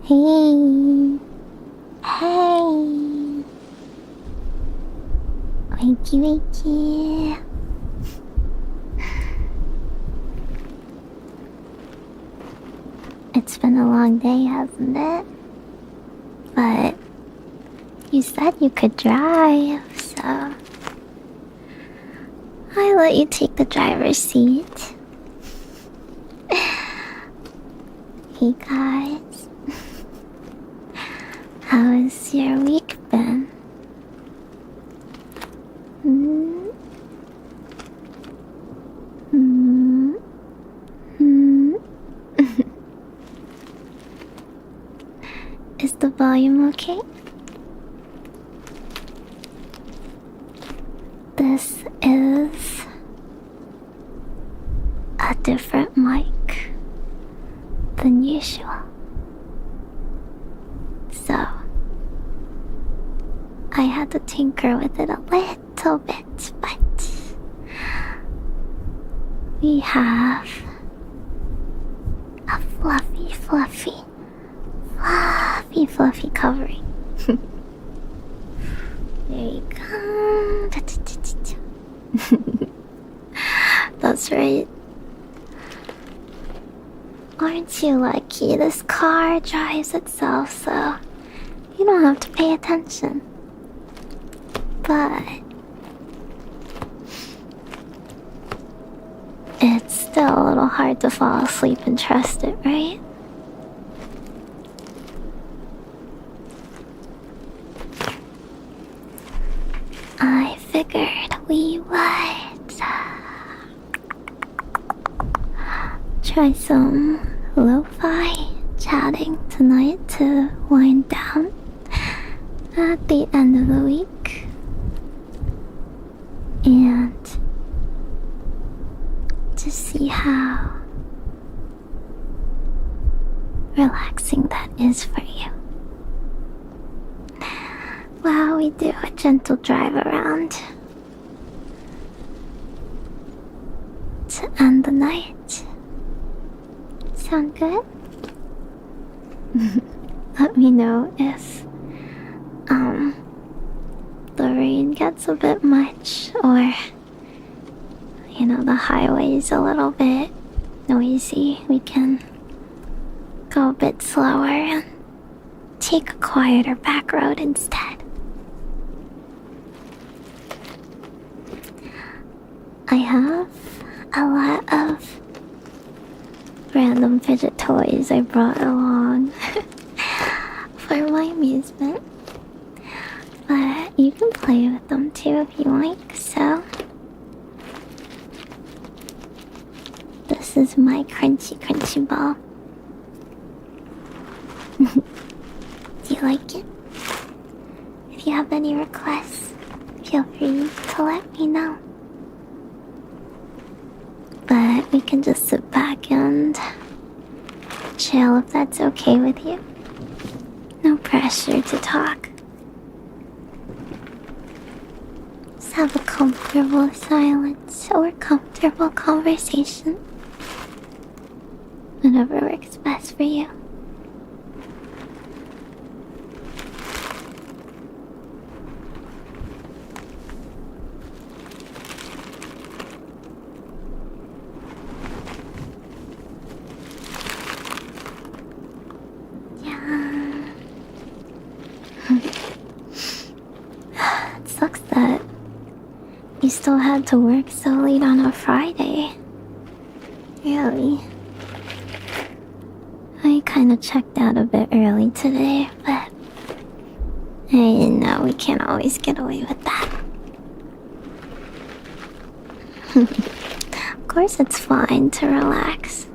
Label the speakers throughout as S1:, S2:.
S1: Hey. Hey. Wakey wakey. It's been a long day, hasn't it? But you said you could drive, so I let you take the driver's seat. Hey guys, how has your week been? Hmm? Hmm? Hmm? Is the volume okay? This is a different mic than usual. So, I had to tinker with it a little bit, but we have a fluffy covering. There you go. That's right. Aren't you lucky? This car drives itself, so you don't have to pay attention. But it's still a little hard to fall asleep and trust it, right? I figured we would try some lo-fi chatting tonight to wind down at the end of the week. And to see how relaxing that is for you. While we do a gentle drive around to end the night. Sound good? Let me know if the rain gets a bit much, or the highway's a little bit noisy. We can go a bit slower and take a quieter back road instead. I have a lot of random fidget toys I brought along for my amusement, but you can play with them too if you like. So this is my crunchy ball. Do you like it? If you have any requests, feel free to let me know. But we can just sit back and chill if that's okay with you. No pressure to talk. Just have a comfortable silence or comfortable conversation. Whatever works best for you. It sucks that you still had to work so late on a Friday. Really. I kinda checked out a bit early today, but I know we can't always get away with that. Of course it's fine to relax.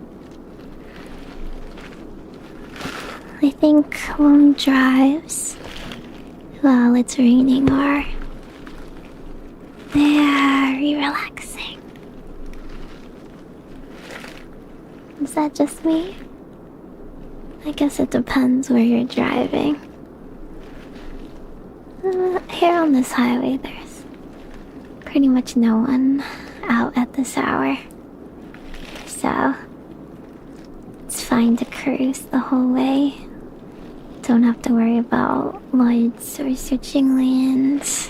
S1: I think long drives while it's raining are very relaxing. Is that just me? I guess it depends where you're driving. Here on this highway, there's pretty much no one out at this hour. So it's fine to cruise the whole way don't have to worry about lights or switching lanes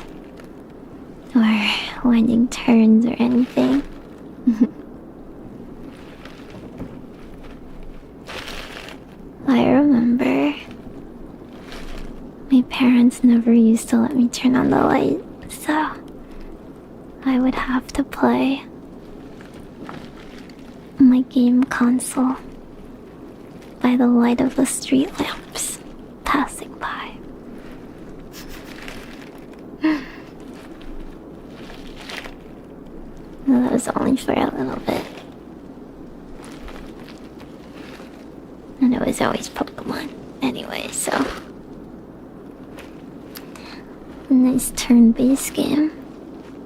S1: or winding turns or anything. I remember my parents never used to let me turn on the light, so I would have to play my game console by the light of the street lamps passing by. Well, that was only for a little bit. And it was always Pokemon anyway, so. A nice turn-based game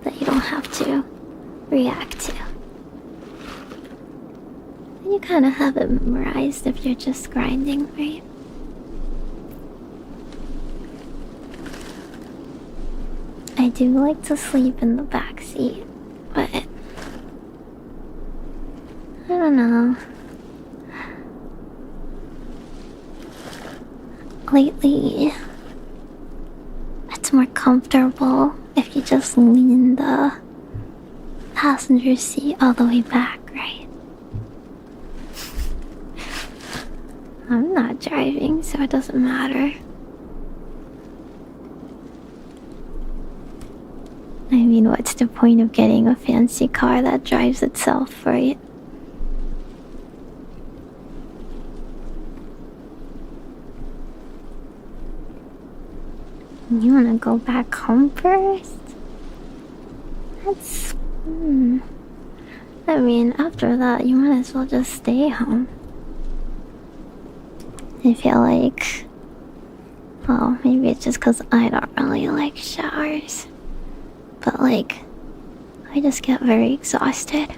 S1: that you don't have to react to. And you kind of have it memorized if you're just grinding, right? I do like to sleep in the back seat, but I don't know. Lately, it's more comfortable if you just lean the passenger seat all the way back, right? I'm not driving, so it doesn't matter. I mean, what's the point of getting a fancy car that drives itself, right? You wanna go back home first? That's... I mean, after that, you might as well just stay home. I feel like... Well, maybe it's just because I don't really like showers. But like, I just get very exhausted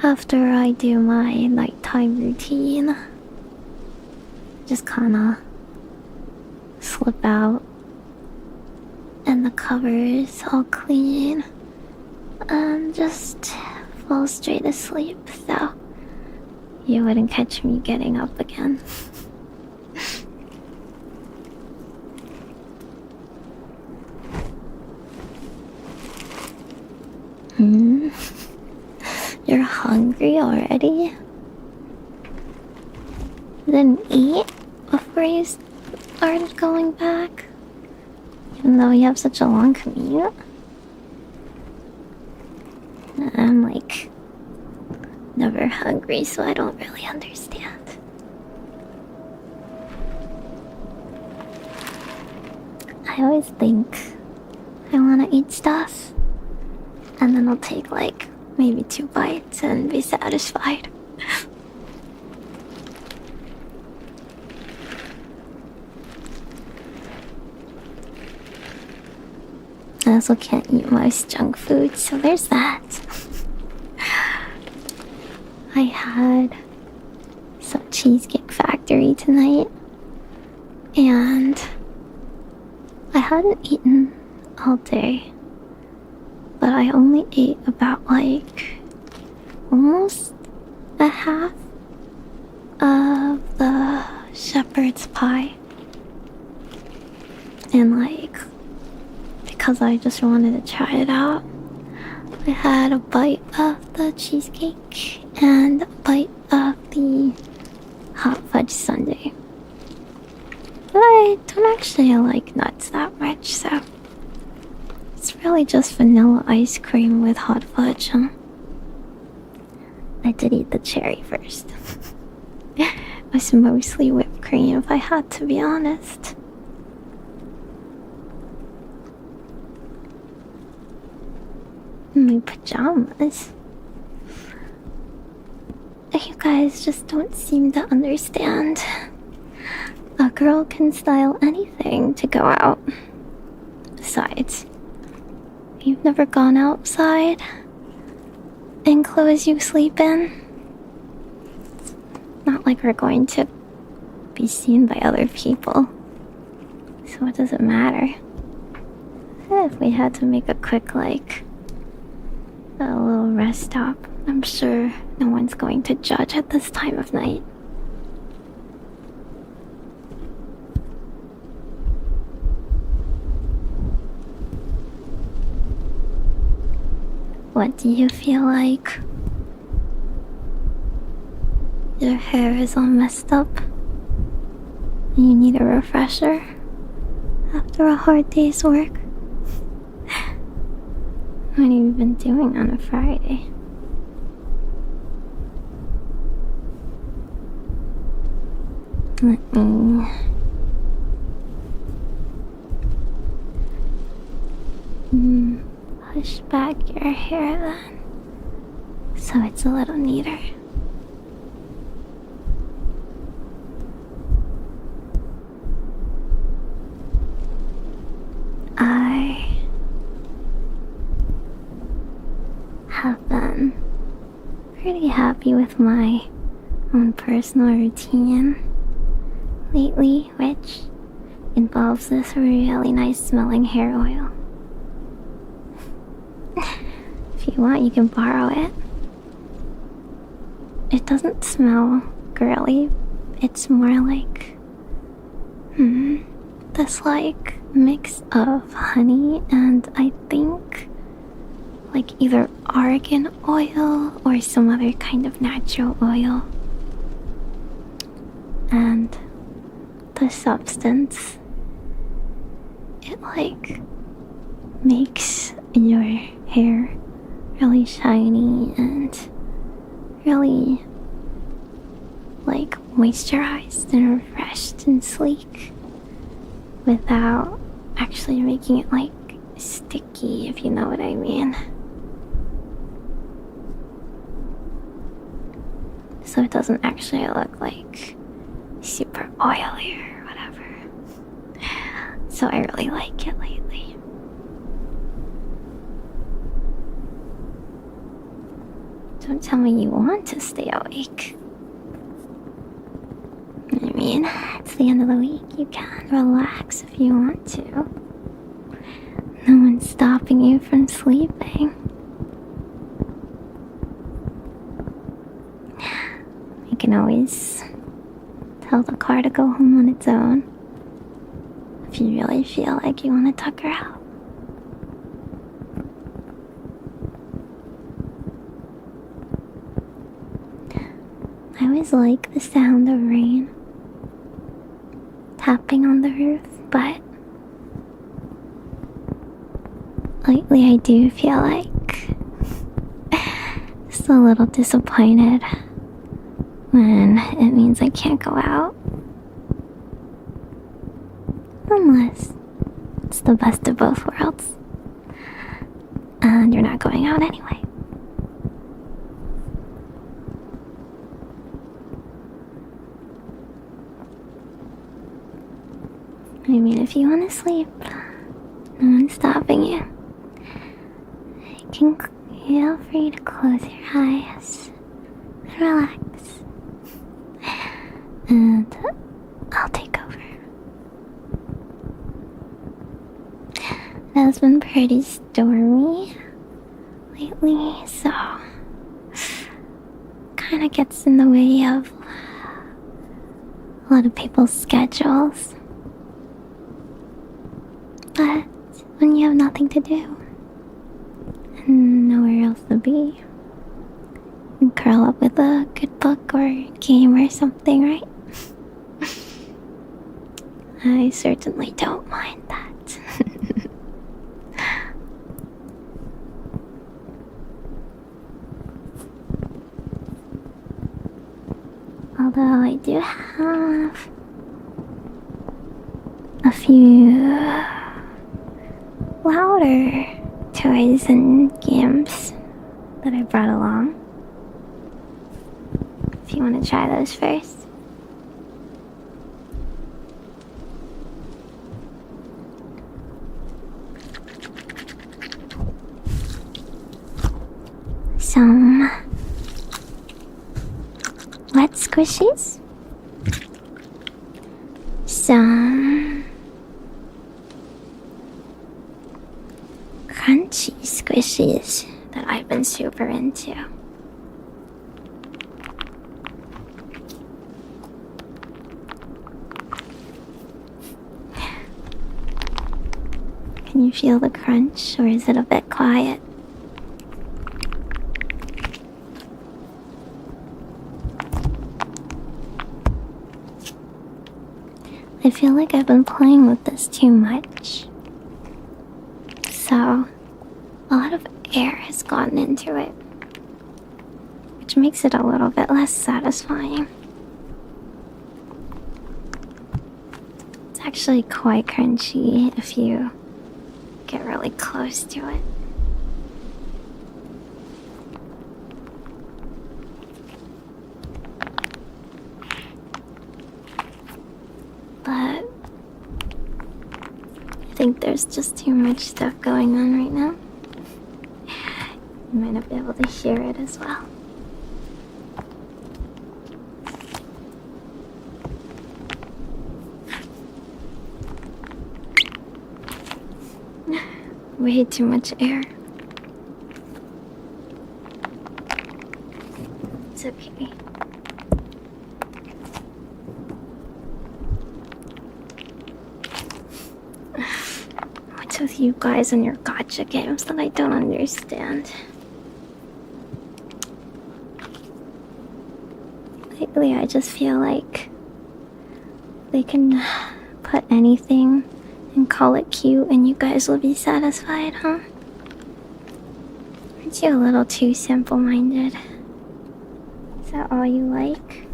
S1: after I do my nighttime routine. Just kinda slip out and the covers all clean and just fall straight asleep, so you wouldn't catch me getting up again. You're hungry already? Didn't eat before you started going back? Even though you have such a long commute? I'm like never hungry, so I don't really understand. I always think I want to eat stuff, and then I'll take like maybe 2 bites and be satisfied. I also can't eat most junk food, so there's that. I had some Cheesecake Factory tonight, and I hadn't eaten all day, but I only ate about like almost a half of the shepherd's pie. And like, because I just wanted to try it out, I had a bite of the cheesecake and a bite of the hot fudge sundae. But I don't actually like nuts that much, so it's really just vanilla ice cream with hot fudge, huh? I did eat the cherry first. It was mostly whipped cream, if I had to be honest. My pajamas. You guys just don't seem to understand. A girl can style anything to go out. Besides, you've never gone outside in clothes you sleep in? Not like we're going to be seen by other people, so it doesn't matter. If we had to make a quick, like, a little rest stop, I'm sure no one's going to judge at this time of night. What do you feel like? Your hair is all messed up. You need a refresher after a hard day's work. What have you been doing on a Friday? Let me push back your hair then, so it's a little neater. I have been pretty happy with my own personal routine lately, which involves this really nice smelling hair oil. If you want, you can borrow it. It doesn't smell girly. It's more like this like mix of honey and I think like either argan oil or some other kind of natural oil. And the substance, it like makes your hair really shiny and really like moisturized and refreshed and sleek without actually making it like sticky, if you know what I mean. So it doesn't actually look like super oily or whatever. So I really like it lately. Don't tell me you want to stay awake. I mean, it's the end of the week. You can relax if you want to. No one's stopping you from sleeping. You can always tell the car to go home on its own if you really feel like you want to tuck her out. I always like the sound of rain tapping on the roof, but lately I do feel like just a little disappointed when it means I can't go out. Unless it's the best of both worlds and you're not going out anyway. I mean, if you want to sleep, no one's stopping you. You can feel free to close your eyes and relax. And I'll take over. It has been pretty stormy lately, so kind of gets in the way of a lot of people's schedules. But when you have nothing to do and nowhere else to be, you can curl up with a good book or game or something, right? I certainly don't mind that. Although I do have a few louder toys and games that I brought along. If you want to try those first. Some wet squishies. Some crunchy squishies that I've been super into. Can you feel the crunch, or is it a bit quiet? I feel like I've been playing with this too much. So, a lot of air has gotten into it, which makes it a little bit less satisfying. It's actually quite crunchy if you get really close to it. But I think there's just too much stuff going on right now. You might not be able to hear it as well. Way too much air. It's okay. What's with you guys and your gacha games that I don't understand? Lately, I just feel like they can put anything and call it cute and you guys will be satisfied, huh? Aren't you a little too simple-minded? Is that all you like?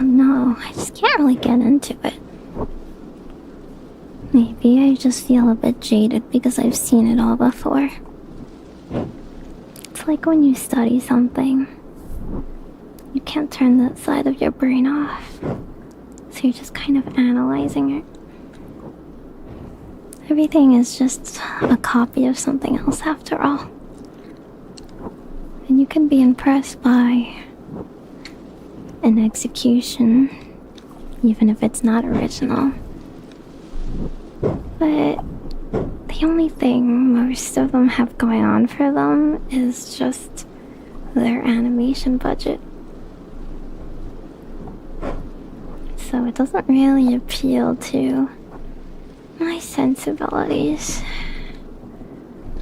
S1: No, I just can't really get into it. Maybe I just feel a bit jaded because I've seen it all before. It's like when you study something, you can't turn that side of your brain off, so you're just kind of analyzing it. Everything is just a copy of something else after all. And you can be impressed by an execution, even if it's not original. But the only thing most of them have going on for them is just their animation budget. So it doesn't really appeal to my sensibilities.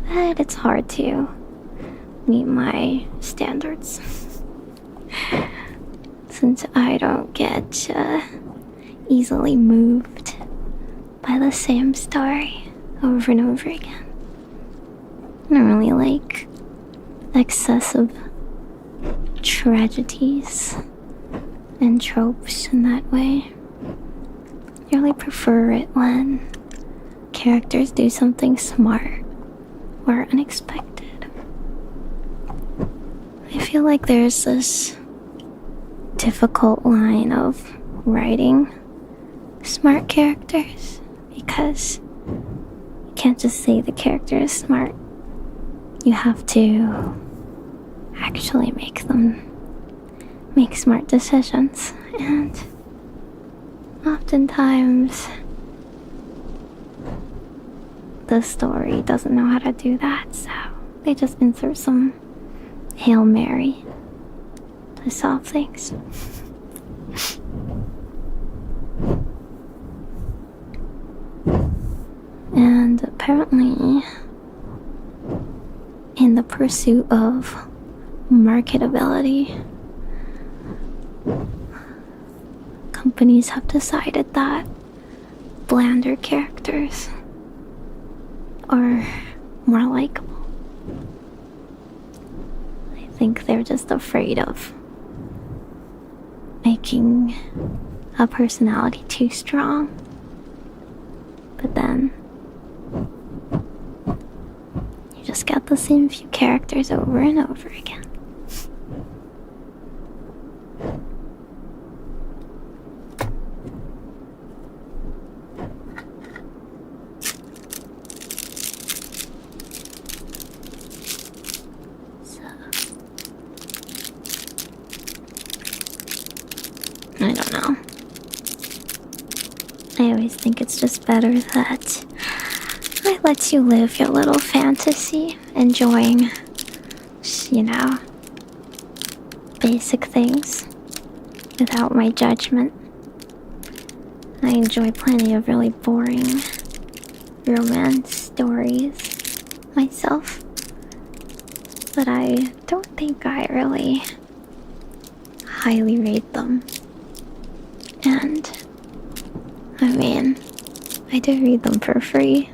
S1: But it's hard to meet my standards. Since I don't get easily moved by the same story over and over again. I don't really like excessive tragedies and tropes in that way. I really prefer it when characters do something smart or unexpected. I feel like there's this difficult line of writing smart characters because you can't just say the character is smart. You have to actually make them make smart decisions, and oftentimes the story doesn't know how to do that, so they just insert some Hail Mary to solve things. And apparently, in the pursuit of marketability, companies have decided that blander characters are more likable. I think they're just afraid of making a personality too strong. But then you just get the same few characters over and over again. I don't know. I always think it's just better that I let you live your little fantasy, enjoying, basic things without my judgment. I enjoy plenty of really boring romance stories myself, but I don't think I really highly rate them. And I mean, I do read them for free.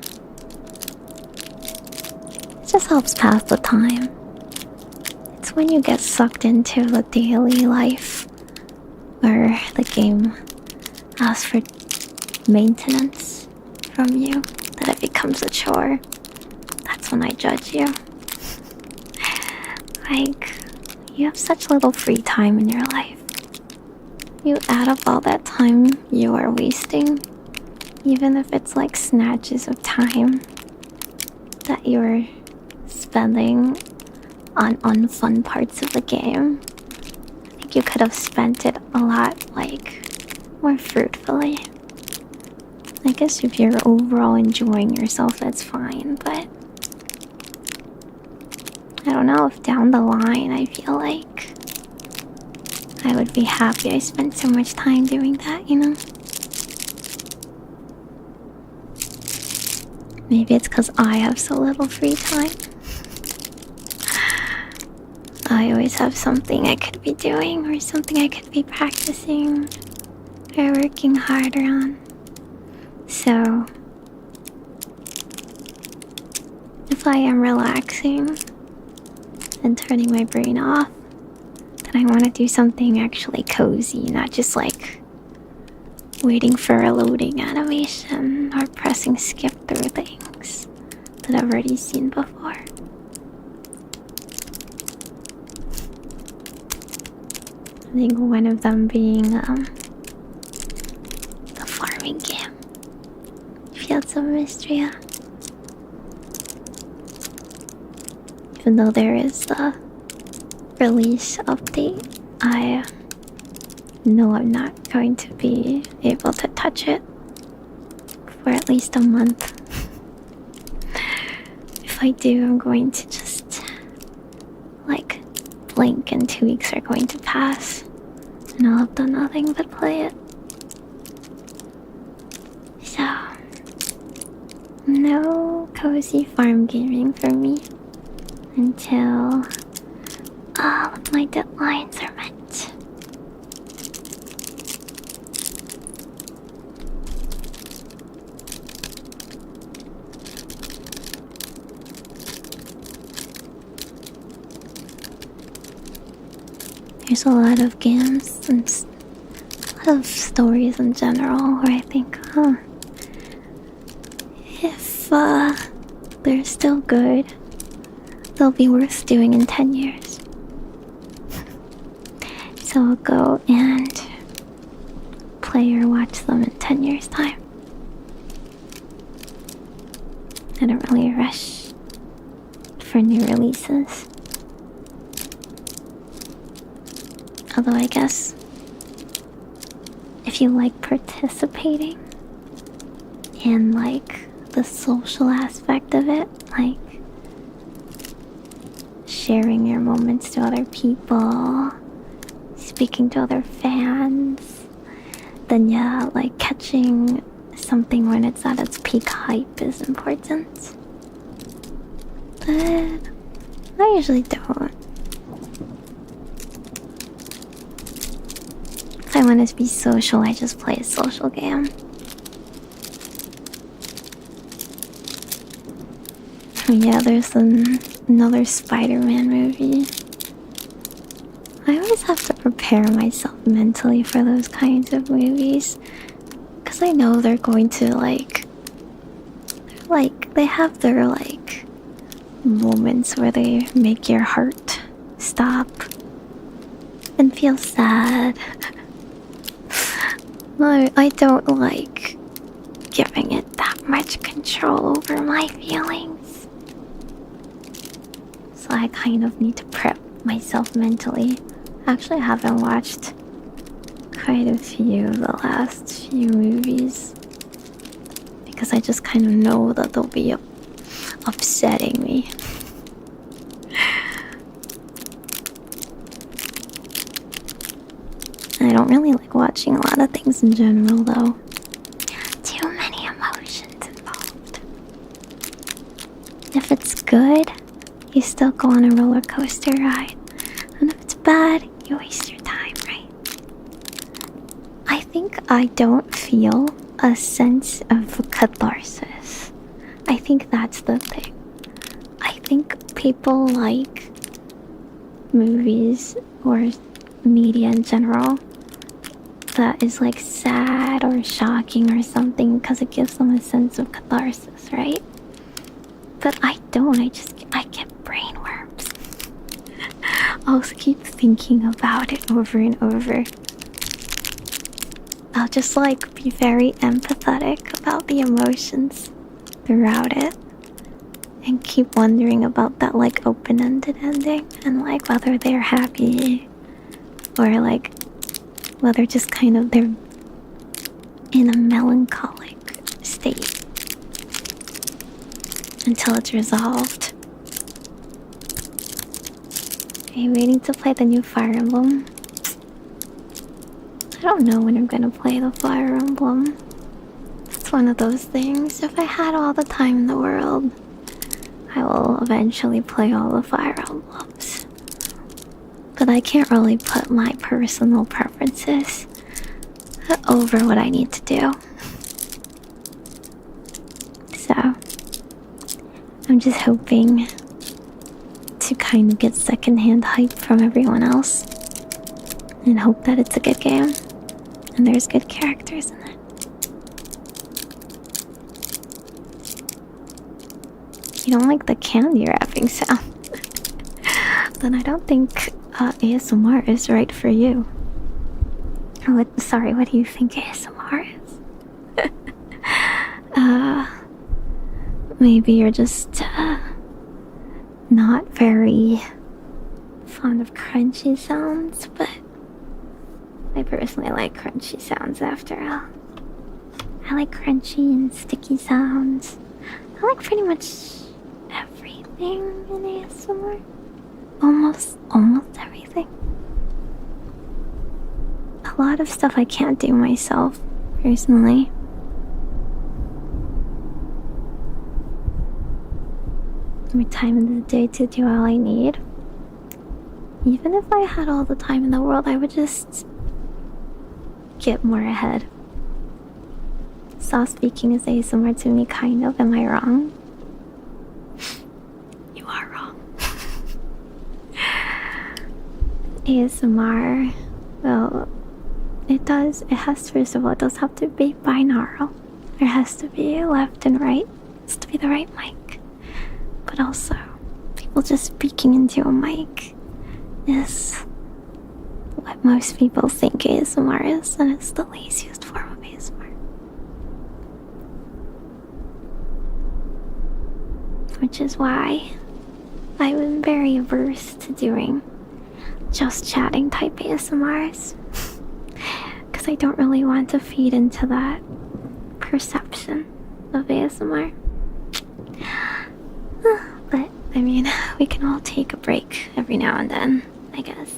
S1: It just helps pass the time. It's when you get sucked into the daily life where the game asks for maintenance from you that it becomes a chore. That's when I judge you. Like, you have such little free time in your life. You add up all that time you are wasting, even if it's like snatches of time that you're spending on unfun parts of the game. I think you could have spent it a lot, like, more fruitfully. I guess if you're overall enjoying yourself, that's fine, but I don't know if down the line I feel like I would be happy I spent so much time doing that, you know? Maybe it's because I have so little free time. I always have something I could be doing or something I could be practicing or working harder on. So, if I am relaxing and turning my brain off, then I want to do something actually cozy, not just like waiting for a loading animation or pressing skip through things that I've already seen before. I think one of them being the farming game. Fields of Mystria. Even though there is a release update, I know I'm not going to be able to touch it for at least a month. If I do, I'm going to just like blink and 2 weeks are going to pass and I'll have done nothing but play it. So, no cozy farm gaming for me until all of my deadlines are met. There's a lot of games and a lot of stories in general where I think, if they're still good, they'll be worth doing in 10 years. So I'll go and play or watch them in 10 years' time. I don't really rush for new releases. Although I guess if you like participating in like the social aspect of it, like sharing your moments to other people, speaking to other fans, then yeah, like catching something when it's at its peak hype is important. But I usually don't. If I want to be social, I just play a social game. Yeah, there's another Spider-Man movie. I always have to prepare myself mentally for those kinds of movies, because I know they're going to they have their like moments where they make your heart stop and feel sad. I don't like giving it that much control over my feelings. So I kind of need to prep myself mentally. Actually, I haven't watched quite a few of the last few movies because I just kind of know that they'll be upsetting me. like watching a lot of things in general, though. Too many emotions involved. If it's good, you still go on a roller coaster ride. And if it's bad, you waste your time, right? I think I don't feel a sense of catharsis. I think that's the thing. I think people like movies or media in general that is like sad or shocking or something because it gives them a sense of catharsis, right? But I don't. I get brain worms. I'll keep thinking about it over and over. I'll just like be very empathetic about the emotions throughout it and keep wondering about that like open-ended ending and like whether they're happy or like whether just kind of they're in a melancholic state until it's resolved. Are you waiting to play the new Fire Emblem? I don't know when I'm gonna play the Fire Emblem. It's one of those things. If I had all the time in the world, I will eventually play all the Fire Emblems. But I can't really put my personal preferences over what I need to do. So, I'm just hoping to kind of get secondhand hype from everyone else and hope that it's a good game and there's good characters in it. You don't like the candy wrapping sound? Then I don't think ASMR is right for you. What do you think ASMR is? Maybe you're just not very fond of crunchy sounds, but I personally like crunchy sounds after all. I like crunchy and sticky sounds. I like pretty much everything in ASMR. Almost everything. A lot of stuff I can't do myself, personally. More time in the day to do all I need. Even if I had all the time in the world, I would just get more ahead. Soft speaking is ASMR to me, kind of. Am I wrong? You are wrong. ASMR, well, it has, first of all, it does have to be binaural. There has to be left and right. It has to be the right mic. But also, people just speaking into a mic is what most people think ASMR is, and it's the laziest form of ASMR. Which is why I'm very averse to doing just chatting type ASMRs. Because I don't really want to feed into that perception of ASMR. But, I mean, we can all take a break every now and then, I guess.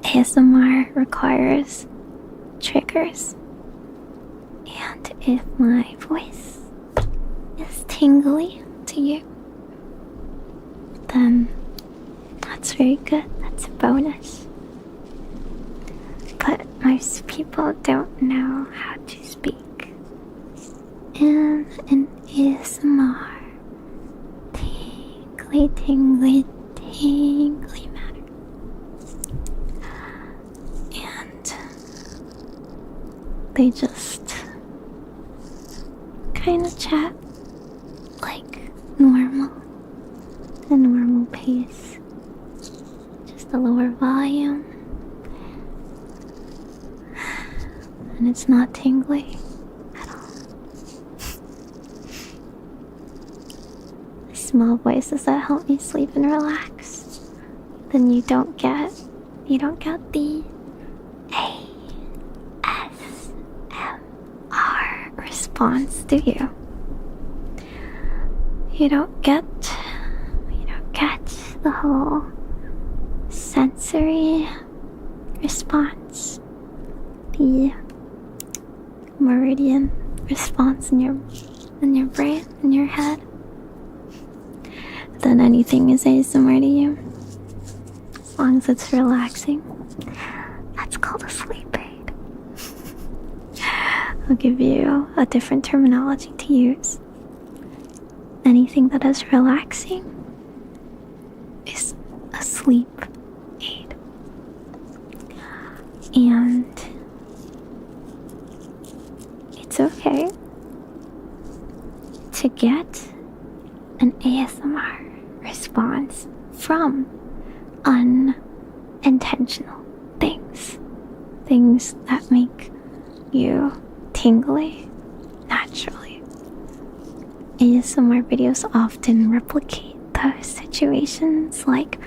S1: ASMR requires triggers. And if my voice is tingly to you, then that's very good. That's a bonus. But most people don't know how to speak in an ASMR tingly manner. And they just kind of chat like normal, a normal pace, just a lower volume, and it's not tingly at all. Small voices that help me sleep and relax. Then you don't get the ASMR response, do you? You don't get the whole sensory response, the meridian response in your brain, in your head, then anything is ASMR to you. As long as it's relaxing. That's called a sleep aid. I'll give you a different terminology to use. Anything that is relaxing is a sleep aid. And it's okay to get an ASMR response from unintentional things that make you tingly naturally. ASMR videos often replicate those situations, like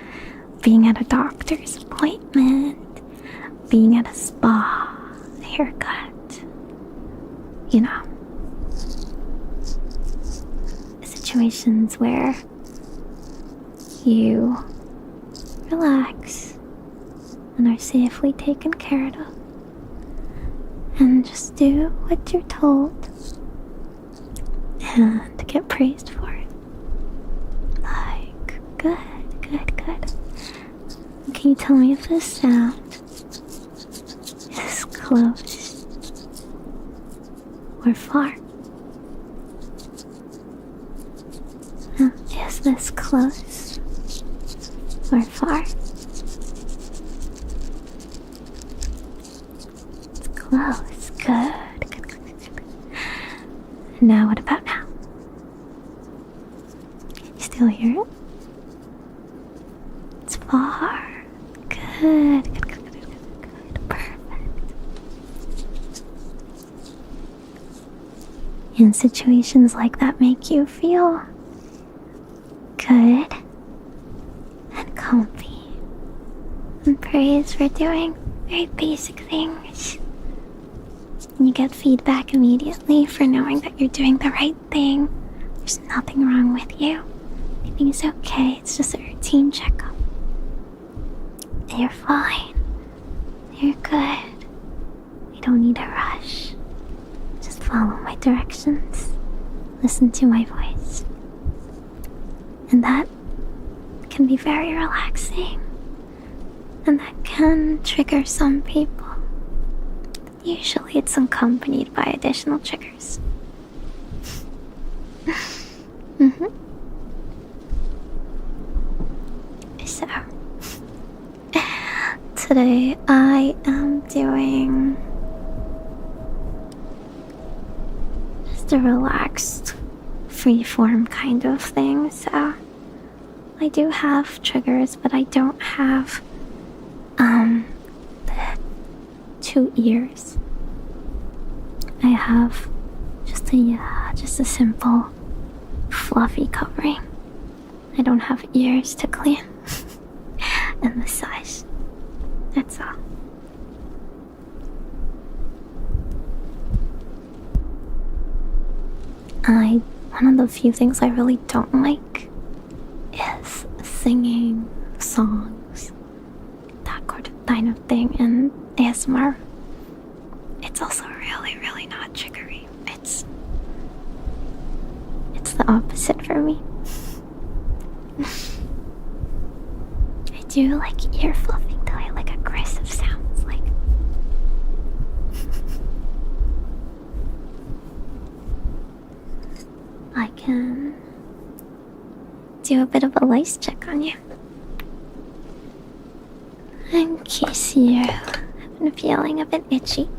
S1: being at a doctor's appointment, being at a spa, a haircut, you know, situations where you relax and are safely taken care of and just do what you're told and get praised for it. Like, good. Can you tell me if this sound is close or far? Is this close or far? It's close. Good. Now, what about now? Can you still hear it? It's far. Good. Perfect. And situations like that make you feel good and comfy and praised for doing very basic things. And you get feedback immediately for knowing that you're doing the right thing. There's nothing wrong with you. Everything's okay. It's just a routine checkup. You're fine. You're good. You don't need a rush. Just follow my directions. Listen to my voice. And that can be very relaxing. And that can trigger some people. Usually it's accompanied by additional triggers. So, today I am doing just a relaxed, freeform kind of thing. So, I do have triggers, but I don't have the 2 ears. I have just a simple fluffy covering. I don't have ears to clean and massage. That's all. One of the few things I really don't like is singing songs, that kind of thing, and ASMR. It's also really, really not triggery. It's the opposite for me. I do like ear fluffing though. I like aggressive sounds, like I can do a bit of a lice check on you in case you have been feeling a bit itchy.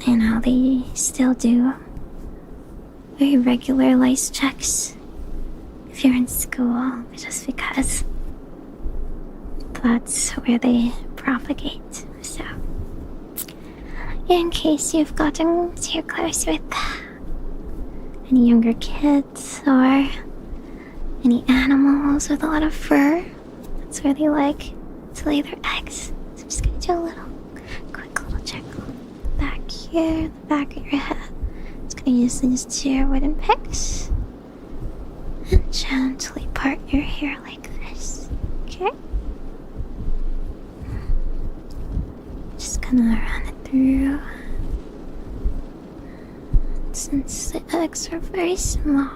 S1: You know, they still do very regular lice checks if you're in school, just because that's where they propagate. So, in case you've gotten too close with any younger kids or any animals with a lot of fur, that's where they like to lay their eggs. So I'm just gonna do a quick little check on the back here, the back of your head. Just gonna use these 2 wooden picks and check gently part your hair like this, okay? Just gonna run it through. Since the eggs are very small,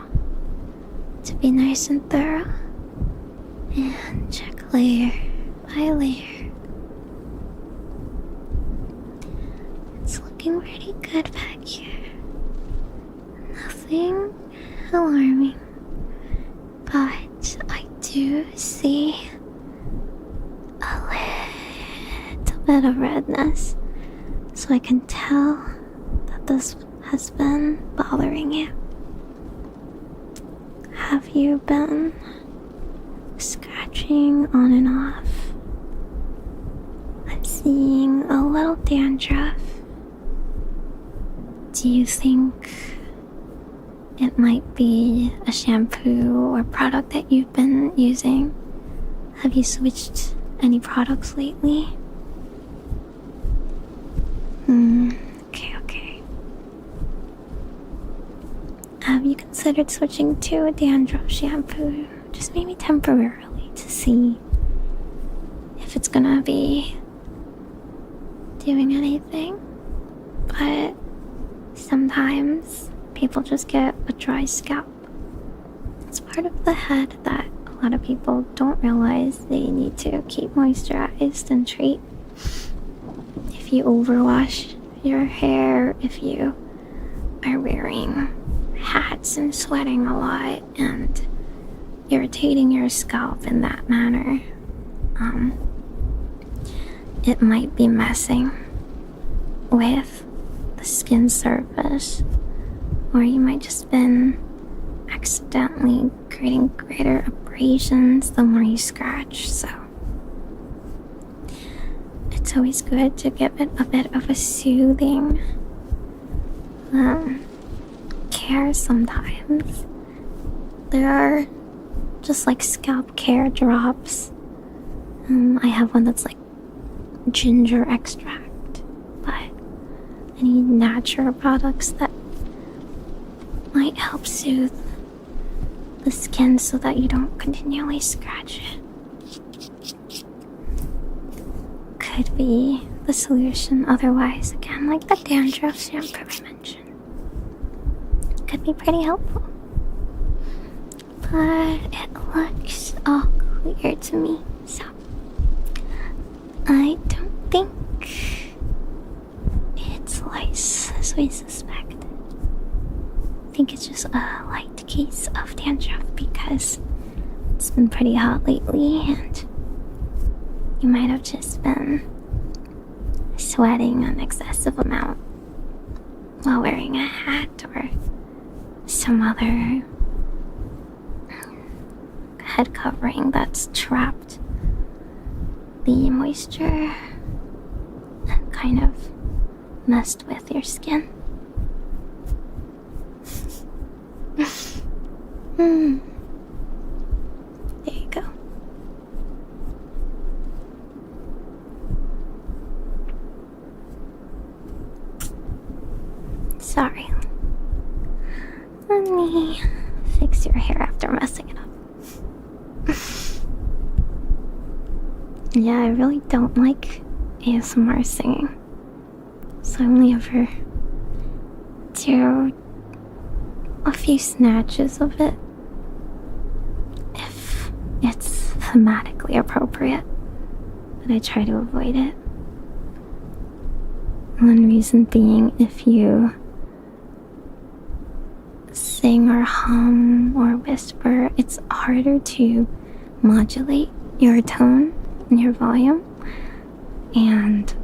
S1: to be nice and thorough, and check layer by layer. It's looking pretty good back here. Nothing alarming, but I do see a little bit of redness, so I can tell that this has been bothering you. Have you been scratching on and off? I'm seeing a little dandruff. Do you think it might be a shampoo or product that you've been using? Have you switched any products lately? Okay. Have you considered switching to a dandruff shampoo? Just maybe temporarily to see if it's gonna be doing anything. But sometimes people just get a dry scalp. It's part of the head that a lot of people don't realize they need to keep moisturized and treat. If you overwash your hair, if you are wearing hats and sweating a lot and irritating your scalp in that manner, it might be messing with the skin surface, or you might just been accidentally creating greater abrasions the more you scratch. So it's always good to give it a bit of a soothing care. Sometimes there are just like scalp care drops. I have one that's like ginger extract, but any natural products that might help soothe the skin so that you don't continually scratch it could be the solution. Otherwise, again, like the dandruff shampoo I mentioned, could be pretty helpful. But it looks all clear to me, so I don't think it's lice as we suspect. I think it's just a light case of dandruff because it's been pretty hot lately and you might have just been sweating an excessive amount while wearing a hat or some other head covering that's trapped the moisture and kind of messed with your skin. There you go. Sorry. Let me fix your hair after messing it up. Yeah, I really don't like ASMR singing, so I only ever do a few snatches of it if it's thematically appropriate, but I try to avoid it. One reason being, if you sing or hum or whisper, it's harder to modulate your tone and your volume, and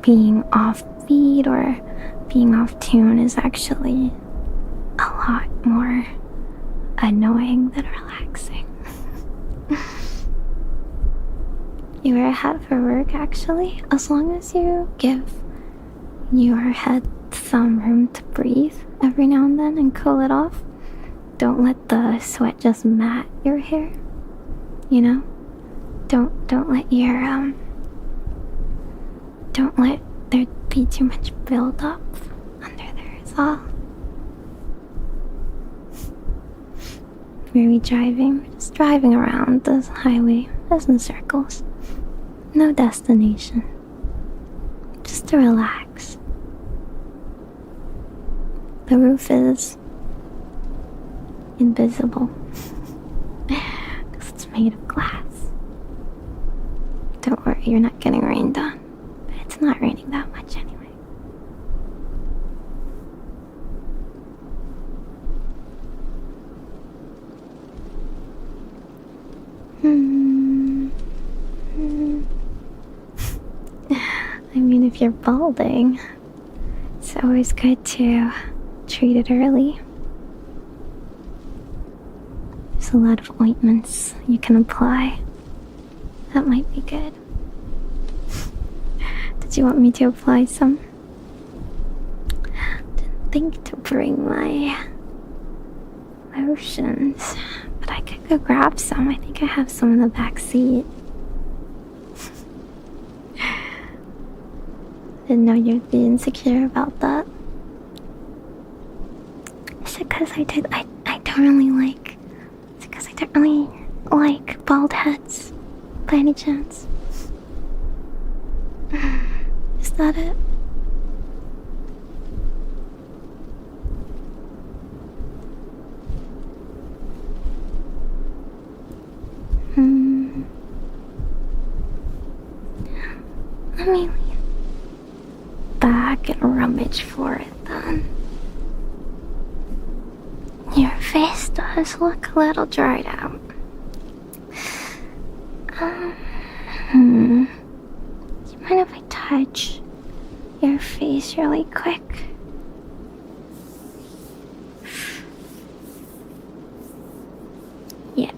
S1: being off beat or being off tune is actually a lot more annoying than relaxing. You wear a hat for work, actually, as long as you give your head some room to breathe every now and then and cool it off. Don't let the sweat just mat your hair, you know? Don't let your don't let there be too much build-up under there is all. Where are we driving? We're just driving around this highway, just in circles. No destination. Just to relax. The roof is invisible because it's made of glass. Don't worry, you're not getting rained on. But it's not raining that much anyway. I mean, if you're balding, it's always good to treat it early. There's a lot of ointments you can apply. That might be good. Did you want me to apply some? Didn't think to bring my lotions, but I could go grab some. I think I have some in the back seat. Didn't know you'd be insecure about that. Is it because I don't really like... Is it because I don't really like bald heads, by any chance? Is that it? Let me lean back and rummage for it then. Your face does look a little dried out. Do you mind if I touch your face really quick? Yeah.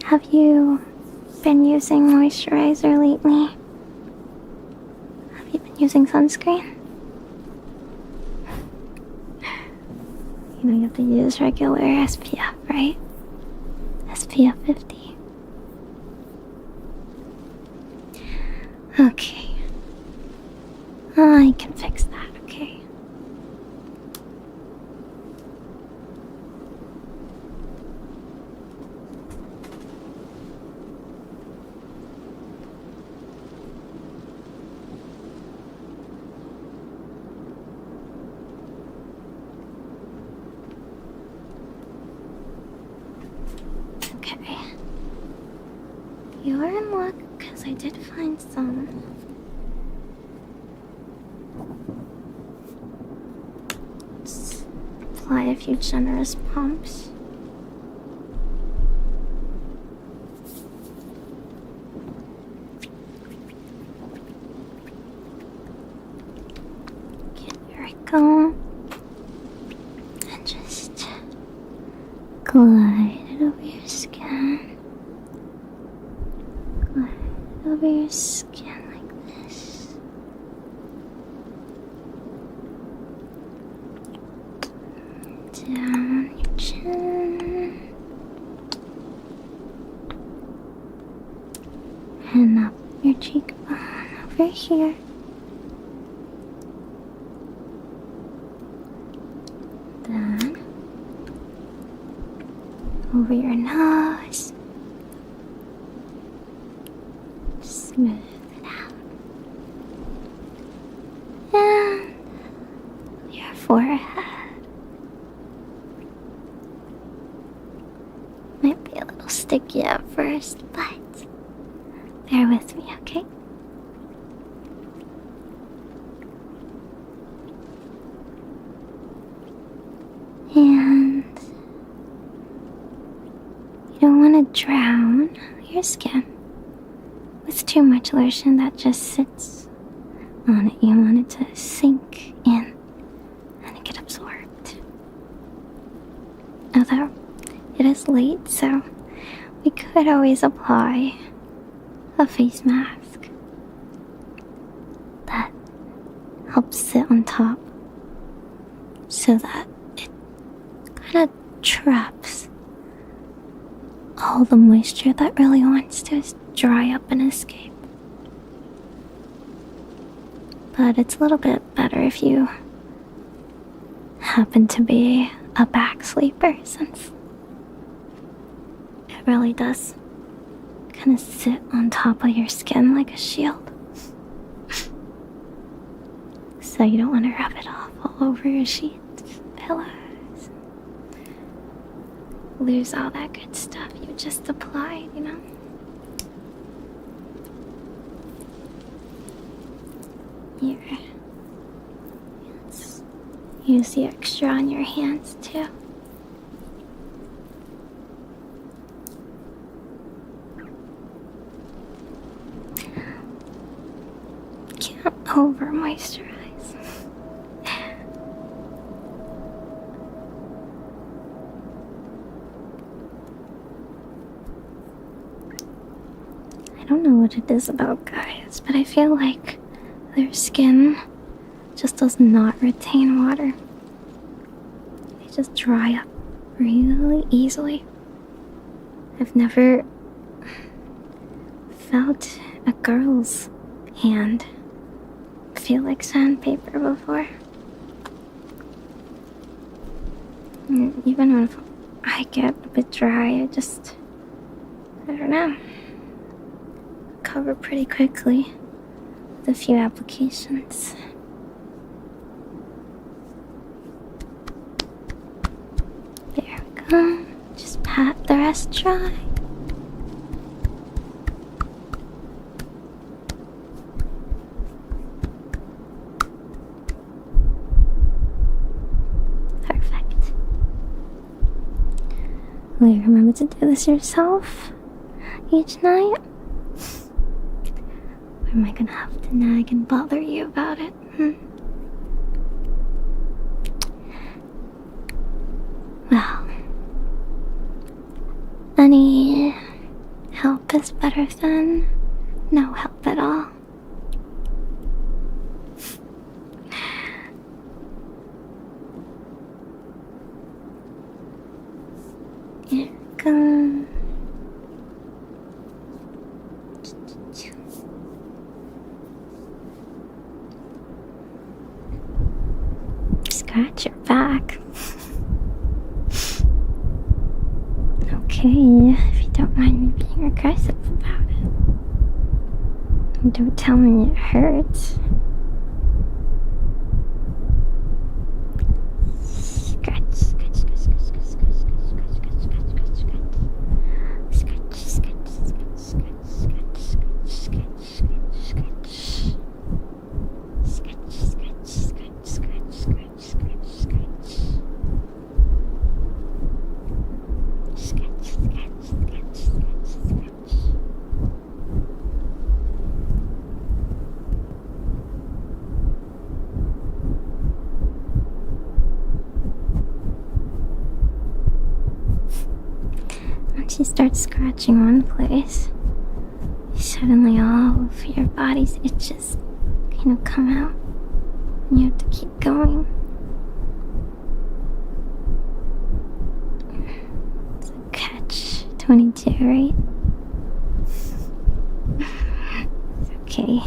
S1: Have you been using moisturizer lately? Have you been using sunscreen? You know you have to use regular SPF, right? SPF 50. Okay. I can fix that, okay? Okay. You're in luck because I did find some. Let's apply a few generous pumps. Okay, here we go. And just glide it over your skin. Glide it over your skin like this. Down your chin. And up your cheekbone over here. Then over your nose. Smooth it out. And your forehead. Might be a little sticky at first, but bear with me, okay? And you don't want to drown your skin with too much lotion that just sits on it. You want it to sink in and get absorbed. Although it is late, so we could always apply a face mask that helps sit on top so that it kind of traps all the moisture that really wants to dry up and escape. But it's a little bit better if you happen to be a back sleeper, since it really does kind of sit on top of your skin like a shield. So you don't want to rub it off all over your sheets, pillows, lose all that good stuff you just applied, you know? Here. Let's use the extra on your hands too. Can't over moisturize. I don't know what it is about guys, but I feel like their skin just does not retain water. They just dry up really easily. I've never felt a girl's hand feel like sandpaper before. And even if I get a bit dry, I don't know, cover pretty quickly with a few applications. There we go. Just pat the rest dry. Perfect. Will you remember to do this yourself each night? Or am I gonna have to nag and bother you about it? Well, any help is better than no help at all. Here we go. Scratch your back. Okay, if you don't mind me being aggressive about it. And don't tell me it hurts. Scratch, scratch, scratch, scratch, scratch, scratch, scratch, scratch, scratch, scratch, scratch, scratch, scratch, scratch, scratch, scratch, scratch, scratch, scratch. Scratch, scratch, scratch, scratch, scratch, scratch, scratch. Scratch, scratch, scratch, scratch, scratch. Once you start scratching one place, suddenly all of your body's itches kind of come out, and you have to keep going. It's a catch 22, right? It's okay.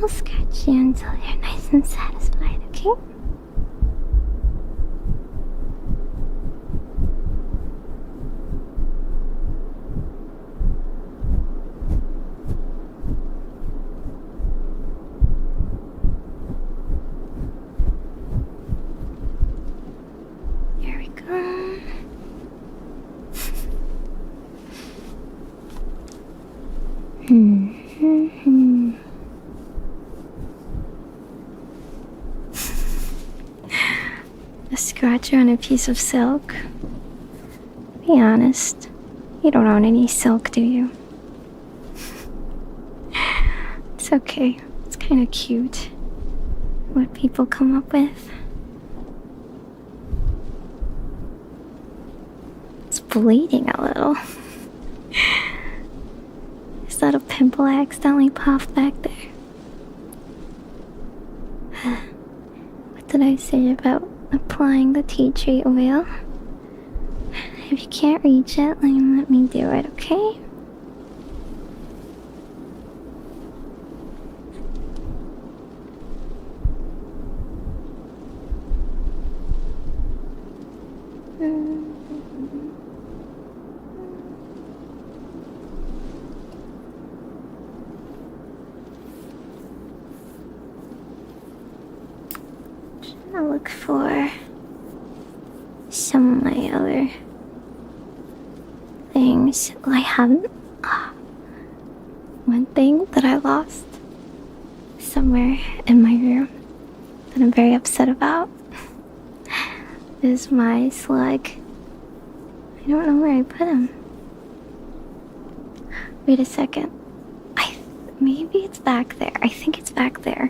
S1: I'll scratch you until you're nice and satisfied, okay? There we go. A scratcher on a piece of silk. Be honest, you don't own any silk, do you? It's okay. It's kind of cute what people come up with. It's bleeding a little. Is that a pimple I accidentally popped back there? What did I say about applying the tea tree oil? If you can't reach it, then let me do it, okay? I'll look for some of my other things. I haven't. One thing that I lost somewhere in my room that I'm very upset about is my slug. I don't know where I put him. Wait a second. Maybe it's back there. I think it's back there.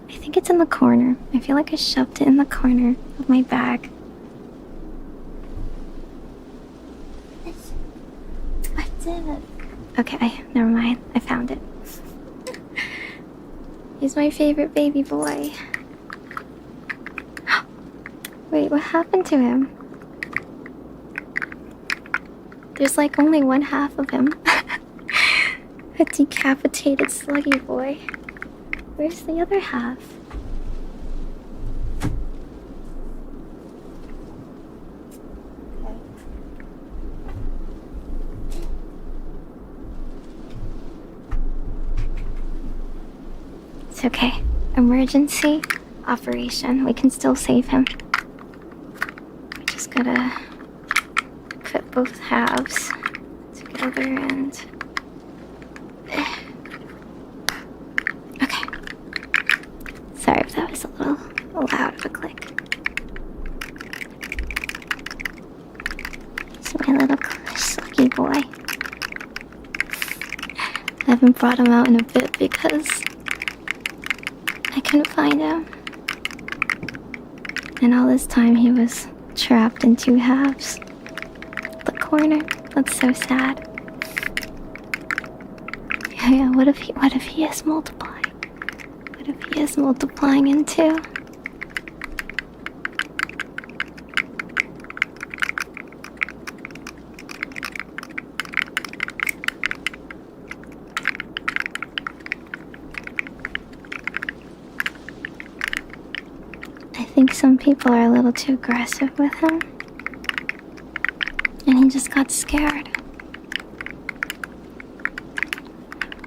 S1: I think it's in the corner. I feel like I shoved it in the corner of my bag. I did it. Okay, never mind. I found it. He's my favorite baby boy. Wait, what happened to him? There's like only one half of him. A decapitated sluggy boy. Where's the other half? It's okay. Emergency operation. We can still save him. We just gotta cut both halves together and... Okay. Sorry if that was a little loud of a click. It's my little sluggy boy. I haven't brought him out in a bit because I couldn't find him. And all this time he was trapped in two halves. The corner. That's so sad. Yeah, what if he is multiplying? What if he is multiplying into? I think some people are a little too aggressive with him. And he just got scared.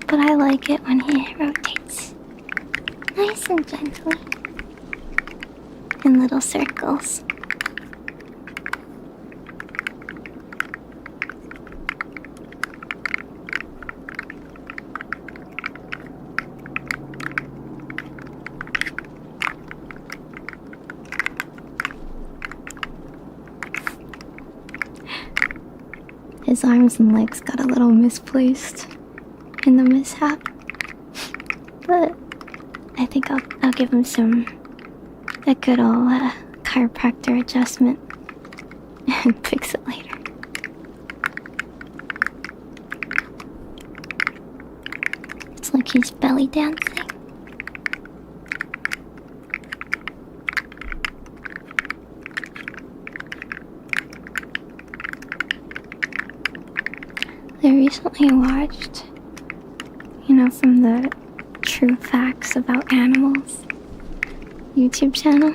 S1: But I like it when he rotates nice and gently in little circles. His arms and legs got a little misplaced in the mishap, but I think I'll give him a good old chiropractor adjustment and fix it later. It's like he's belly dancing. I recently watched, from the True Facts About Animals YouTube channel.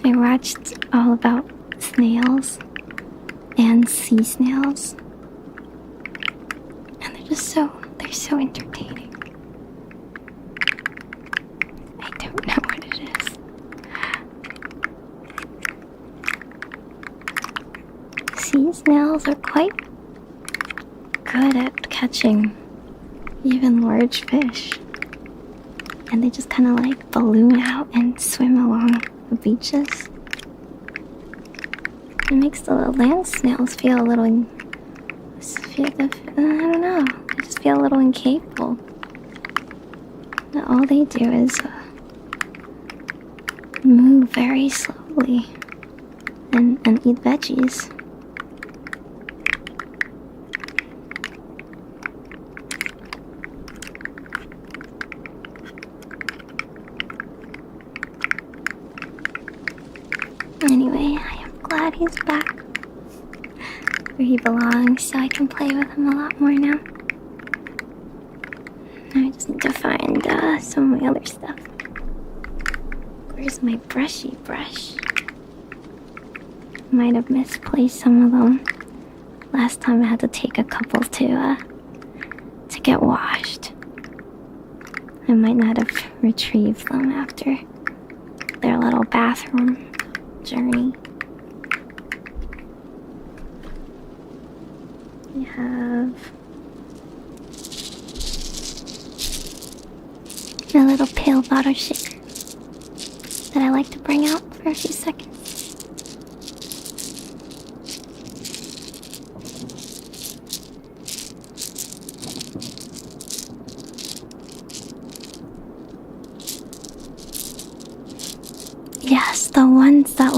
S1: I watched all about snails and sea snails. And they're so entertaining. I don't know what it is. Sea snails are quite good at catching even large fish, and they just kind of like balloon out and swim along the beaches. It makes the land snails feel a little I don't know, they just feel a little incapable. All they do is move very slowly and eat veggies. Anyway, I am glad he's back where he belongs, so I can play with him a lot more now. I just need to find some of my other stuff. Where's my brushy brush? Might have misplaced some of them. Last time I had to take a couple to get washed. I might not have retrieved them after like their little bathroom journey. We have a little pill bottle shaker that I like to bring out for a few seconds. Yes, the ones that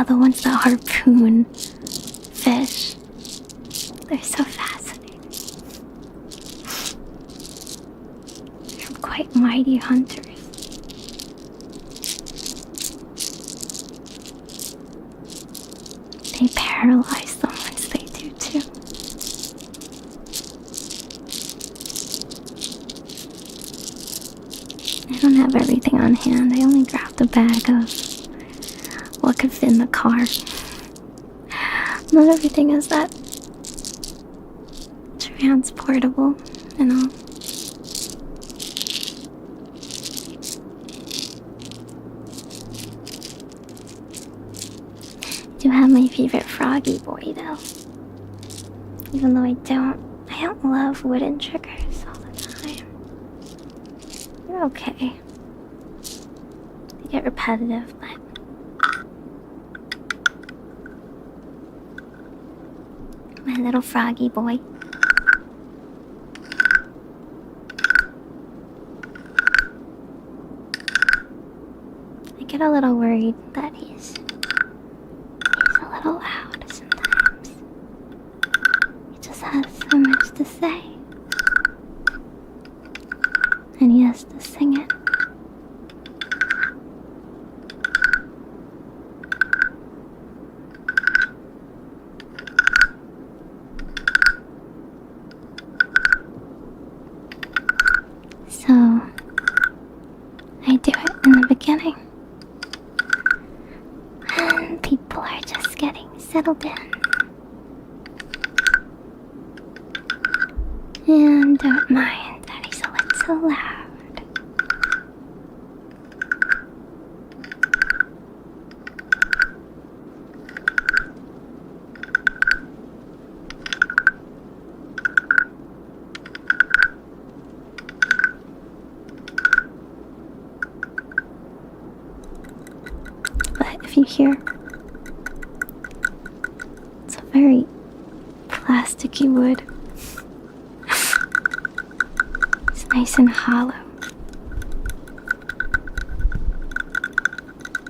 S1: the ones that harpoon fish. They're so fascinating. They're quite mighty hunters. They paralyze them once they do too. I don't have everything on hand. I only grabbed a bag of what could fit in the car. Not everything is that transportable, you know. I do have my favorite froggy boy though. Even though I don't love wooden triggers all the time. They're okay. They get repetitive, but my little froggy boy. I get a little worried that he's a little loud sometimes. He just has so much to say. And he has to sing it. So, I do it in the beginning. And people are just getting settled in. And don't mind that he's a little loud. But if you hear, it's a very plasticky wood. It's nice and hollow.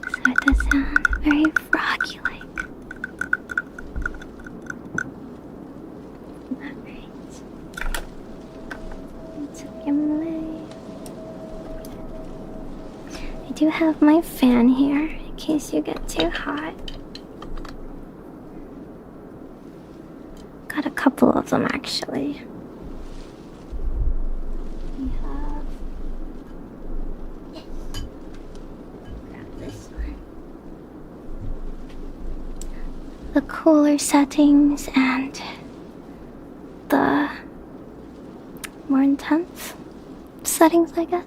S1: So it does sound very froggy-like. Alright. Took him away. I do have my fan here in case you get too hot. Got a couple of them actually. We have grab this one. The cooler settings and the more intense settings, I guess.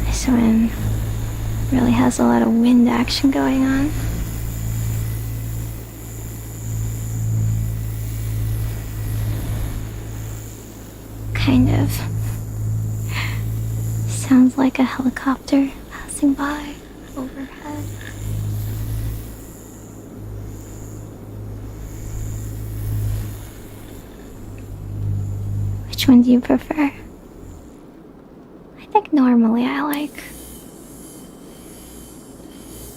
S1: This one really has a lot of wind action going on. Kind of sounds like a helicopter passing by overhead. Which one do you prefer? I think normally I like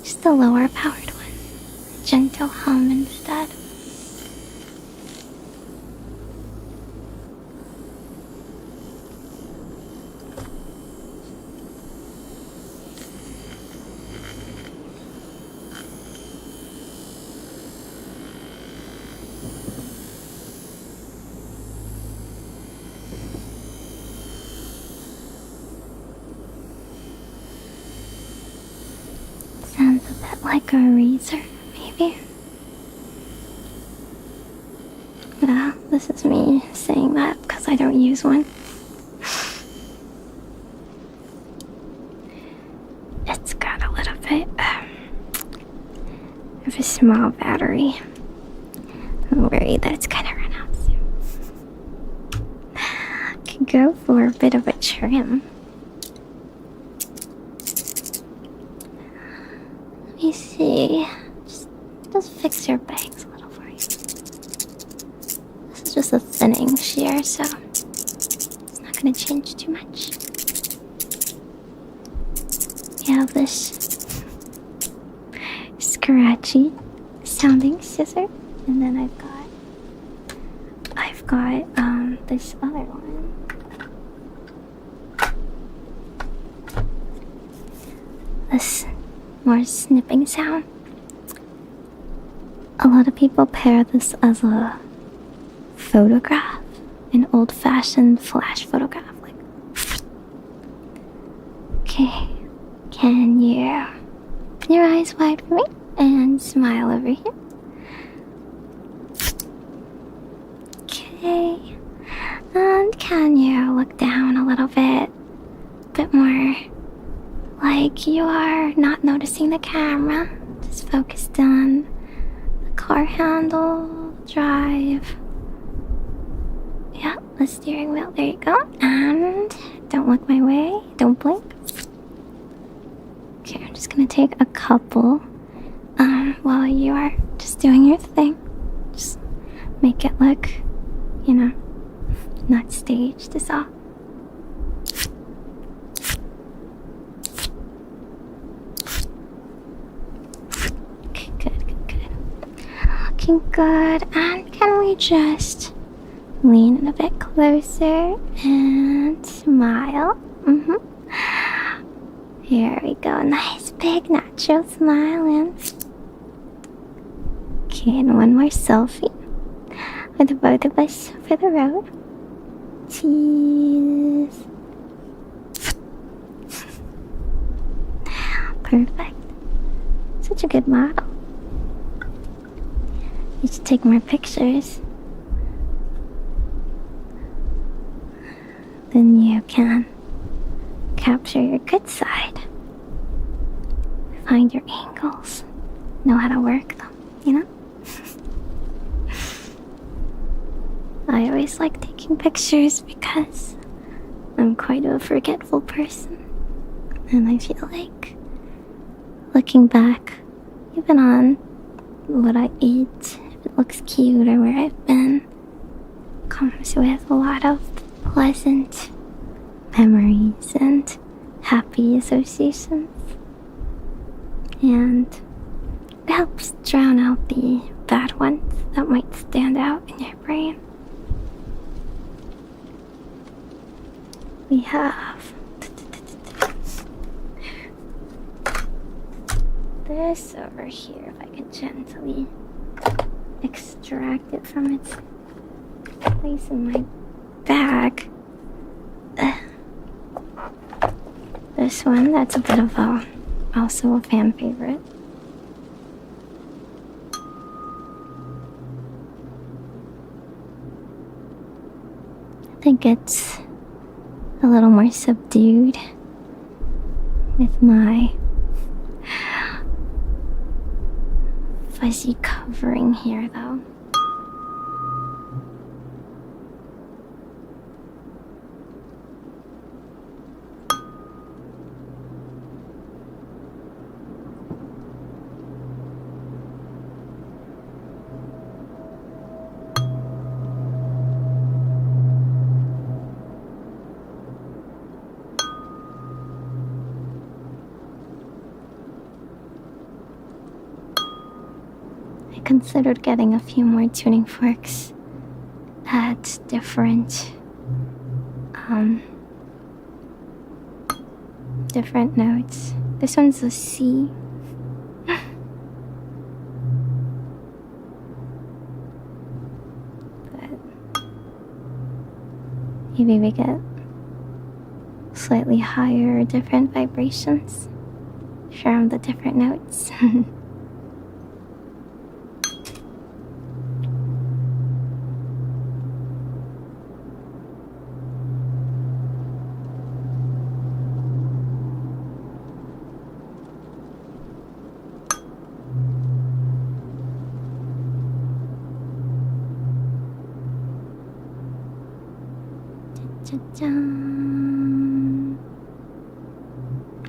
S1: just the lower powered one. A gentle hum instead. like a razor, maybe. Yeah, this is me saying that because I don't use one. It's got a little bit of a small battery. I'm worried that it's gonna run out soon. Could go for a bit of a trim. Let me see. Just fix your bangs a little for you. This is just a thinning shear, so it's not gonna change too much. We have this scratchy sounding scissor, and then I've got this other one. This more snipping sound. A lot of people pair this as a photograph, an old-fashioned flash photograph. Like, okay, can you open your eyes wide for me and smile over here? Okay, and can you look down a little bit more like you are not noticing the camera, just focused on the car handle, drive. Yeah, the steering wheel, there you go. And don't look my way, don't blink. Okay, I'm just gonna take a couple while you are just doing your thing. Just make it look, you know, not staged is all. Okay, good. Looking good. And can we just lean in a bit closer and smile? Here we go. Nice big natural smile. And okay, and one more selfie with both of us for the road. Cheese. Perfect. Such a good model. You should take more pictures. Then you can capture your good side. Find your angles. Know how to work them, you know? I always like taking pictures because I'm quite a forgetful person. And I feel like looking back, even on what I eat, if it looks cute or where I've been, comes with a lot of pleasant memories and happy associations. And it helps drown out the bad ones that might stand out in your brain. We have this over here, if I can gently extract it from its place in my bag. This one, that's a bit of also a fan favorite. I think it's a little more subdued with my fuzzy covering here, though. Considered getting a few more tuning forks at different notes. This one's a C. But maybe we get slightly higher, different vibrations from the different notes. Cha-cha-cha.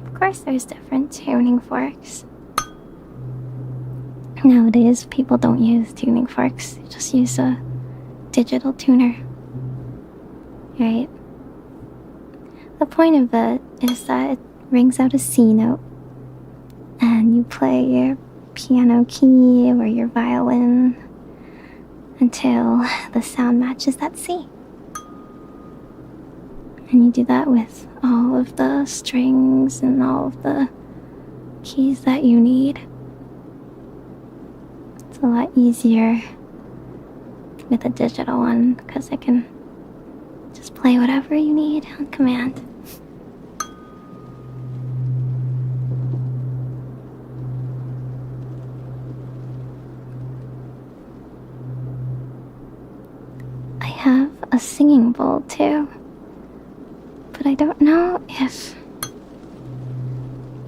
S1: Of course, there's different tuning forks. Nowadays, people don't use tuning forks, they just use a digital tuner. Right? The point of it is that it rings out a C note, and you play your piano key or your violin until the sound matches that C. And you do that with all of the strings and all of the keys that you need. It's a lot easier with a digital one because it can just play whatever you need on command. I have a singing bowl too. But I don't know if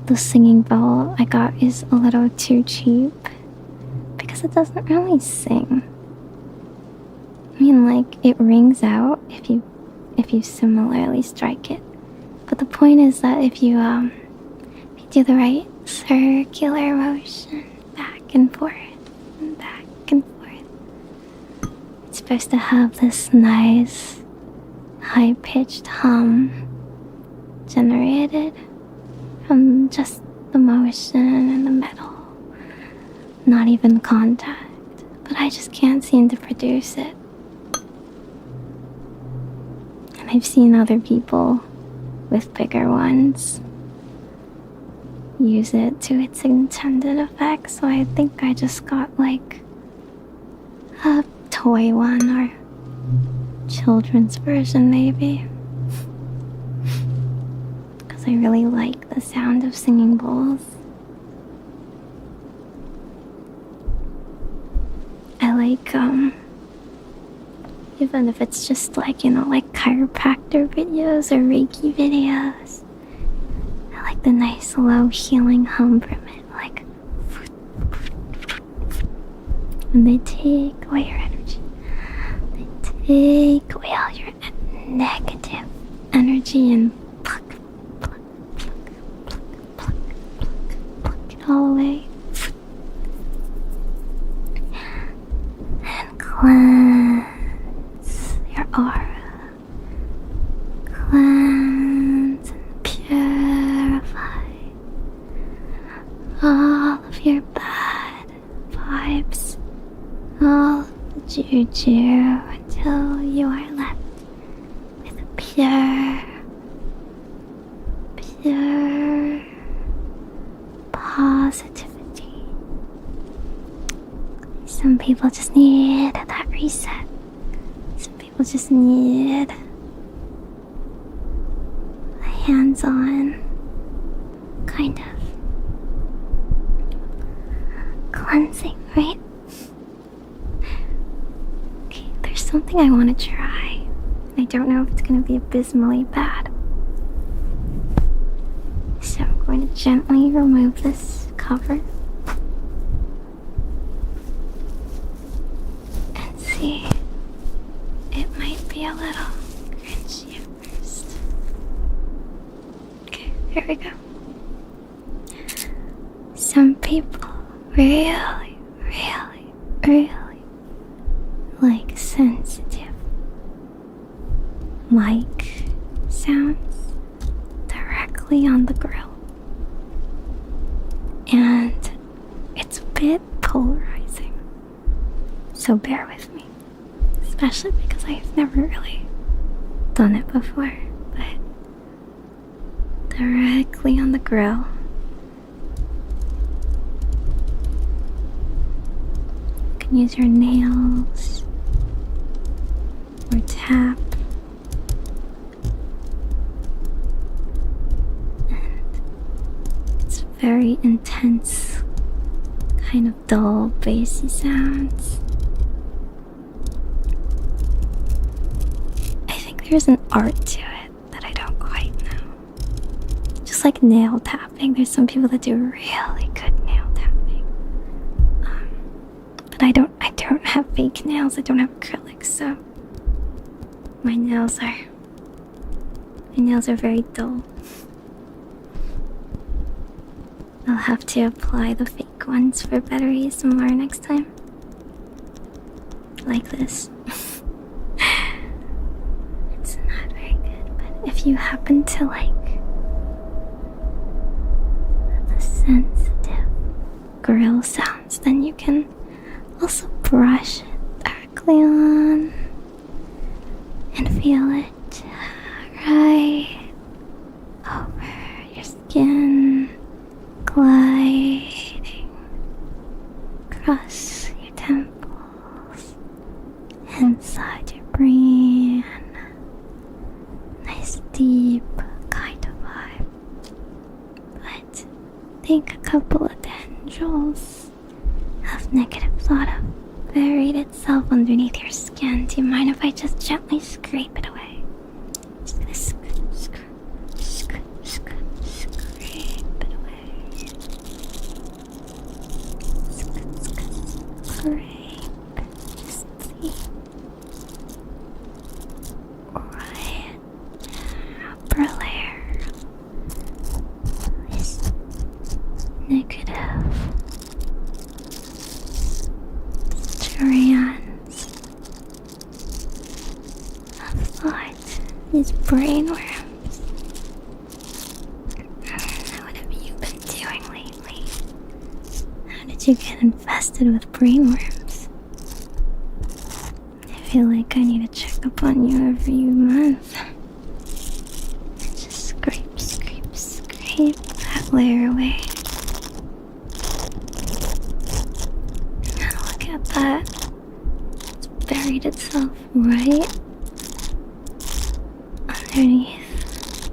S1: the singing bowl I got is a little too cheap because it doesn't really sing. I mean, like, it rings out if you similarly strike it. But the point is that if you do the right circular motion back and forth and back and forth, it's supposed to have this nice high-pitched hum generated from just the motion and the metal, not even contact, but I just can't seem to produce it. And I've seen other people with bigger ones use it to its intended effect, so I think I just got like a toy one or children's version maybe, because I really like the sound of singing bowls. I like even if it's just like, like chiropractor videos or Reiki videos, I like the nice low healing hum from it, like when they take away your energy. Take away all your negative energy and pluck, pluck, pluck, pluck, pluck, pluck, pluck it all away. And cleanse your aura. Cleanse and purify all of your bad vibes, all of the juju, until you are left with a pure positivity. Some people just need that reset. Some people just need a hands-on kind of cleansing, right? Something I want to try. I don't know if it's going to be abysmally bad. So I'm going to gently remove this cover and see. It might be a little crunchy at first. Okay, here we go. Some people really, really, really like sensitive mic sounds directly on the grill, and it's a bit polarizing, so bear with me, especially because I've never really done it before. But directly on the grill, you can use your nails or tap, and it's very intense, kind of dull, bassy sounds. I think there's an art to it that I don't quite know. Just like nail tapping, there's some people that do really good nail tapping, but I don't have fake nails, I don't have acrylics, so my nails are My nails are very dull. I'll have to apply the fake ones for better ASMR next time. Like this. It's not very good, but if you happen to like the sensitive grill sounds, then you can also brush it directly on and feel it right over your skin, gliding across your temples, inside your brain. Nice deep kind of vibe. But I think a couple of tendrils of negative thought have buried itself underneath your skin. Do you mind if I just gently scrape it away? Just gonna scrape it away. Scrape. Just the right upper layer. This negative strands of thought, these brainworms. What have you been doing lately? How did you get infested with brainworms? I feel like I need to check up on you every month. Just scrape that layer away. Look at that. It's buried itself right underneath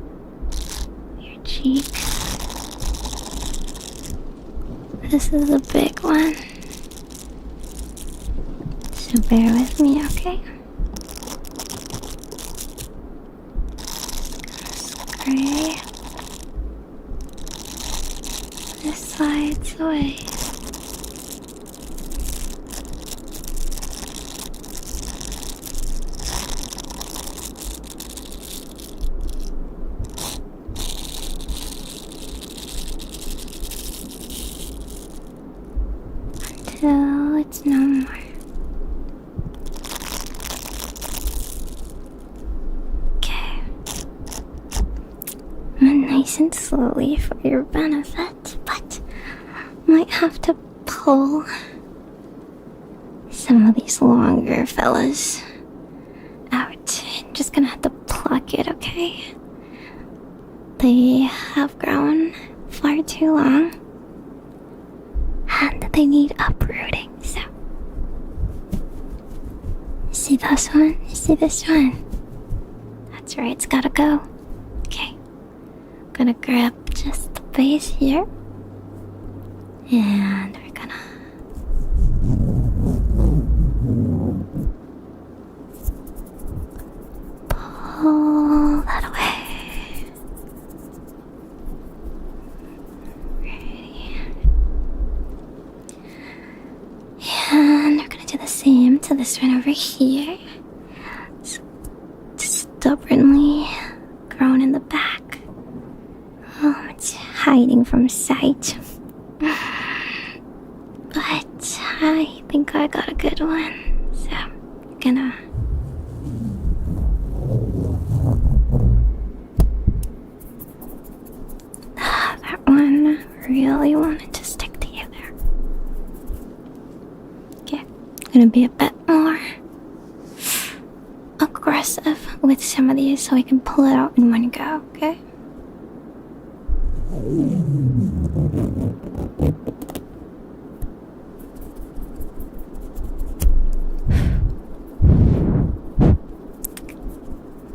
S1: your cheek. This is a big one, so bear with me, okay? Scrape this sides away. Until it's no more. Okay. Nice and slowly for your benefit, but might have to pull some of these longer fellas out. Just gonna have to pluck it, okay? They have grown far too long. And they need uprooting, so. See this one? You see this one? That's right, it's gotta go. Okay. I'm gonna grab just the base here. And we're gonna pull that away. Ready. And we're gonna do the same to this one over here. It's stubbornly grown in the back. Oh, it's hiding from sight. But I think I got a good one. So I'm gonna that one really wanted to stick together. Okay, I'm gonna be a bit more aggressive with some of these so I can pull it out in one go, okay?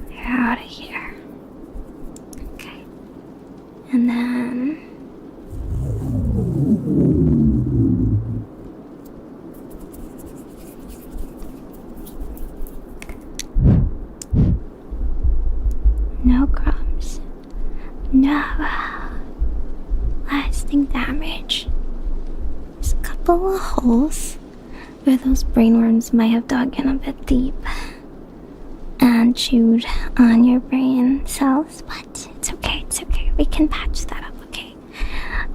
S1: They're out of here. Okay. And then no crumbs. No lasting damage. There's a couple of holes where those brainworms might have dug in a bit deep. And chewed on your brain cells, but it's okay, it's okay. We can patch that up, okay?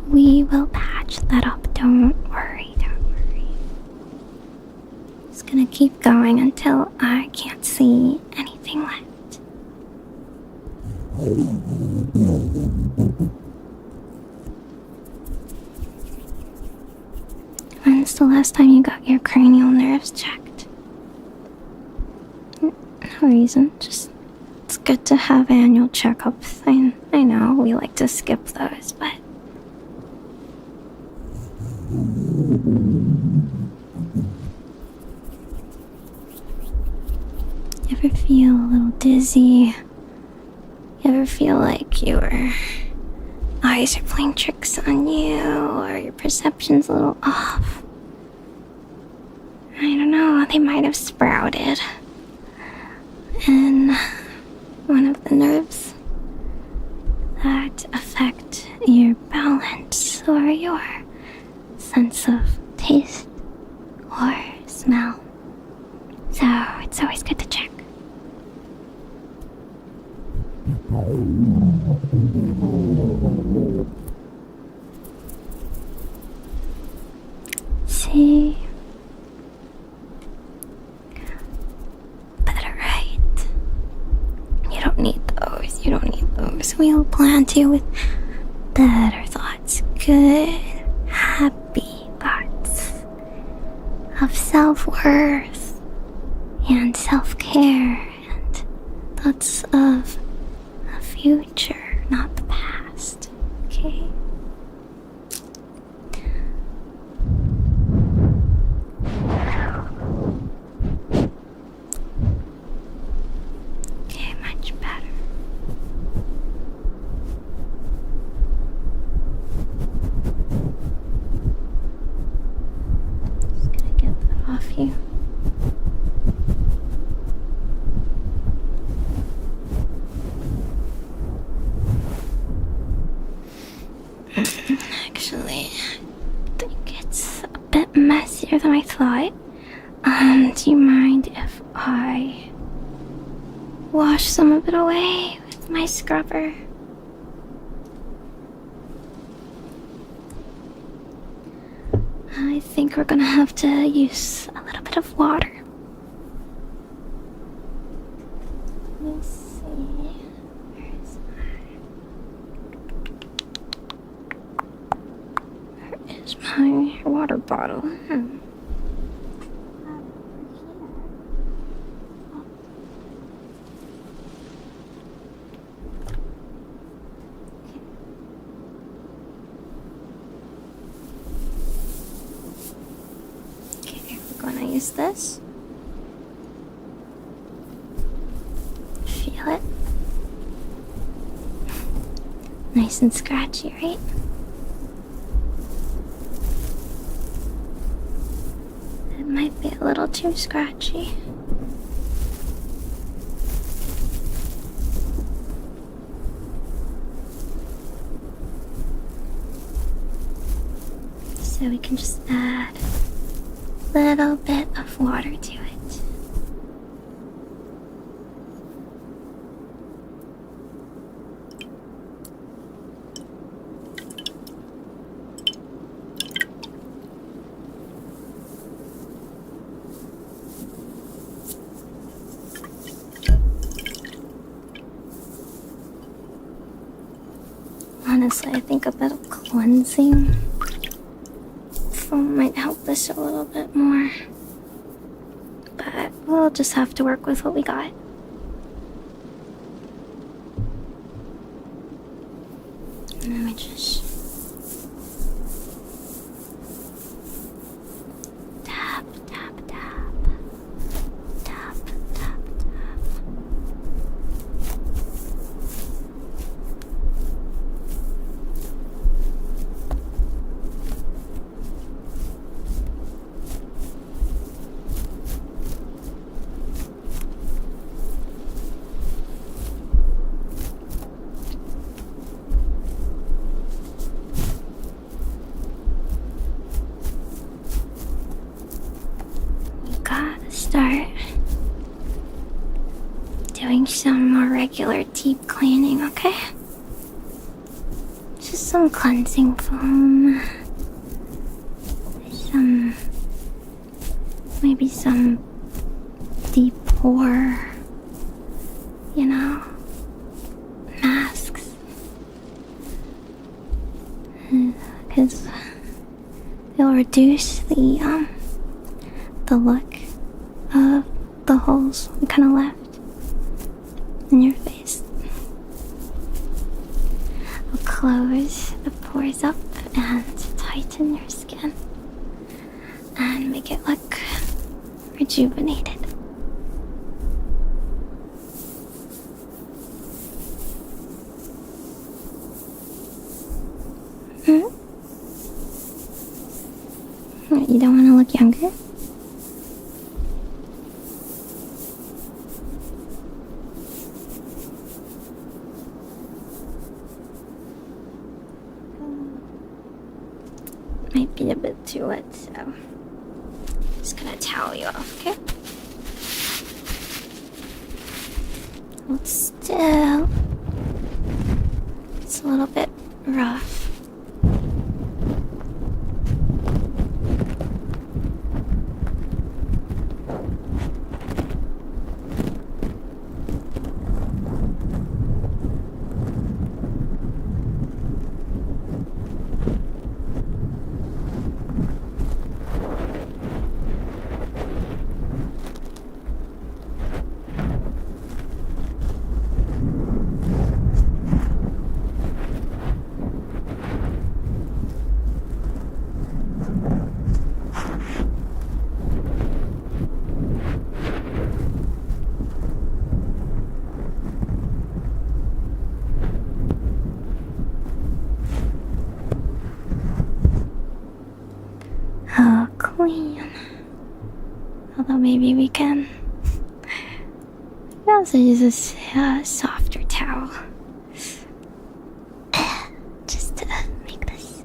S1: We will patch that up. Don't worry, don't worry. Just gonna keep going until I can't see anything left. When's the last time you got your cranial nerves checked? No reason, just it's good to have annual checkups. I know we like to skip those, but you ever feel a little dizzy? You ever feel like your eyes are playing tricks on you, or your perception's a little off? I don't know, they might have sprouted. And one of the nerves that affect your balance or your sense of taste or smell. So it's always good to check. See? Better, right? You don't need those. You don't need those. We'll plant you with better thoughts. Good, happy thoughts of self-worth and self-care and thoughts of a future, not the past. Okay? Okay, much better. Just gonna get that off you. Actually, I think it's a bit messier than I thought. Do you mind if I wash some of it away with my scrubber? I think we're gonna have to use a little bit of water. Let me see. Where is my water bottle? Okay, we're gonna use this. Feel it? Nice and scratchy, right? It might be a little too scratchy. So we can just add a little bit of water to it. Honestly, I think a bit of cleansing foam might help this a little bit more. But we'll just have to work with what we got. Let me just tap, tap, tap. Tap, tap, tap. some more regular deep cleaning, okay? Just some cleansing foam. Maybe some deep pore, masks. Because they'll reduce the look of the holes we kind of left in your face. We'll close the pores up and tighten your skin and make it look rejuvenated. You don't want to look younger? Might be a bit too wet, so I'm just gonna towel you off, okay? Hold still. It's a little bit rough. Oh, clean. Although maybe we can also use a softer towel. Just to make this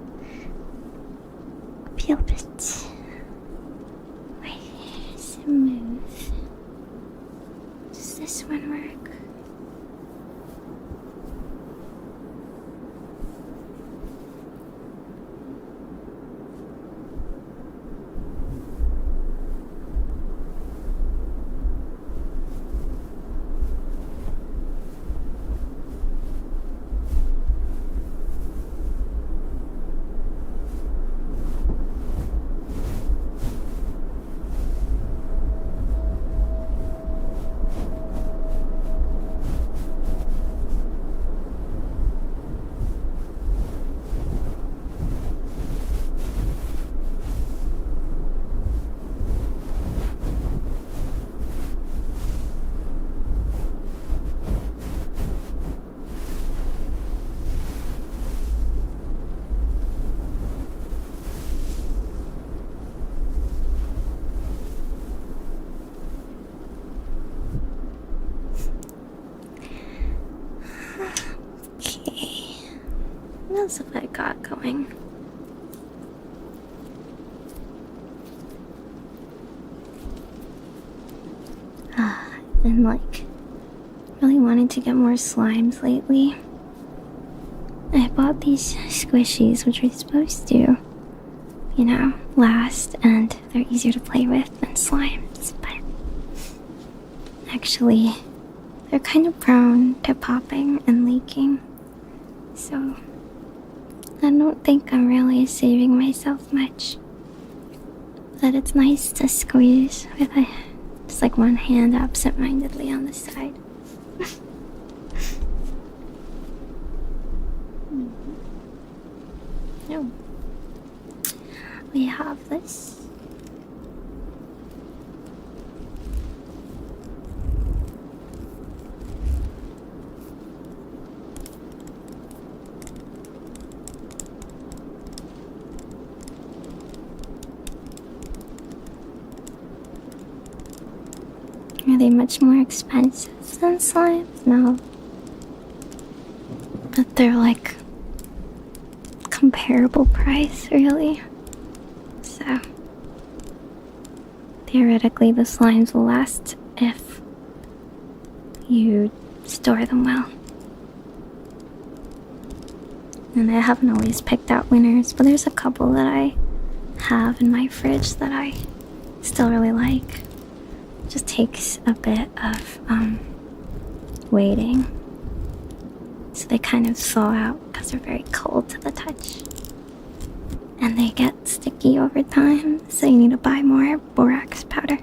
S1: feel a bit more smooth. Does this one work? What else have I got going? I've been really wanting to get more slimes lately. I bought these squishies, which are supposed to, last, and they're easier to play with than slimes, but actually, they're kind of prone to popping and leaking. So I don't think I'm really saving myself much. But it's nice to squeeze with just one hand absent-mindedly on the side. No. We have this. Are they much more expensive than slimes? No. But they're comparable price, really. So, theoretically, the slimes will last if you store them well. And I haven't always picked out winners, but there's a couple that I have in my fridge that I still really like. It just takes a bit of waiting. So they kind of thaw out because they're very cold to the touch. And they get sticky over time, so you need to buy more borax powder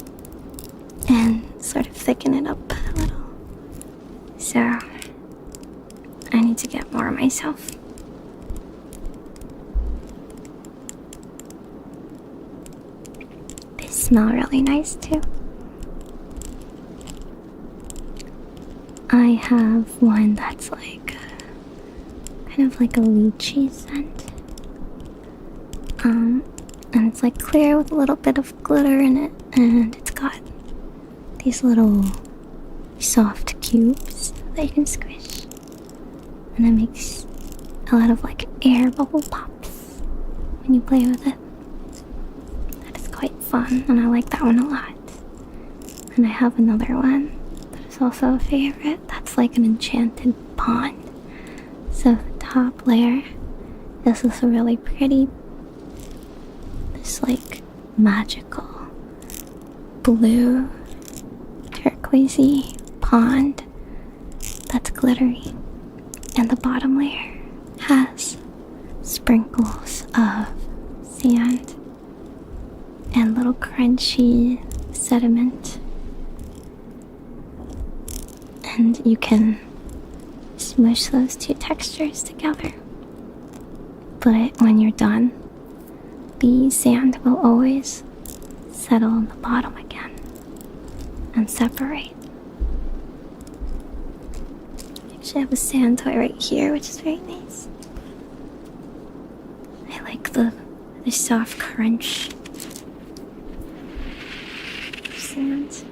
S1: and sort of thicken it up a little. So I need to get more myself. They smell really nice too. I have one that's like kind of like a lychee scent. And it's like clear with a little bit of glitter in it, and it's got these little soft cubes that you can squish, and it makes a lot of like air bubble pops when you play with it. That is quite fun, and I like that one a lot. And I have another one that is also a favorite. That's like an enchanted pond. So the top layer is this really pretty, this like magical blue turquoisey pond that's glittery, and the bottom layer has sprinkles of sand and little crunchy sediment, and you can smush those two textures together. But when you're done, the sand will always settle on the bottom again and separate. Actually, I have a sand toy right here, which is very nice. I like the soft crunch of sand.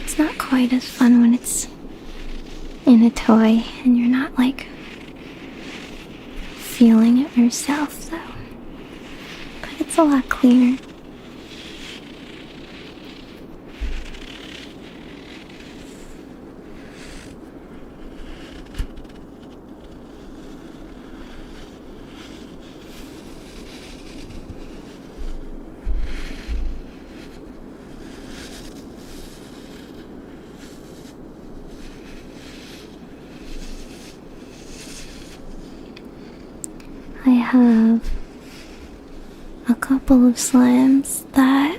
S1: It's not quite as fun when it's in a toy and you're not like feeling it yourself though. But it's a lot cleaner. I have a couple of slimes that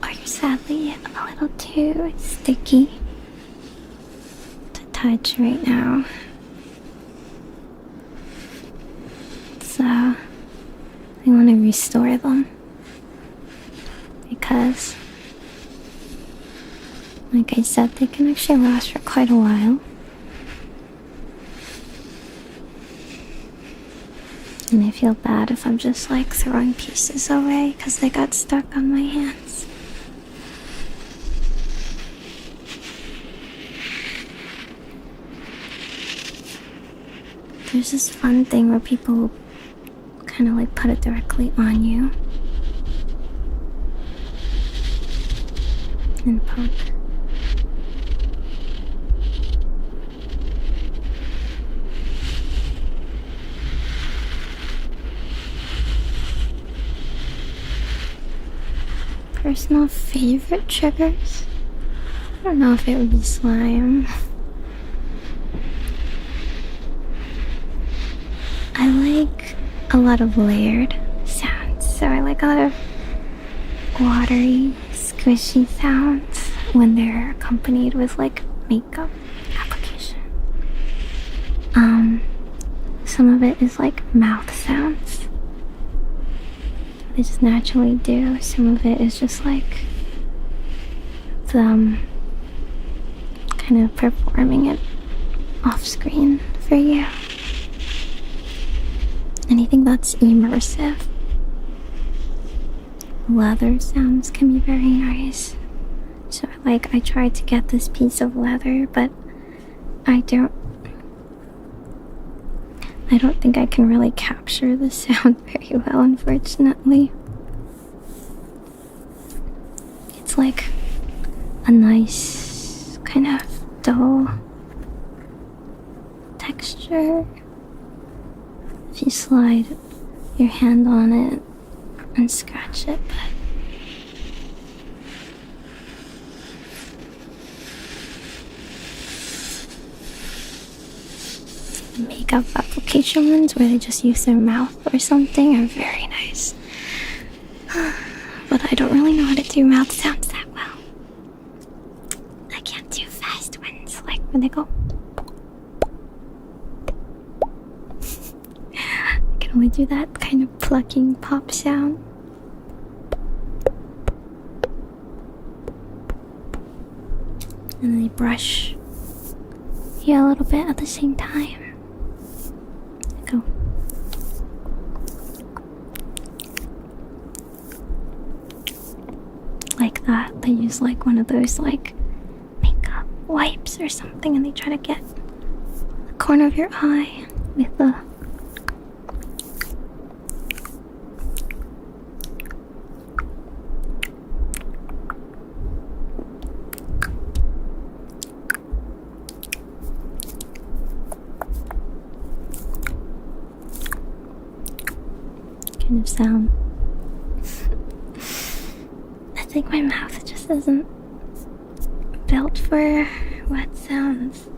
S1: are sadly a little too sticky to touch right now. So I want to restore them because, like I said, they can actually last for quite a while. And I feel bad if I'm just like throwing pieces away because they got stuck on my hands. There's this fun thing where people kind of like put it directly on you and poke. Personal favorite triggers? I don't know if it would be slime. I like a lot of layered sounds, so I like a lot of watery, squishy sounds when they're accompanied with like makeup application. Some of it is like mouth sounds. They just naturally do. Some of it is just like them kind of performing it off screen for you. Anything that's immersive. Leather sounds can be very nice. So I tried to get this piece of leather, but I I don't think I can really capture the sound very well, unfortunately. It's like a nice kind of dull texture. If you slide your hand on it and scratch it, but makeup application ones where they just use their mouth or something are very nice. But I don't really know how to do mouth sounds that well. I can't do fast ones, like when they go. I can only do that kind of plucking pop sound. And then they brush here a little bit at the same time. Go. Like that. They use like one of those like makeup wipes or something, and they try to get the corner of your eye with the kind of sound. I think my mouth just isn't built for wet sounds.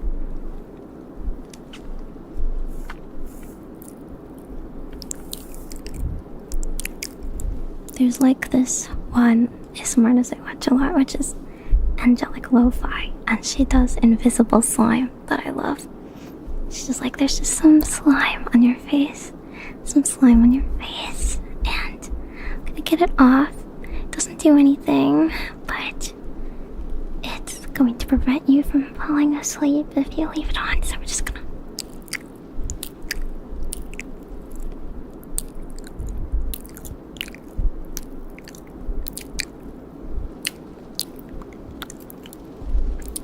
S1: There's like this one ASMR artist I watch a lot, which is Angelic Lofi, and she does invisible slime that I love. She's just like, there's just some slime on your face. Some slime on your face, and I'm gonna get it off. It doesn't do anything, but it's going to prevent you from falling asleep if you leave it on, so we're just gonna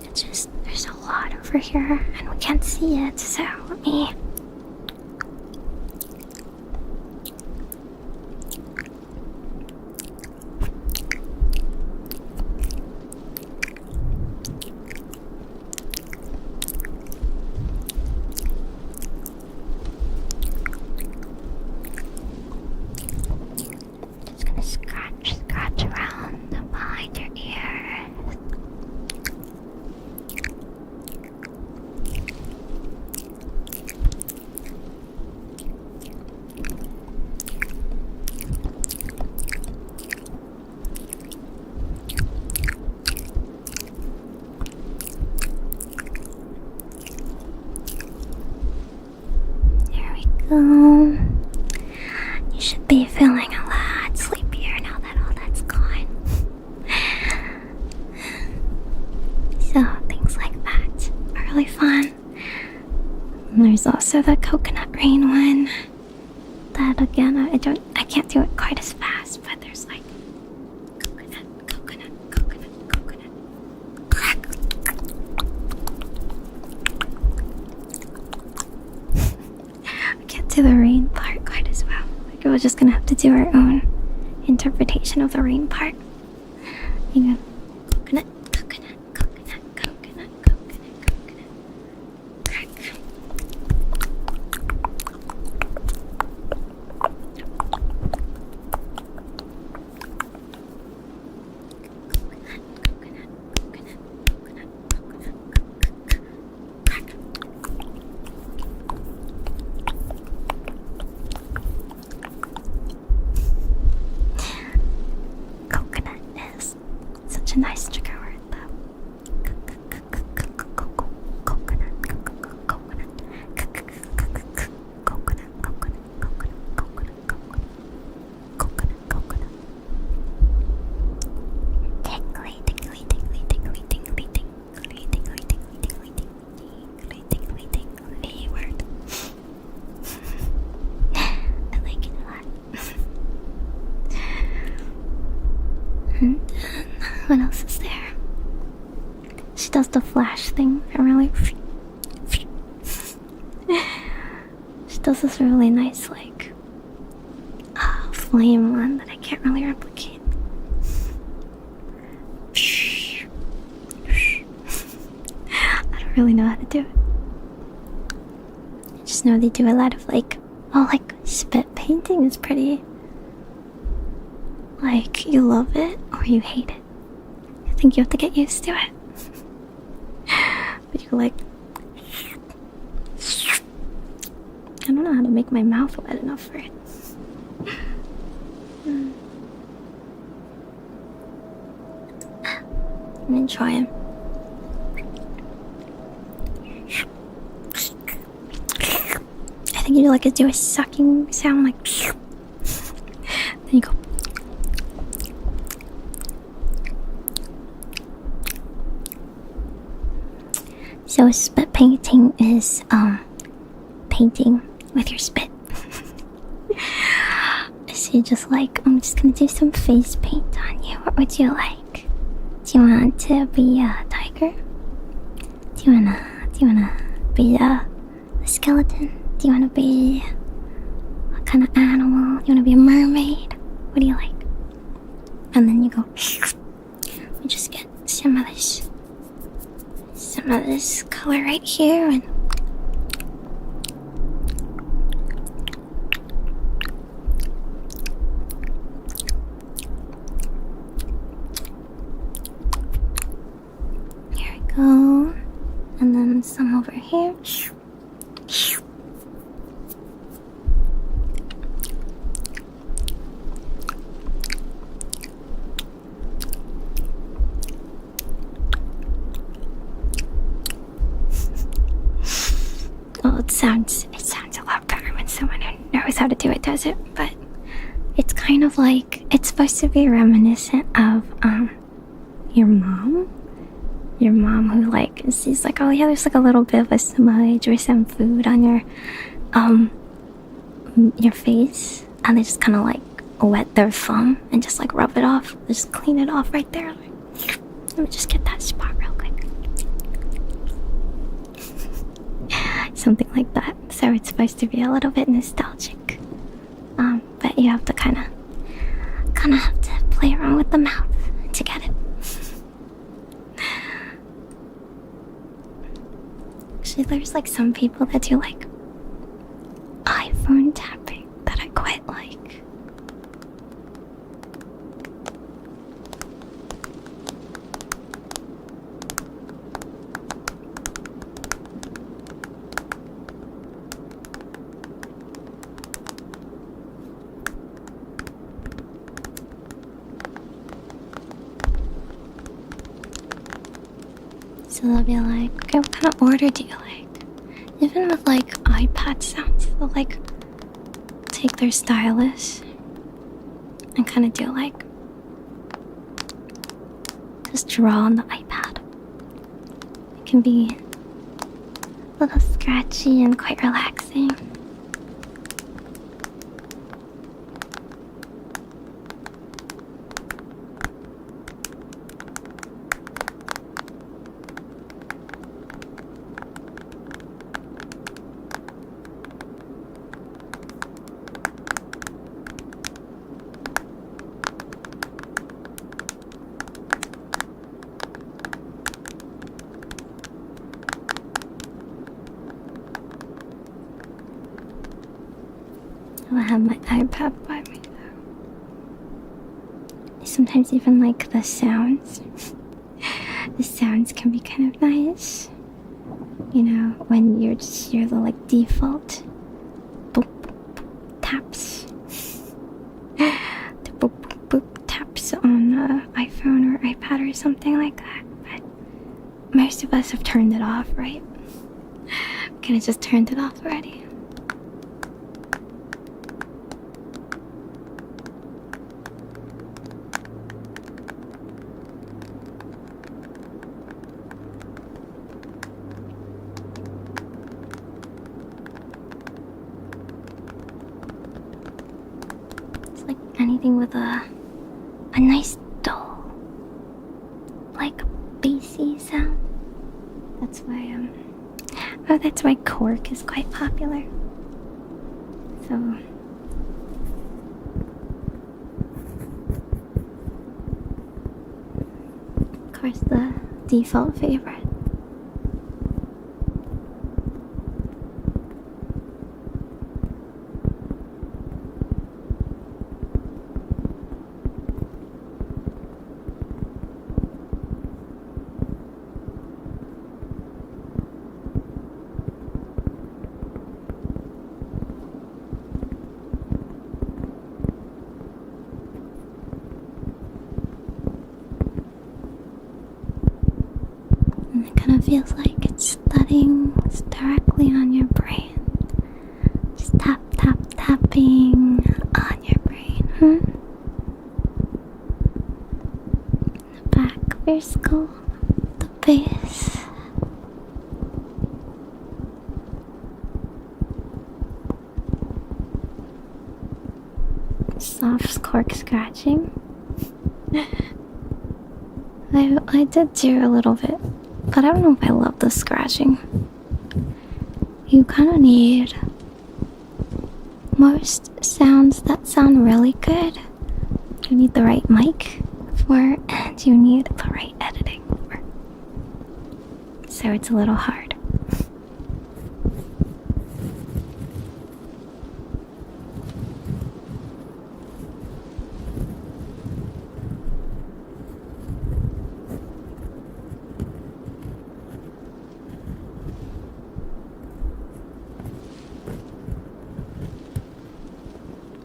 S1: it's just, there's a lot over here and we can't see it, so let me scratch around behind your ears. There we go. You should be feeling a lot sleepier now that all that's gone. So things like that are really fun. And there's also the coconut rain one. That again, I can't do it quite as fast, but there's like coconut. Crack. I can't do the rain part quite as well. Like we're just gonna have to do our own interpretation of the rain part. You go coconut. Crack. Coconut is such a nice trigger word, though. Coconut. Tingly word. I like it a lot. And then, what else is there? She does the flash thing. She She does this really nice, like, flame one that I can't really replicate. I don't really know how to do it. I just know they do a lot of, like, spit painting is pretty. Like, you love it or you hate it. I think you have to get used to it. But you're like, I don't know how to make my mouth wet enough for it. I'm gonna try him. I think you like to do a sucking sound, like. Then you go. So spit painting is painting with your spit. So you're just like, I'm just gonna do some face paint on you. What would you like? Do you want to be a tiger? Do you wanna be a skeleton? Do you wanna be what kind of animal? You wanna be a mermaid? What do you like? And then you go. We just get some of this color right here, and here we go, and then some over here. Well, it sounds a lot better when someone who knows how to do it does it, but it's kind of like, it's supposed to be reminiscent of your mom who like sees like, oh yeah, there's like a little bit of a smudge or some food on your face, and they just kind of like wet their thumb and just like rub it off. They just clean it off right there. Like, let me just get that spot real quick. Something like that. So it's supposed to be a little bit nostalgic, but you have to kind of have to play around with the mouth to get it. Actually, there's like some people that do like iPhone tapping that I quite like. So they'll be like, okay, what kind of order do you like? Even with like iPad sounds, they'll like take their stylus and kind of do like, just draw on the iPad. It can be a little scratchy and quite relaxing. I have my iPad by me though. Sometimes even like the sounds. The sounds can be kind of nice. You know, when you just hear the like default boop, boop, taps. The boop, boop, boop taps on iPhone or iPad or something like that. But most of us have turned it off, right? We kind of just turned it off already. Anything with a nice dull, like bassy sound. That's why that's why cork is quite popular. So of course the default favorite. And it kind of feels like it's thudding directly on your brain. Just tapping on your brain. The back of your skull, the base. Soft cork scratching. I did do a little bit, but I don't know if I love the scratching. You kind of need most sounds that sound really good. You need the right mic for, and you need the right editing for. So it's a little hard.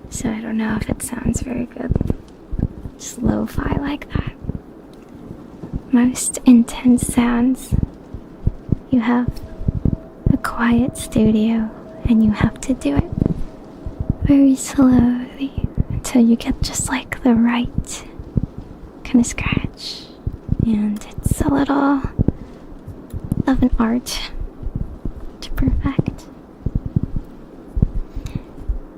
S1: So I don't know if it sounds very good. Just lo-fi like that. Most intense sounds, you have a quiet studio and you have to do it very slowly until you get just like the right kind of scratch. And it's a little of an art to perfect.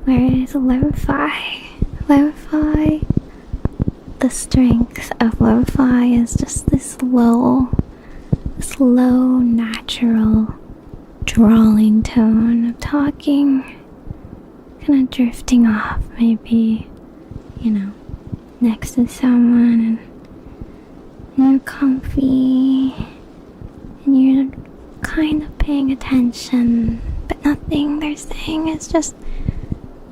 S1: Whereas lo-fi, the strength of lo-fi is just this low, natural, drawling tone of talking, kind of drifting off, maybe, next to someone, and you're comfy, and you're kind of paying attention, but nothing they're saying is just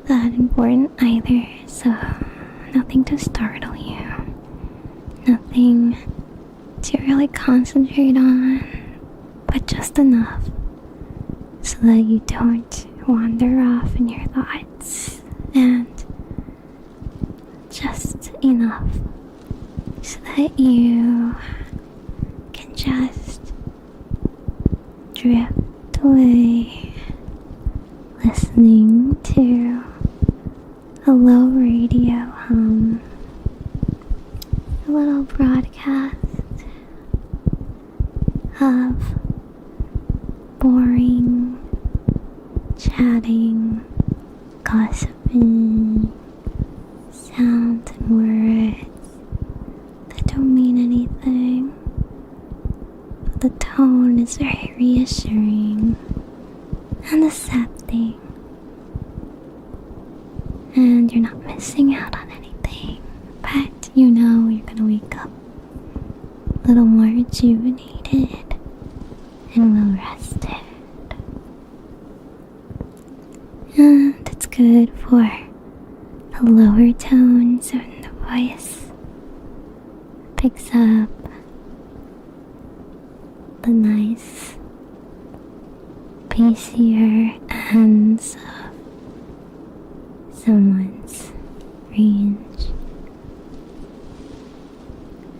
S1: that important either, so nothing to startle you, nothing to really concentrate on, but just enough so that you don't wander off in your thoughts, and just enough so that you can just drift away, listening to a low radio hum, a little broadcast of boring, chatting, gossiping, sounds and words that don't mean anything, but the tone is very reassuring and accepting. And you're not missing out on anything, but you're gonna wake up a little more rejuvenated and well rested. And it's good for the lower tones of the voice. It picks up the nice, bassier ends of someone's range.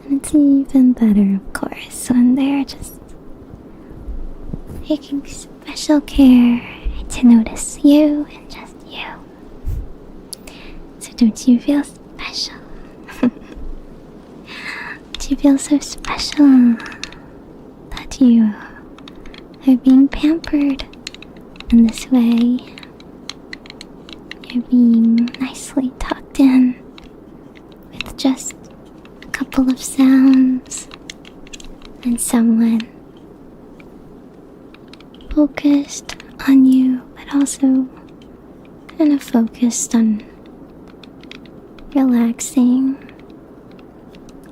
S1: And it's even better, of course, when they're just taking special care to notice you and just you. So don't you feel special? Don't you feel so special that you are being pampered in this way? You're being nicely tucked in with just a couple of sounds and someone focused on you, but also kind of focused on relaxing,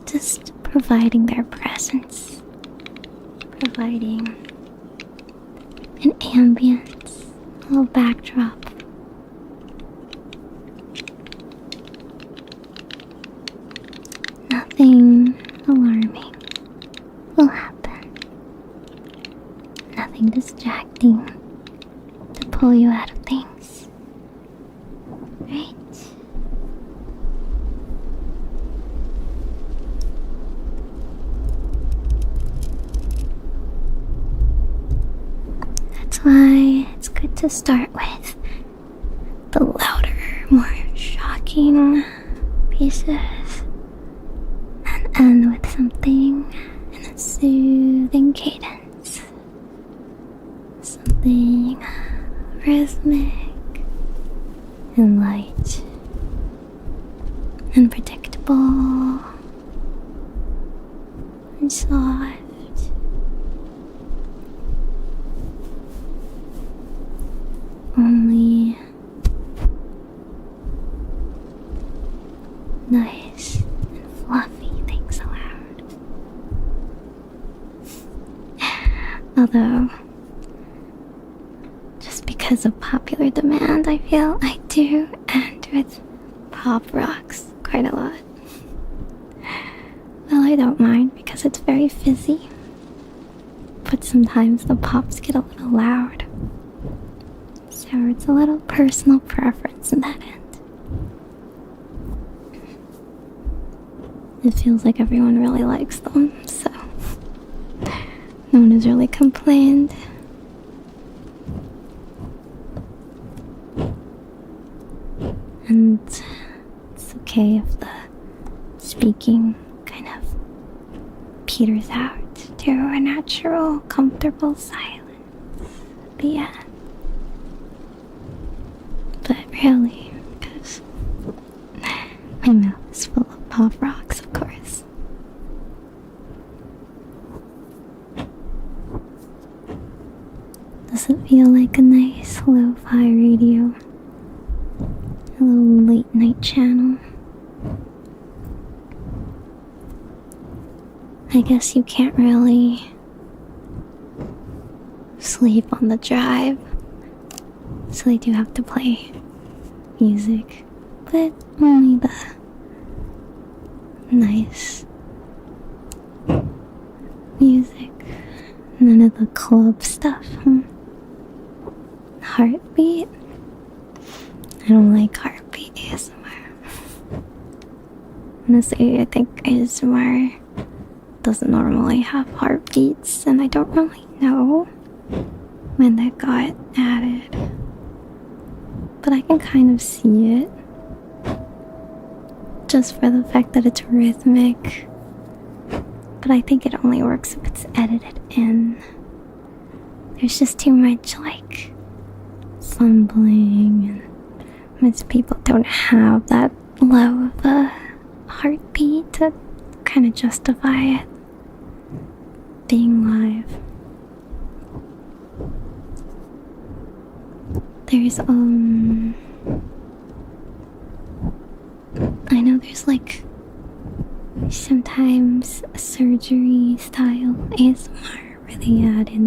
S1: just providing their presence, providing an ambience, a little backdrop. Nothing alarming will happen. Nothing distracting to pull you out of things. Right? That's why it's good to start with the louder, more shocking pieces and end with something in a soothing cadence. Something rhythmic and light and predictable and soft. Only nice and fluffy things allowed. Although, just because of popular demand, I feel I do end with pop rocks quite a lot. Well, I don't mind because it's very fizzy, but sometimes the pops get a little loud. So it's a little personal preference in that end. It feels like everyone really likes them, so no one has really complained. And it's okay if the speaking kind of peters out to a natural, comfortable silence at the end. But really, because my mouth is full of pop rocks, of course. Does it feel like a nice lo-fi radio? A little late night channel? I guess you can't really sleep on the drive, so they do have to play music, but only the nice music, none of the club stuff. Heartbeat? I don't like heartbeat ASMR. Honestly, I think ASMR doesn't normally have heartbeats, and I don't really know when that got added. But I can kind of see it, just for the fact that it's rhythmic. But I think it only works if it's edited in. There's just too much, like, fumbling, and most people don't have that low of a heartbeat to kind of justify it being live. There's, I know there's like sometimes a surgery style ASMR where they add in,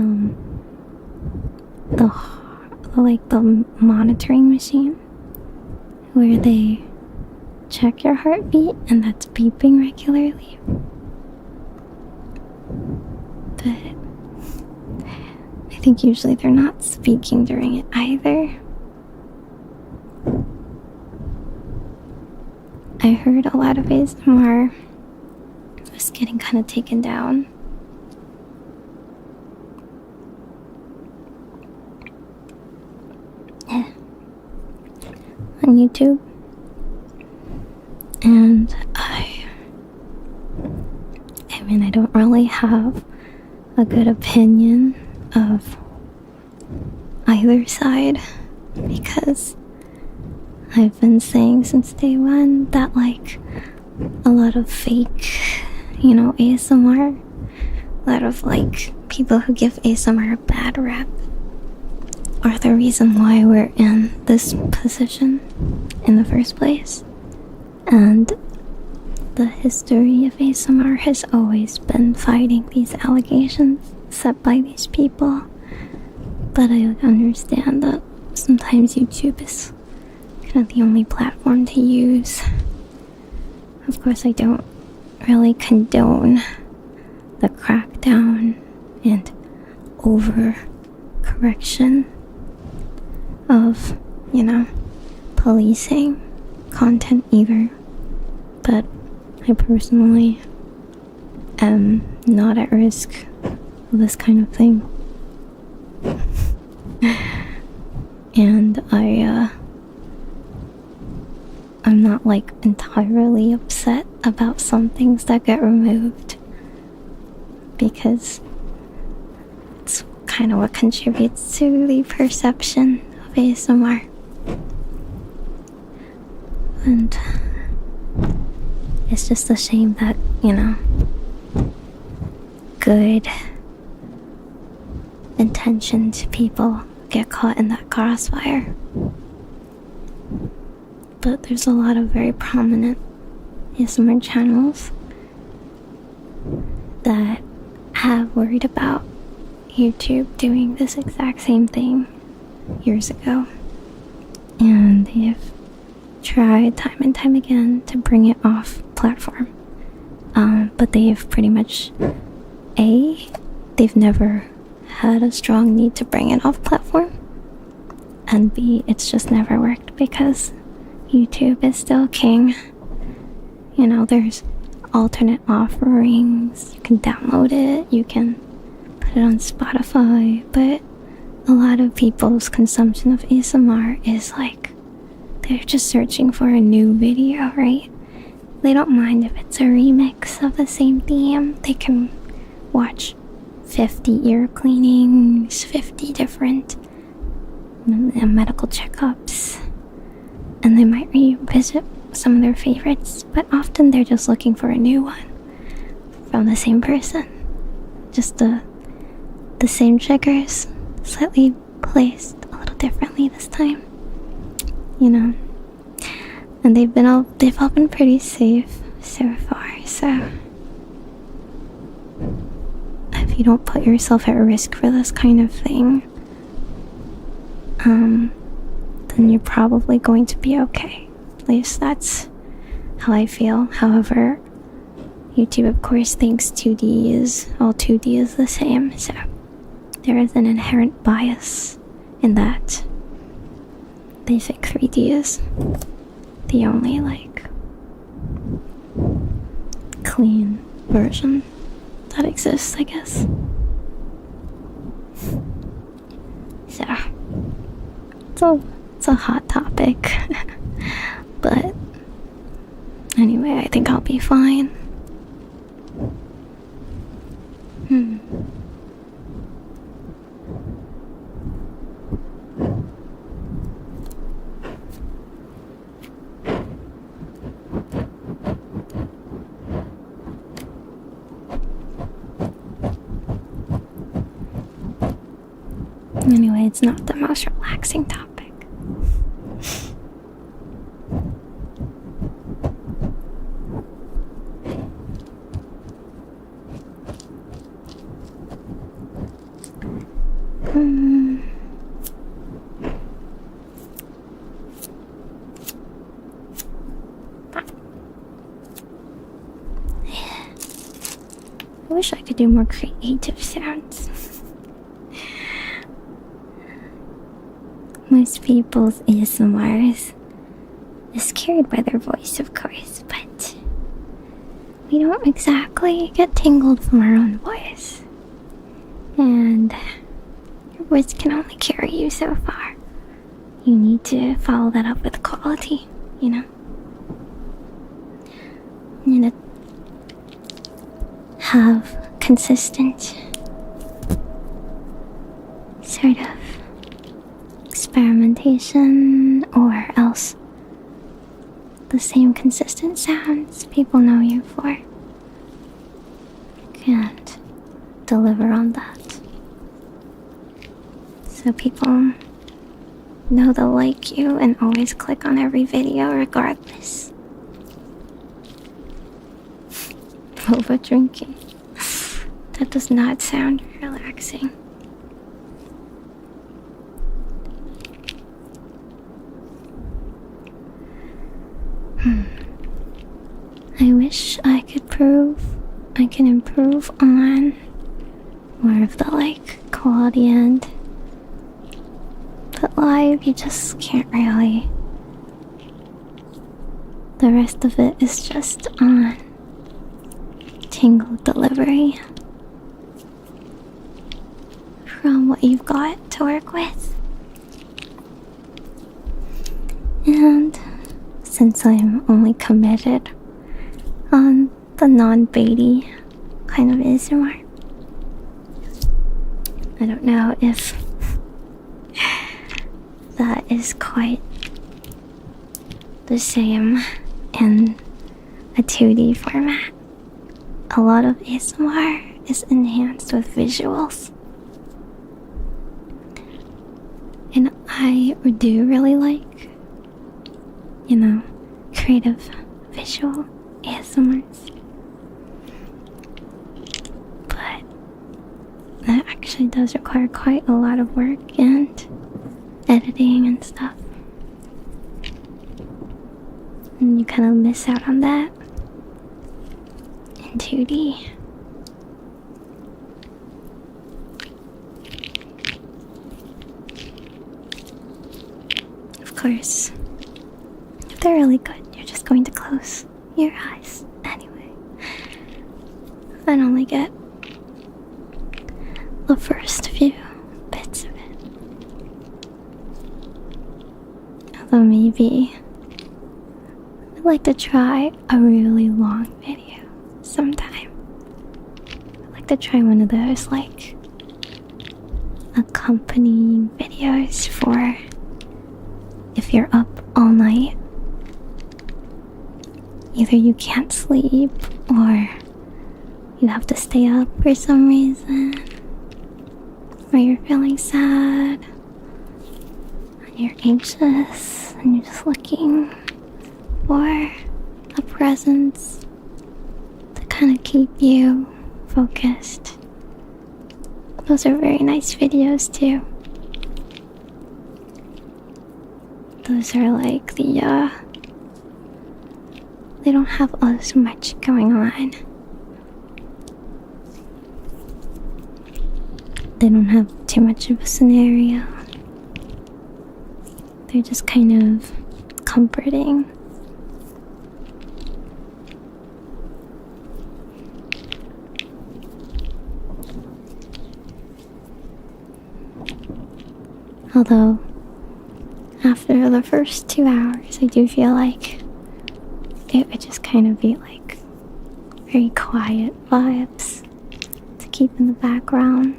S1: the monitoring machine where they check your heartbeat and that's beeping regularly. But I think usually they're not speaking during it either. I heard a lot of ASMR was getting kind of taken down. Yeah. On YouTube. And I mean, I don't really have a good opinion of either side, because I've been saying since day one that, like, a lot of fake, ASMR, a lot of, like, people who give ASMR a bad rep are the reason why we're in this position in the first place. And the history of ASMR has always been fighting these allegations set by these people. But I understand that sometimes YouTube is kind of the only platform to use. Of course, I don't really condone the crackdown and overcorrection of, policing content either. But I personally am not at risk of this kind of thing. And I'm not like entirely upset about some things that get removed, because it's kind of what contributes to the perception of ASMR. And it's just a shame that, good intentioned people get caught in that crossfire. But there's a lot of very prominent ASMR channels that have worried about YouTube doing this exact same thing years ago. And they've tried time and time again to bring it off platform. But they've pretty much, they've never had a strong need to bring it off platform. And B, it's just never worked because YouTube is still king. There's alternate offerings. You can download it, you can put it on Spotify, but a lot of people's consumption of ASMR is like, they're just searching for a new video, right? They don't mind if it's a remix of the same theme. They can watch 50 ear cleanings, 50 different medical checkups, and they might revisit some of their favorites, but often they're just looking for a new one from the same person. Just the same triggers, slightly placed a little differently this time. And they've all been pretty safe so far, so if you don't put yourself at risk for this kind of thing, then you're probably going to be okay. At least that's how I feel. However, YouTube of course thinks 2D is the same, so there is an inherent bias in that. They think 3D is the only clean version that exists, I guess. So it's a hot topic. But anyway, I think I'll be fine. Anyway, it's not the most relaxing topic. I wish I could do more creative sounds. Most people's ASMR is carried by their voice, of course, but we don't exactly get tingled from our own voice. And your voice can only carry you so far. You need to follow that up with quality, You need to have consistent sort of experimentation, or else the same consistent sounds people know you for can't deliver on that. So people know they'll like you and always click on every video regardless. Over drinking. That does not sound relaxing. I wish I could prove I can improve on more of the quality end. But live, you just can't really. The rest of it is just on tingle delivery from what you've got to work with. And since I'm only committed on the non-baity kind of ASMR, I don't know if that is quite the same in a 2D format. A lot of ASMR is enhanced with visuals. And I do really like, creative visual ASMRs. But that actually does require quite a lot of work and editing and stuff. And you kind of miss out on that in 2D. Of course, if they're really good, you're just going to close your eyes anyway. And only get the first few bits of it. Although maybe I'd like to try a really long video sometime. I'd like to try one of those accompanying videos for if you're up all night. Either you can't sleep or you have to stay up for some reason, or you're feeling sad and you're anxious and you're just looking for a presence to kind of keep you focused. Those are very nice videos too. Those are they don't have as much going on. They don't have too much of a scenario. They're just kind of comforting. Although, after the first 2 hours, I do feel like it would just kind of be very quiet vibes to keep in the background.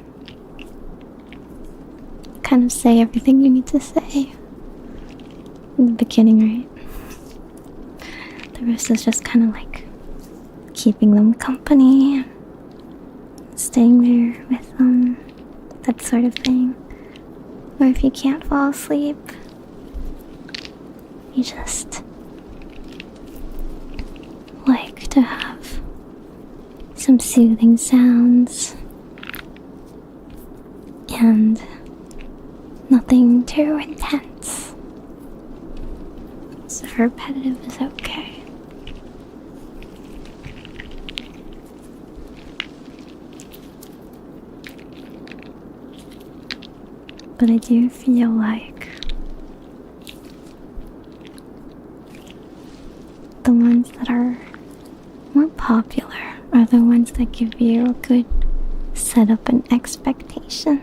S1: Kind of say everything you need to say in the beginning, right? The rest is just kind of keeping them company, staying there with them, that sort of thing. Or if you can't fall asleep, you just like to have some soothing sounds and nothing too intense. So repetitive is okay. But I do feel like the ones that are more popular are the ones that give you a good setup and expectation.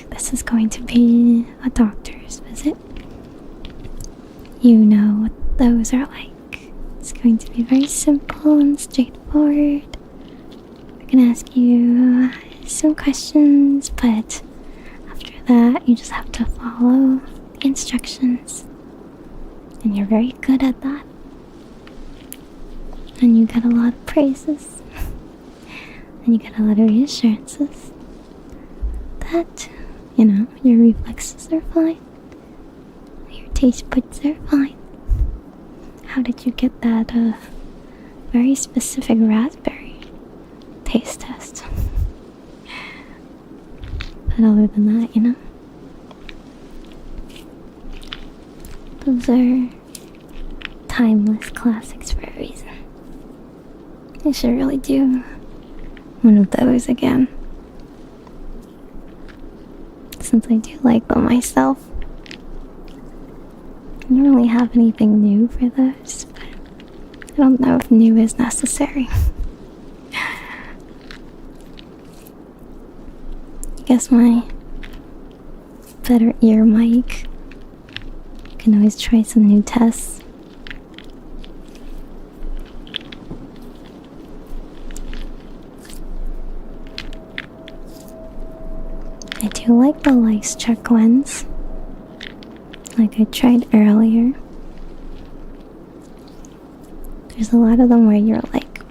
S1: This is going to be a doctor's visit. You know what those are like. It's going to be very simple and straightforward. I'm gonna ask you some questions, but after that, you just have to follow the instructions. And you're very good at that. And you get a lot of praises. And you get a lot of reassurances that, you know, your reflexes are fine. Your taste buds are fine. How did you get that, very specific raspberry taste test? But other than that, you know, those are timeless classics for a reason. I should really do one of those again, since I do like them myself. I don't really have anything new for those, but I don't know if new is necessary. I guess my better ear mic can always try some new tests. I do like the lice check ones, like I tried earlier. There's a lot of them where you're like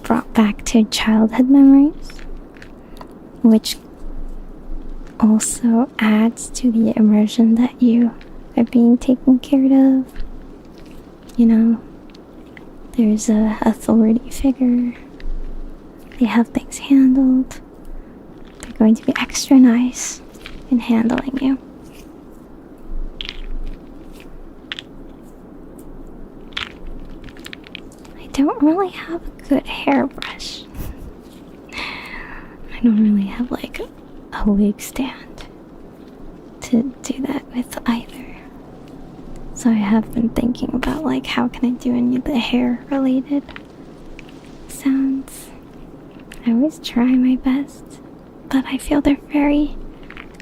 S1: brought back to childhood memories, which also adds to the immersion that you are being taken care of. You know, there's a authority figure. They have things handled. They're going to be extra nice in handling you. I don't really have a good hairbrush. I don't really have like a wig stand to do that with either. So I have been thinking about like how can I do any of the hair related sounds. I always try my best, but I feel they're very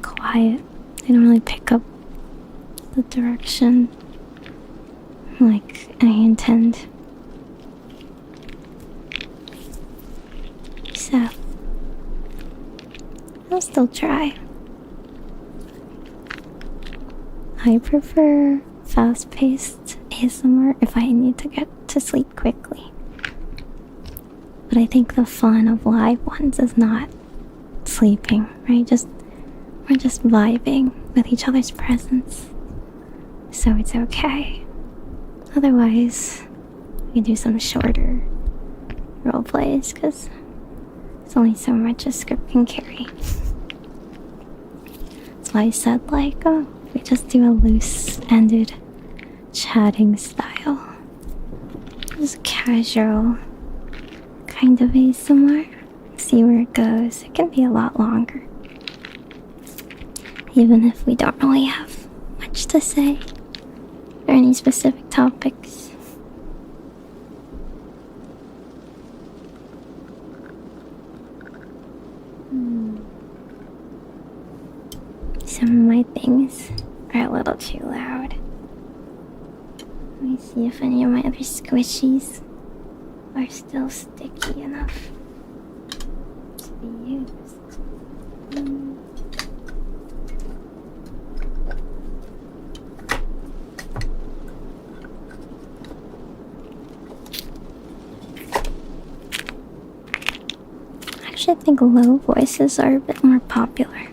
S1: quiet. They don't really pick up the direction like I intend. So I'll still try. I prefer fast-paced ASMR if I need to get to sleep quickly. But I think the fun of live ones is not sleeping, right? We're just vibing with each other's presence. So it's okay. Otherwise, we can do some shorter role plays, because there's only so much a script can carry. That's why I said, like, oh, we just do a loose-ended chatting style. Just casual kind of ASMR. See where it goes. It can be a lot longer. Even if we don't really have much to say or any specific topics. Some of my things are a little too loud. Let me see if any of my other squishies are still sticky enough to be used. Actually, I think low voices are a bit more popular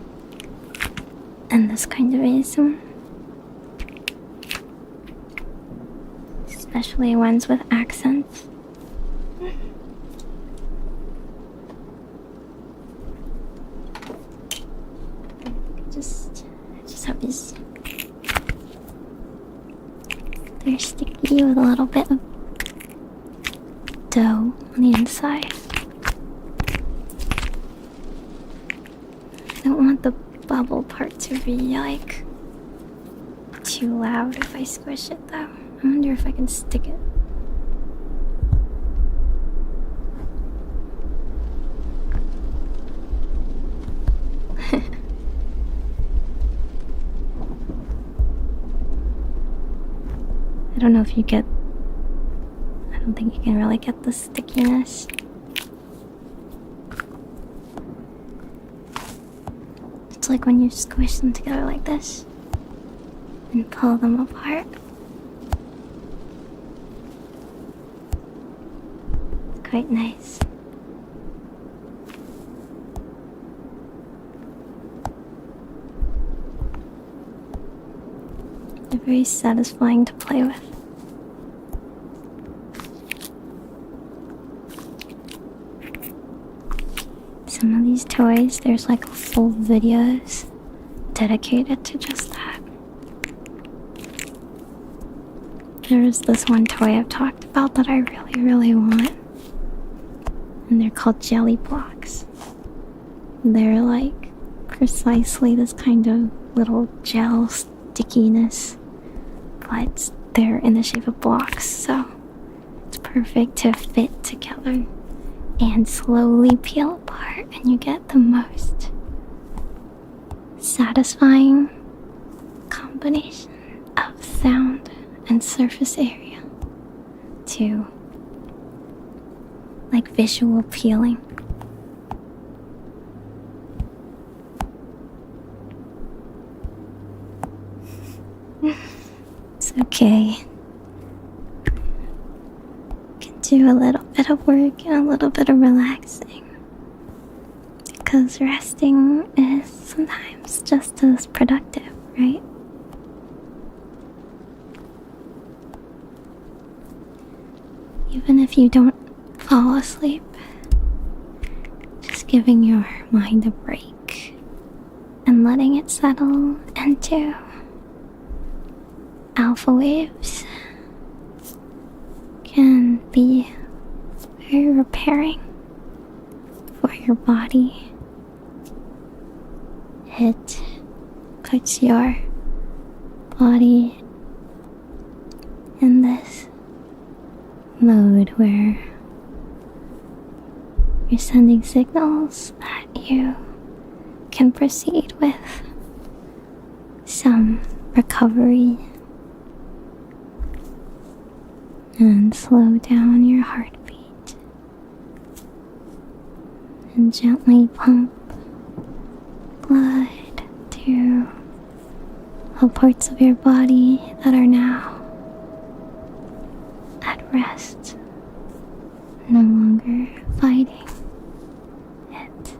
S1: in this kind of ASMR. Especially ones with accents. I just have these. They're sticky with a little bit of dough on the inside. I don't want the bubble part to be like too loud if I squish it though. I wonder if I can stick it. I don't know if you get... I don't think you can really get the stickiness. It's like when you squish them together like this and pull them apart. It's quite nice. very satisfying to play with. Some of these toys, there's like full videos dedicated to just that. There is this one toy I've talked about that I really, really want. And they're called jelly blocks. They're like precisely this kind of little gel stickiness, but they're in the shape of blocks, so it's perfect to fit together and slowly peel apart, and you get the most satisfying combination of sound and surface area to like visual peeling. It's okay. Do a little bit of work and a little bit of relaxing, because resting is sometimes just as productive, right? Even if you don't fall asleep, just giving your mind a break and letting it settle into alpha waves can be very repairing for your body. It puts your body in this mode where you're sending signals that you can proceed with some recovery and slow down your heartbeat and gently pump blood to all parts of your body that are now at rest, no longer fighting it.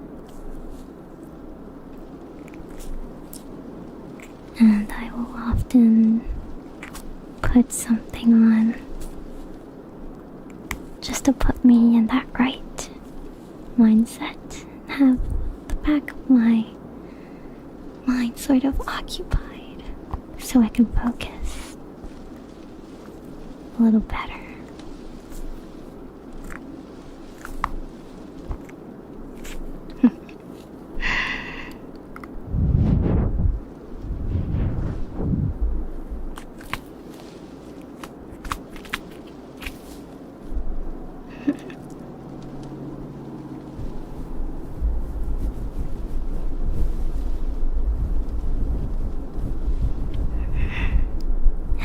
S1: And I will often put something on just to put me in that right mindset and have the back of my mind sort of occupied so I can focus a little better.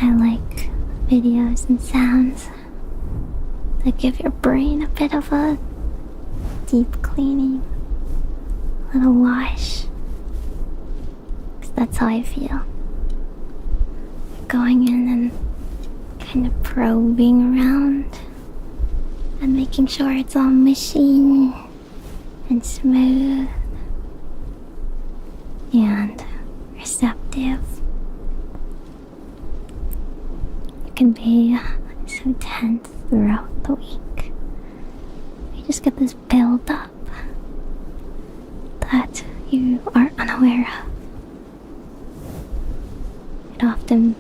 S1: I like videos and sounds that give your brain a bit of a deep cleaning, little wash. 'Cause that's how I feel. Going in and kind of probing around and making sure it's all mushy and smooth and receptive. Can be so tense throughout the week. You just get this build up that you are unaware of. It often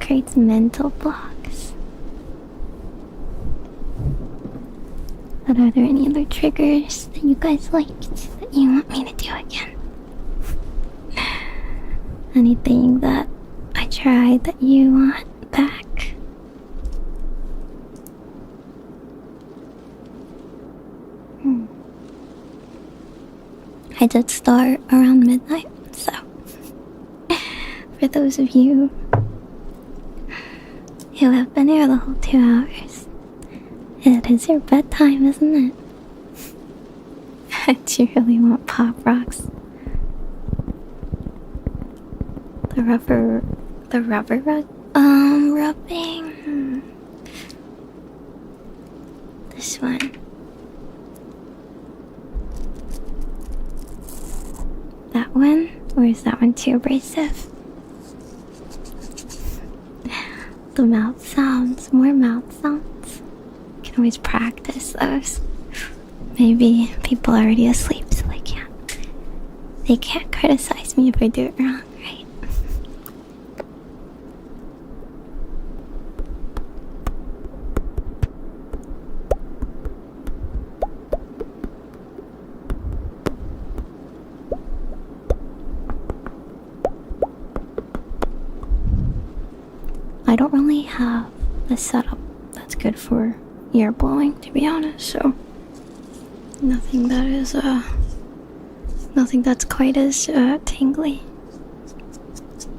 S1: creates mental blocks. But are there any other triggers that you guys liked that you want me to do again? Anything that I tried that you want back? I did start around midnight, so for those of you who have been here the whole 2 hours, it is your bedtime, isn't it? Do you really want pop rocks? The rubber rubbing. This one. That one? Or is that one too abrasive? the mouth sounds, more mouth sounds. You can always practice those. Maybe people are already asleep, so they can't criticize me if I do it wrong, right? I don't really have the setup that's good for ear blowing, to be honest, so nothing that's quite as tingly,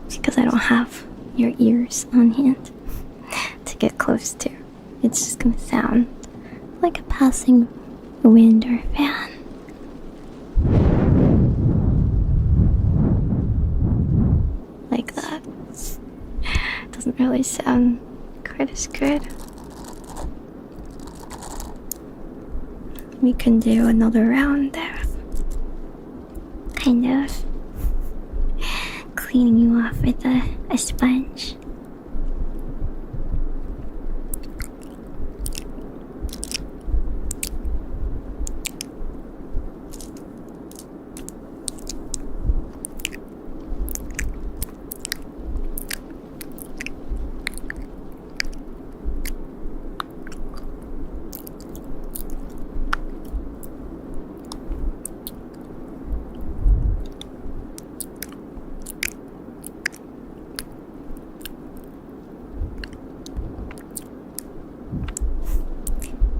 S1: because I don't have your ears on hand to get close to. It's just gonna sound like a passing wind or fan. Like that. Doesn't really sound quite as good. We can do another round of kind of cleaning you off with a sponge.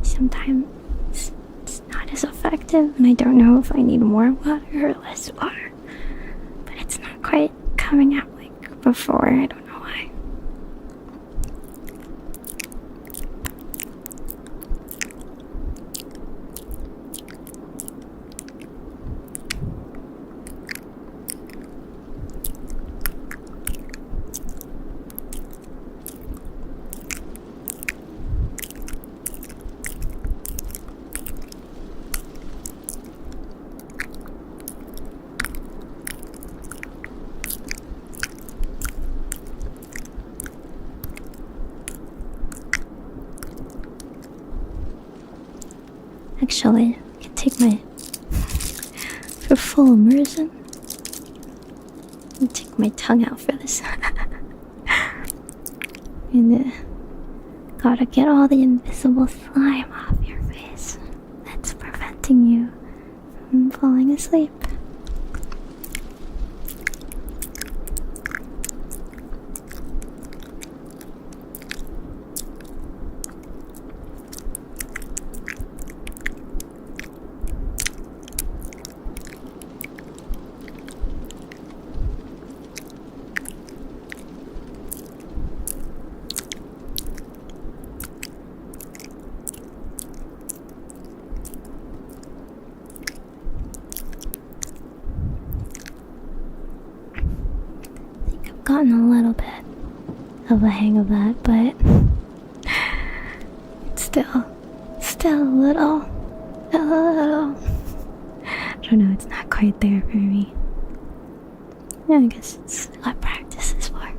S1: Sometimes it's not as effective, and I don't know if I need more water or less water, but it's not quite coming out like before. I don't know why. Actually, I can take for full immersion, and take my tongue out for this. And gotta get all the invisible slime off your face that's preventing you from falling asleep. Gotten a little bit of a hang of that, but it's still a little, I don't know, it's not quite there for me. Yeah, I guess it's what practice is for.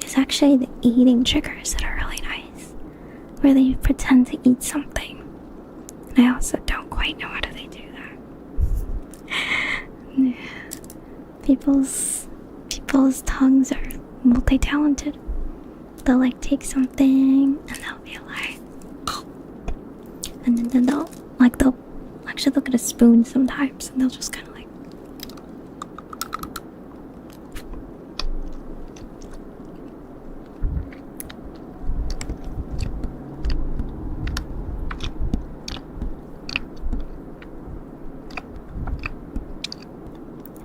S1: It's actually the eating triggers that are really nice, where they pretend to eat something. I also don't quite know how do they do that. People's tongues are multi-talented. They'll like take something and they'll be like, and then they'll actually look at a spoon sometimes and they'll just kind of like,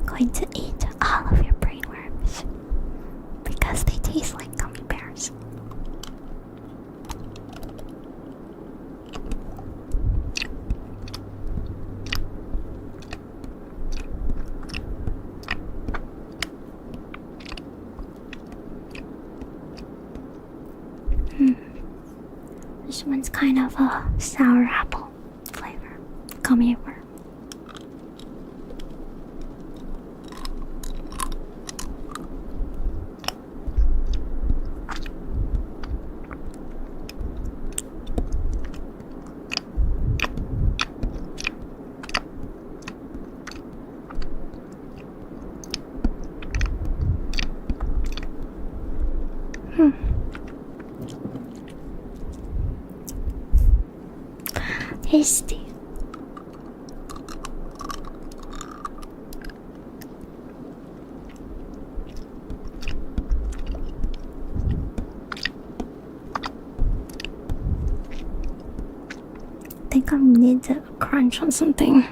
S1: going to eat all of your brainworms because they taste like gummy bears. This one's kind of a sour apple flavor, gummy worm. tasty. I think I need to crunch on something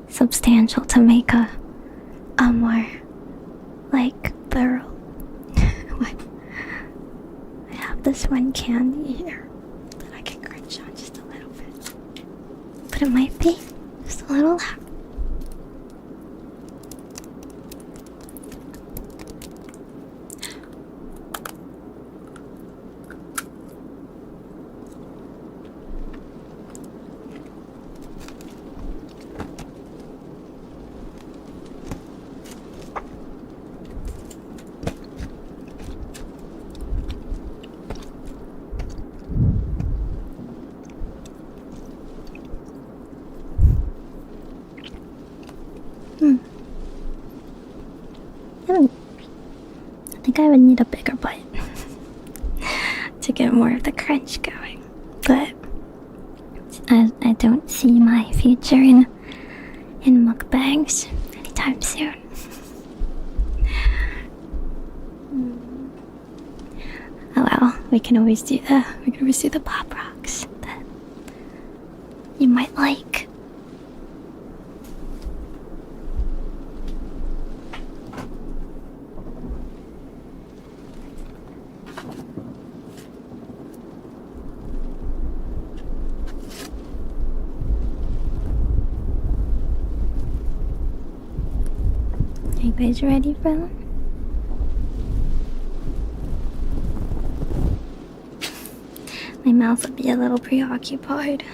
S1: substantial to make a more like thorough. What? I have this one candy here that I can crunch on just a little bit, but it might be just a little loud. I think I would need a bigger bite to get more of the crunch going, but I don't see my future in mukbangs anytime soon. Oh well, we can always do the pop rocks that you might like. Are you guys ready for them? My mouth would be a little preoccupied.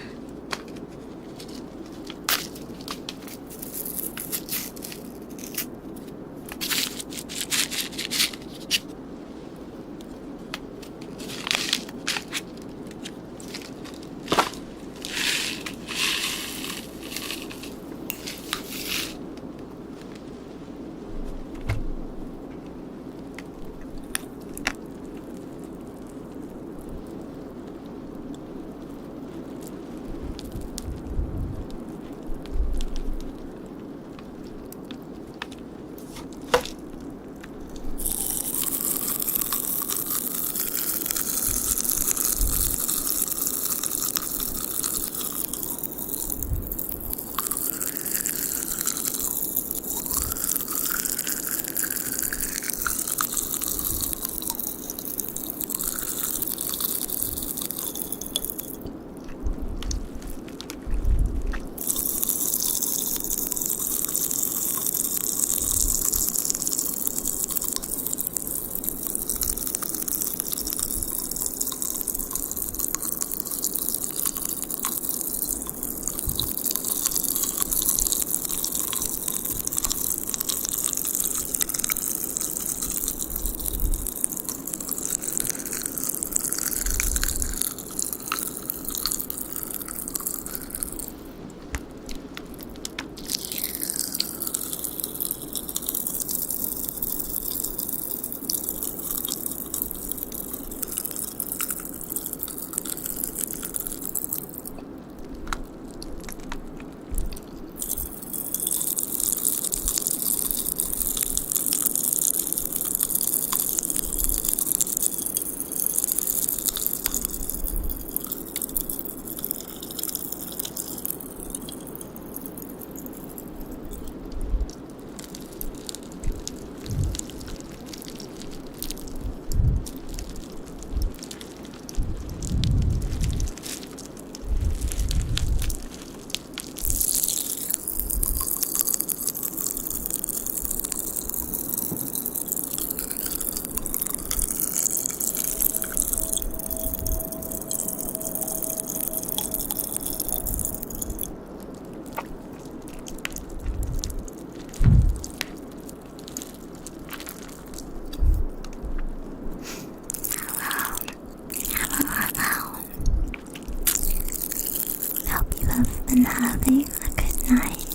S1: Been having a good night.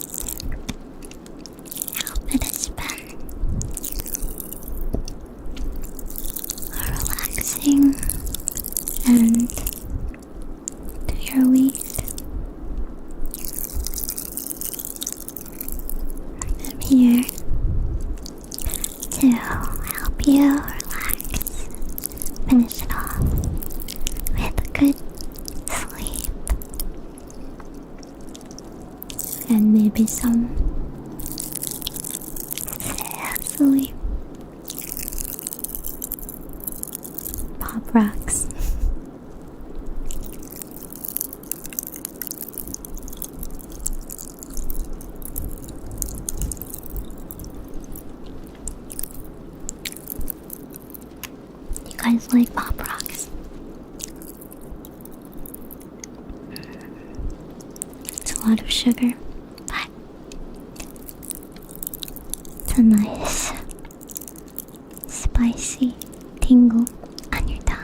S1: I hope it has been a relaxing end to your week. to help you relax, finish it off with a good sleep, and maybe some sleep. Pop rocks. You guys like pop rocks? It's a lot of sugar, but it's a nice spicy tingle on your tongue.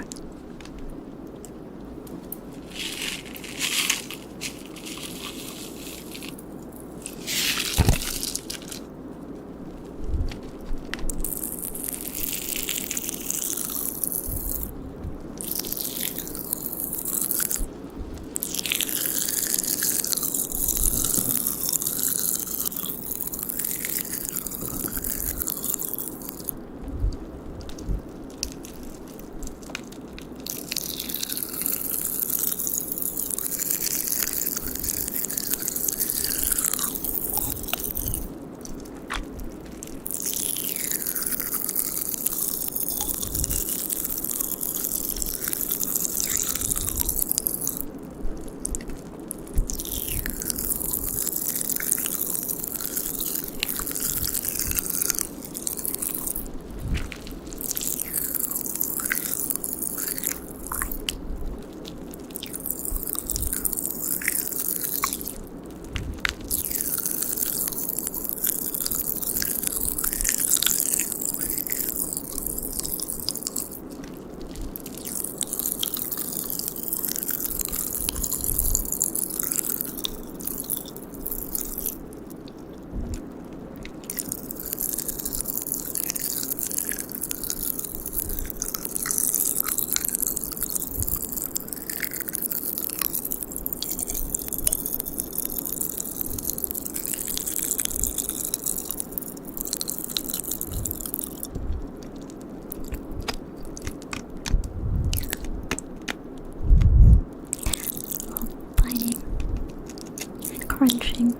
S1: Crunching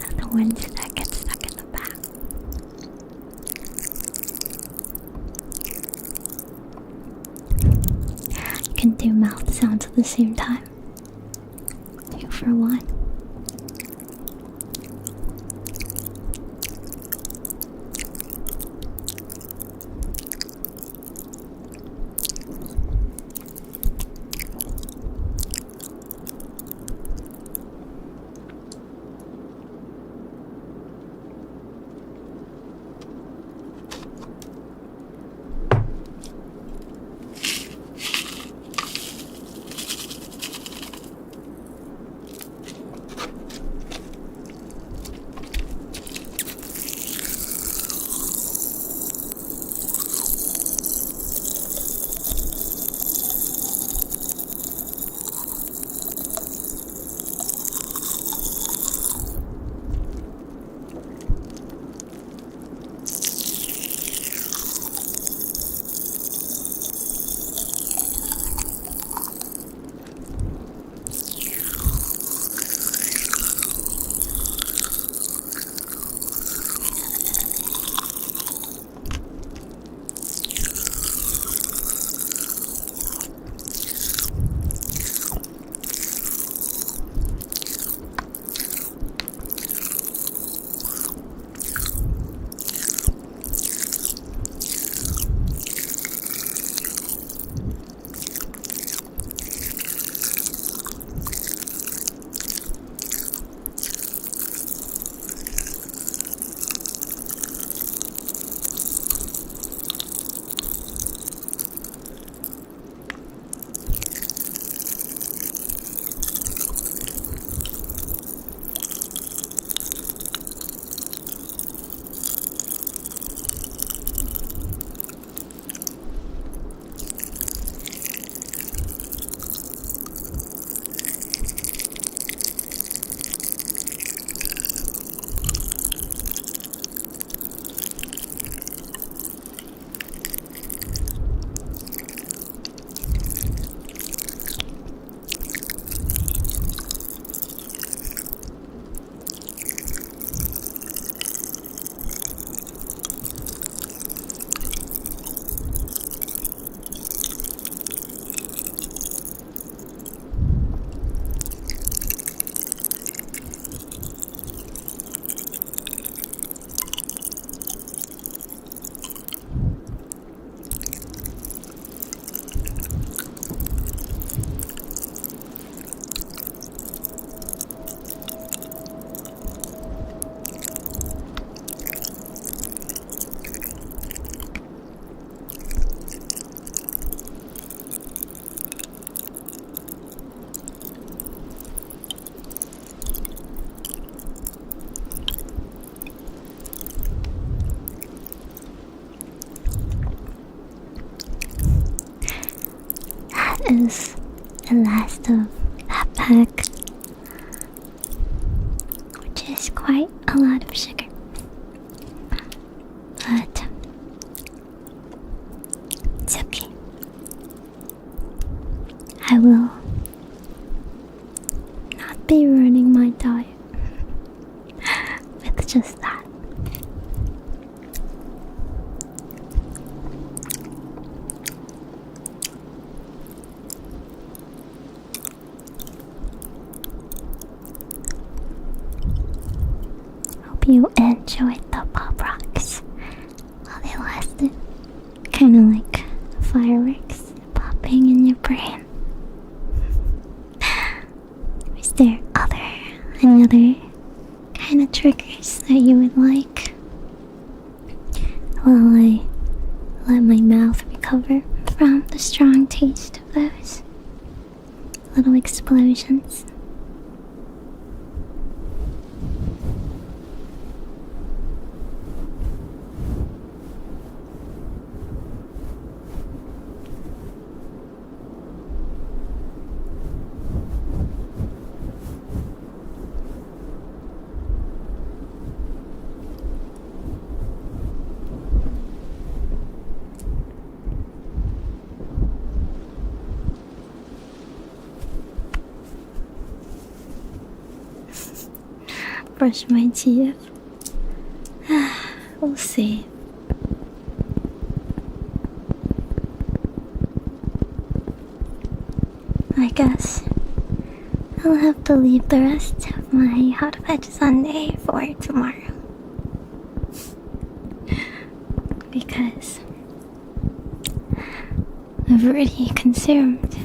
S1: and the wind that gets stuck in the back. You can do mouth sounds at the same time. 2 for 1. is the last of that pack, which is quite a lot of sugar. But it's okay. I will not be ruining my diet with just that. Hope you enjoyed the pop rocks while they lasted. Kinda like fireworks popping in your brain. Is there any other kind of triggers that you would like while I let my mouth recover from the strong taste of those little explosions? Brush my teeth. We'll see. I guess I'll have to leave the rest of my hot fudge sundae for tomorrow. Because I've already consumed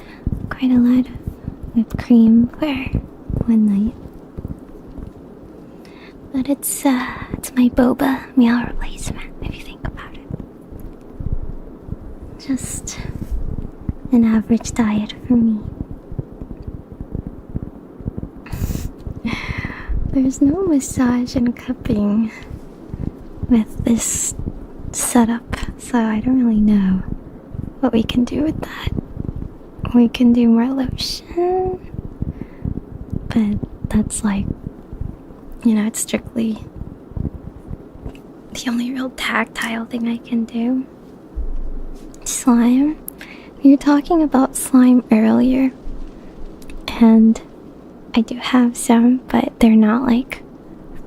S1: quite a lot of whipped cream for one night. But it's my boba meal replacement, if you think about it. Just an average diet for me. There's no massage and cupping with this setup, so I don't really know what we can do with that. We can do more lotion, but that's like, it's strictly the only real tactile thing I can do. Slime. We were talking about slime earlier, and I do have some, but they're not like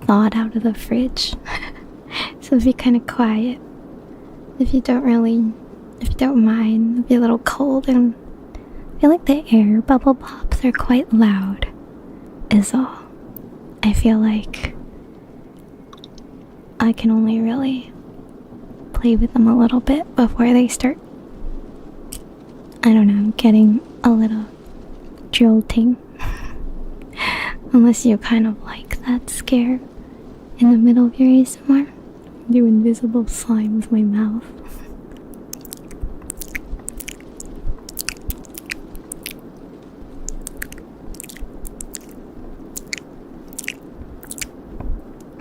S1: thawed out of the fridge. So it'll be kind of quiet. If you don't mind, it'll be a little cold, and I feel like the air bubble pops are quite loud, is all. I feel like I can only really play with them a little bit before they start, I don't know, getting a little jolting. Unless you kind of like that scare in the middle of your ASMR. Do invisible slime with my mouth.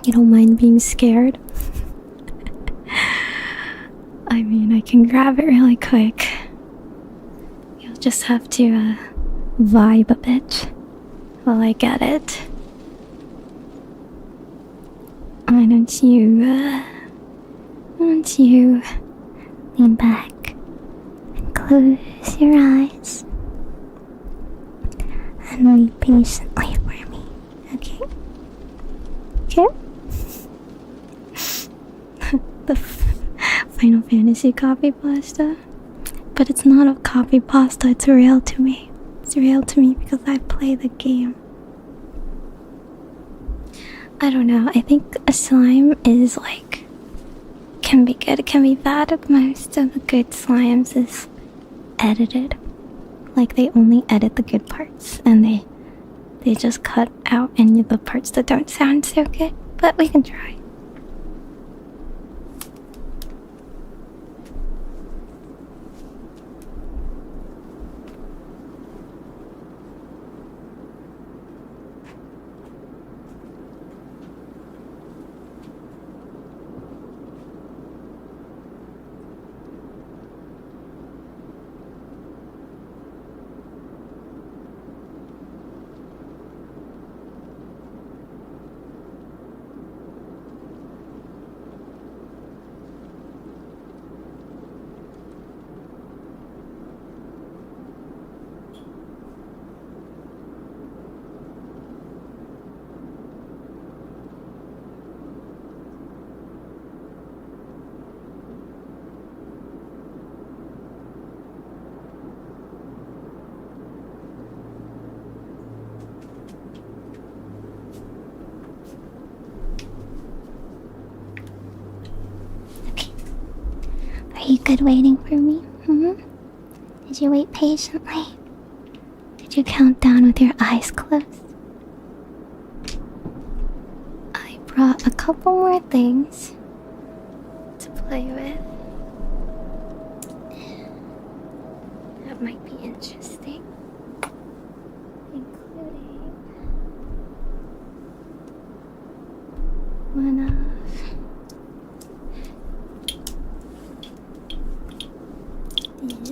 S1: You don't mind being scared? I mean, I can grab it really quick. You'll just have to vibe a bit while I get it. Why don't you lean back and close your eyes and wait patiently for me, okay? Okay? The Final Fantasy copy pasta. But it's not a copy pasta, it's real to me. It's real to me because I play the game. I don't know, I think a slime is like, can be good, it can be bad. Most of the good slimes is edited. Like they only edit the good parts and they just cut out any of the parts that don't sound so good. But we can try. you good waiting for me? Hmm? Did you wait patiently? Did you count down with your eyes closed? I brought a couple more things to play with. That might be interesting. Including one of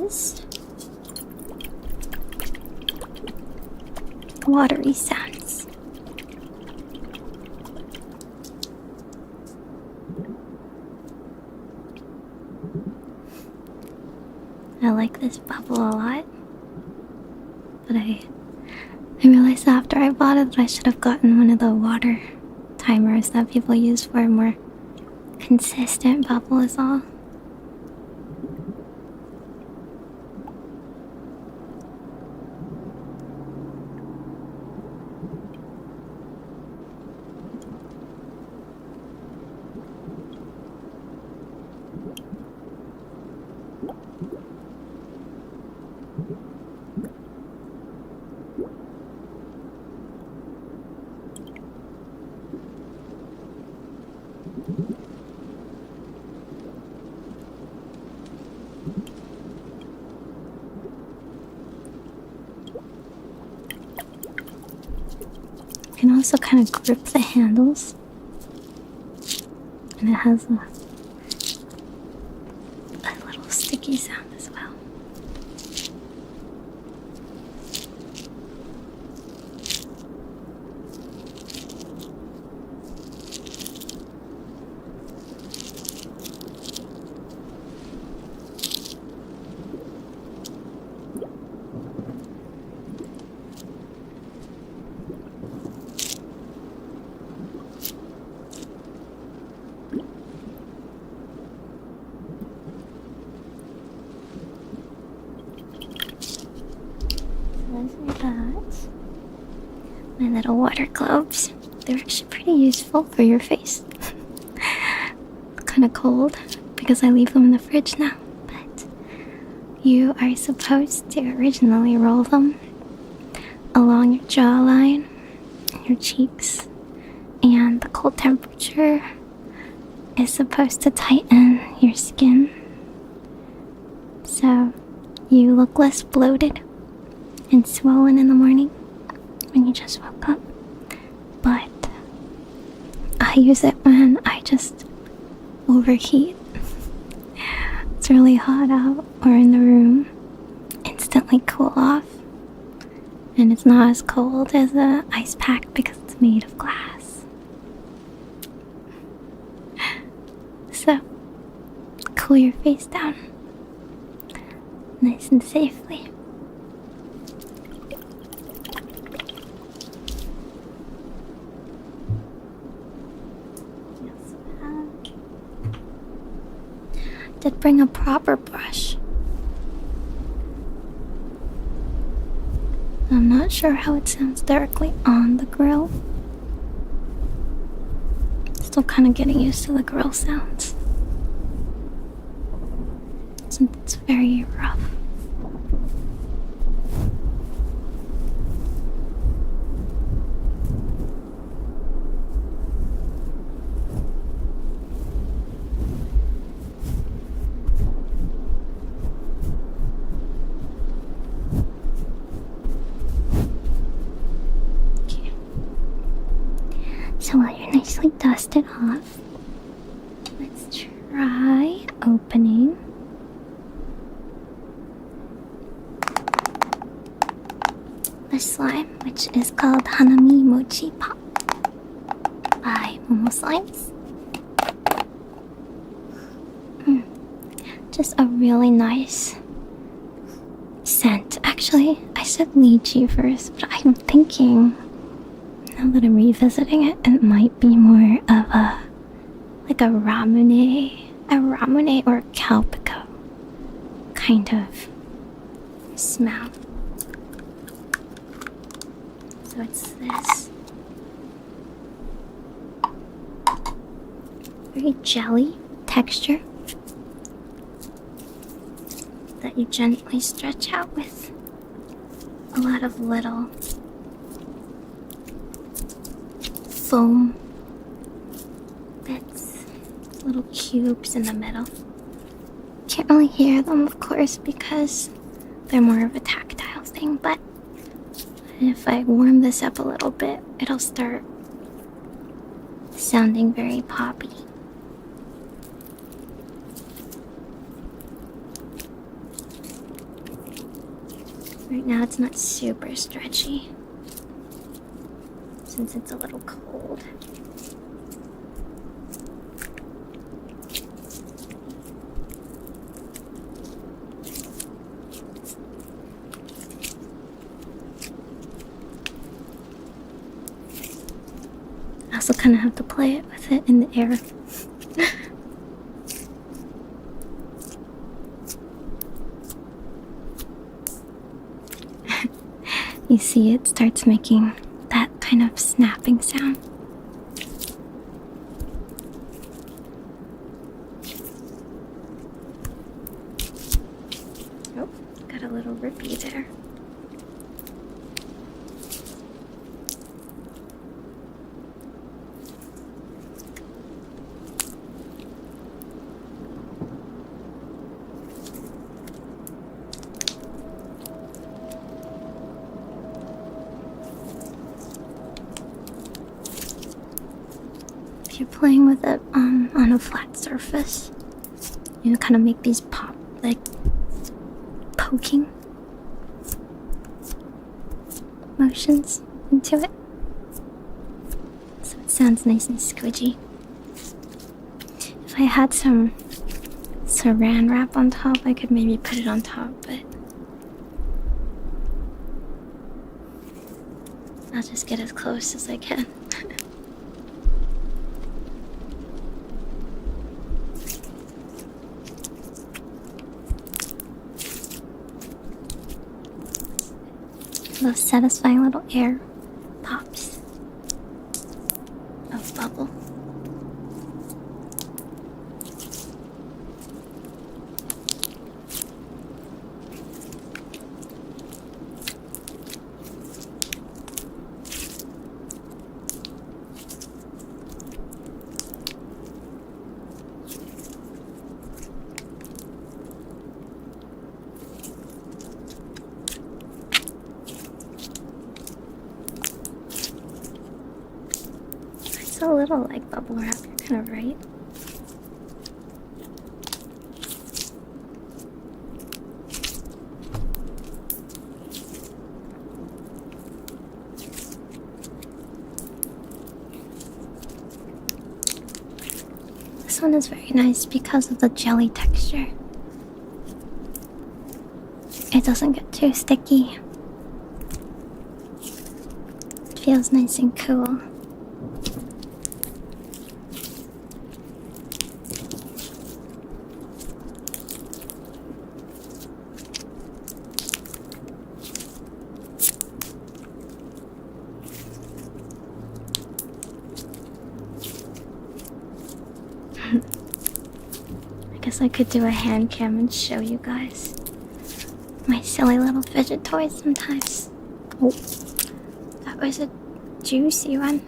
S1: these watery sounds. I like this bubble a lot, but I realized after I bought it that I should have gotten one of the water timers that people use for a more consistent bubble is all. You can also kind of grip the handles, and it has a little sticky sound as well. Those are that. My little water globes. They're actually pretty useful for your face. Kind of cold because I leave them in the fridge now. But you are supposed to originally roll them along your jawline, your cheeks, and the cold temperature is supposed to tighten your skin. So you look less bloated and swollen in the morning when you just woke up. But I use it when I just overheat. It's really hot out or in the room. Instantly cool off. And it's not as cold as an ice pack because it's made of glass. So, cool your face down nice and safely. Did bring a proper brush. I'm not sure how it sounds directly on the grill. Still kind of getting used to the grill sounds, since it's very rough. So while you're nicely dusted off, let's try opening the slime, which is called Hanami Mochi Pop by Momo Slimes. Just a really nice scent. Actually, I said lychee first, but I'm thinking, now that I'm revisiting it, it might be more of a ramune or calpico kind of smell. So it's this very jelly texture. that you gently stretch out with a lot of little foam bits, little cubes in the middle. Can't really hear them, of course, because they're more of a tactile thing, but if I warm this up a little bit, it'll start sounding very poppy. Right now it's not super stretchy since it's a little cold. I also kind of have to play it with it in the air. You see, it starts making that kind of snapping sound. Oh, got a little rippy there. You're playing with it on a flat surface, you kind of make these pop, like poking motions into it, so it sounds nice and squidgy. If I had some saran wrap on top, I could maybe put it on top, but I'll just get as close as I can. Those satisfying little air pops of bubble. It's a little like bubble wrap, you're kind of right. This one is very nice because of the jelly texture. It doesn't get too sticky. It feels nice and cool. I guess I could do a hand cam and show you guys my silly little fidget toys sometimes. Oh, that was a juicy one.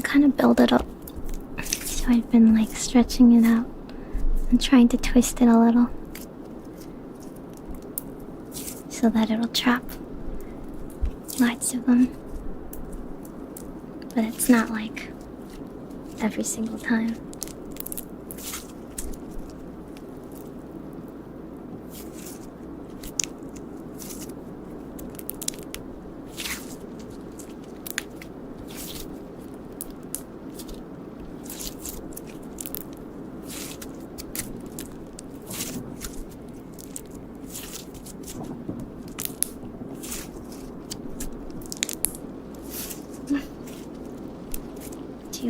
S1: Kind of build it up. So I've been like stretching it out and trying to twist it a little so that it'll trap lots of them. But it's not like every single time.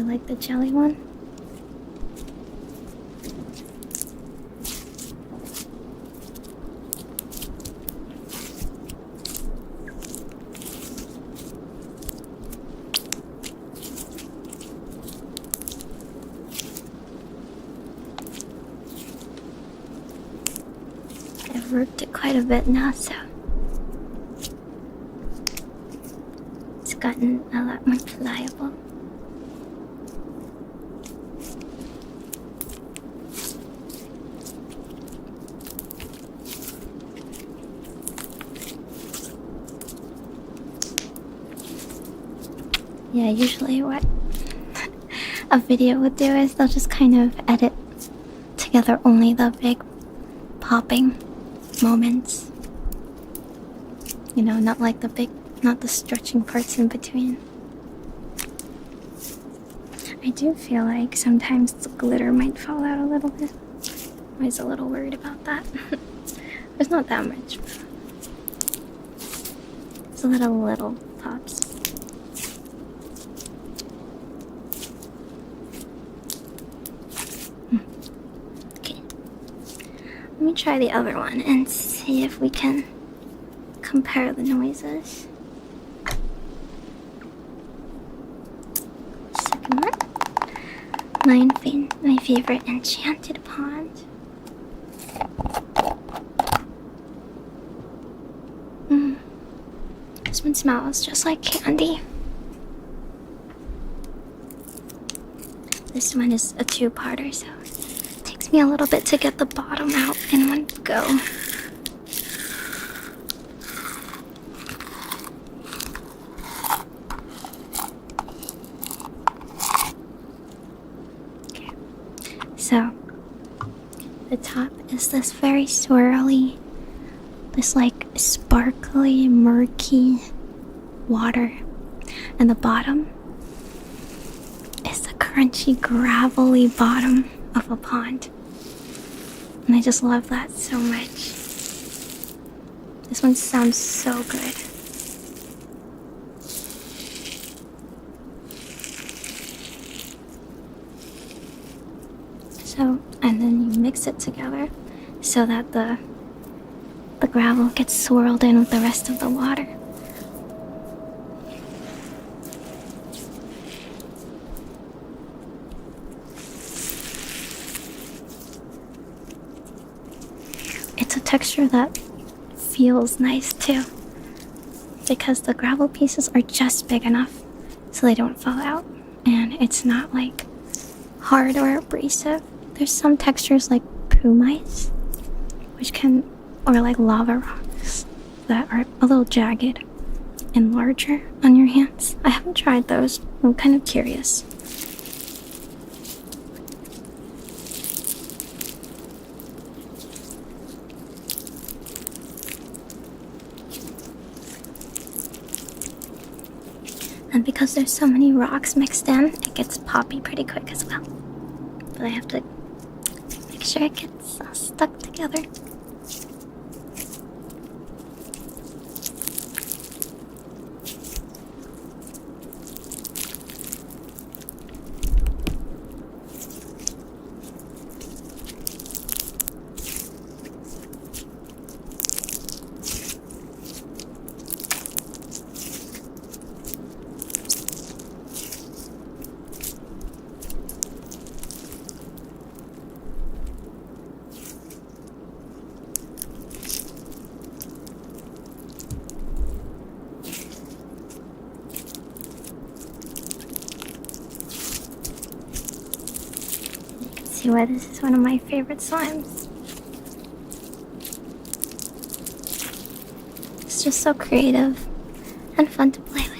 S1: like the jelly one. I've worked it quite a bit now, so it's gotten a lot more pliable. Yeah, usually what a video would do is they'll just kind of edit together only the big popping moments. You know, not like not the stretching parts in between. I do feel like sometimes the glitter might fall out a little bit. I was a little worried about that. There's not that much. It's a little pops. Okay. Let me try the other one and see if we can compare the noises. Second one. My favorite enchanted pond. This one smells just like candy. This one is a two-parter, so it takes me a little bit to get the bottom out in one go. Okay, so the top is this very swirly, this like sparkly, murky water, and the bottom is the crunchy, gravelly bottom of a pond. And I just love that so much. This one sounds so good. So, and then you mix it together so that the gravel gets swirled in with the rest of the water. It's a texture that feels nice too, because the gravel pieces are just big enough so they don't fall out, and it's not like hard or abrasive. There's some textures like pumice, or like lava rocks that are a little jagged and larger on your hands. I haven't tried those. I'm kind of curious. And because there's so many rocks mixed in, it gets poppy pretty quick as well. But I have to make sure it gets all stuck together. See why this is one of my favorite slimes. It's just so creative and fun to play with.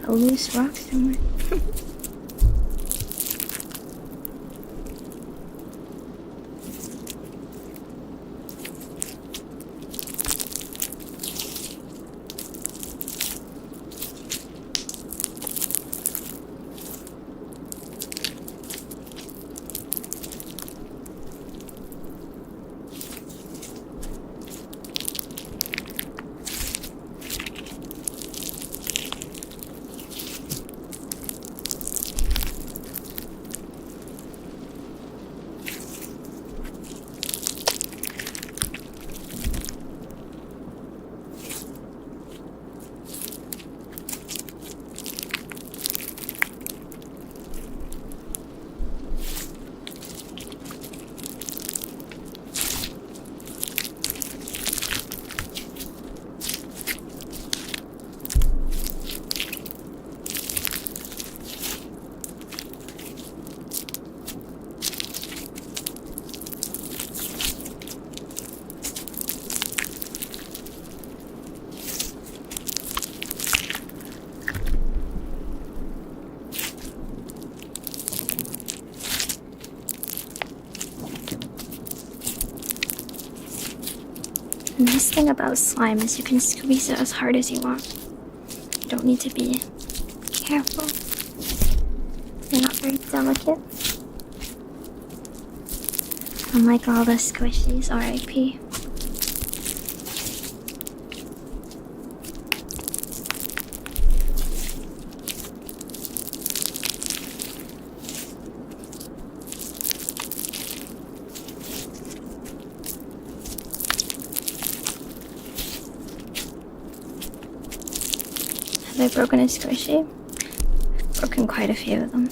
S1: A loose rock somewhere. The nice thing about slime is you can squeeze it as hard as you want. You don't need to be careful. You're not very delicate. Unlike all the squishies, RIP. Have I broken a squishy? I've broken quite a few of them.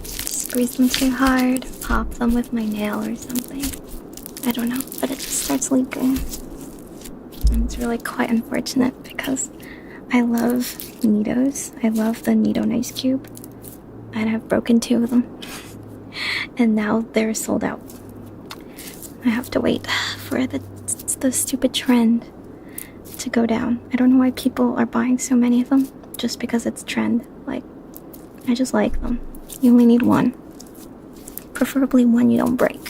S1: Squeeze them too hard, pop them with my nail or something. I don't know, but it just starts leaking. And it's really quite unfortunate because I love Nidos. I love the Nido Nice Cube. And I've broken 2 of them. And now they're sold out. I have to wait for the stupid trend to go down. I don't know why people are buying so many of them, just because it's trend. Like, I just like them. You only need one. Preferably one you don't break.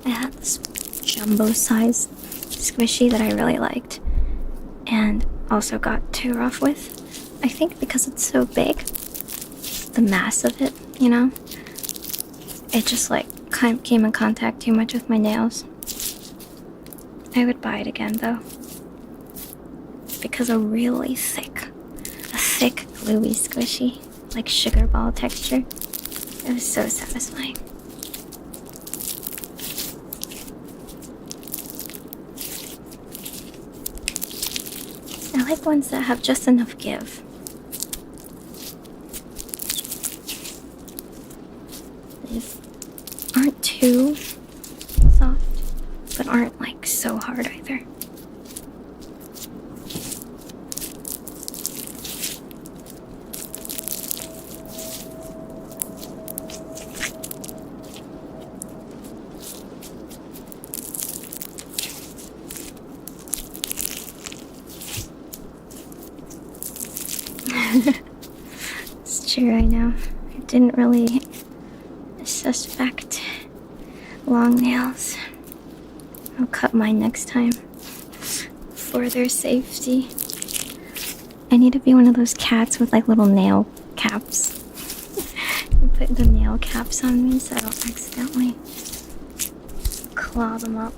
S1: I had this jumbo size squishy that I really liked and also got too rough with. I think because it's so big, the mass of it, you know, it just like came in contact too much with my nails. I would buy it again though, because a thick gluey squishy, like sugar ball texture, it was so satisfying. I like ones that have just enough give. These aren't too soft, but aren't like so hard either. It's true, I know. I didn't really suspect long nails. I'll cut mine next time for their safety. I need to be one of those cats with like little nail caps. Put the nail caps on me so I don't accidentally claw them up.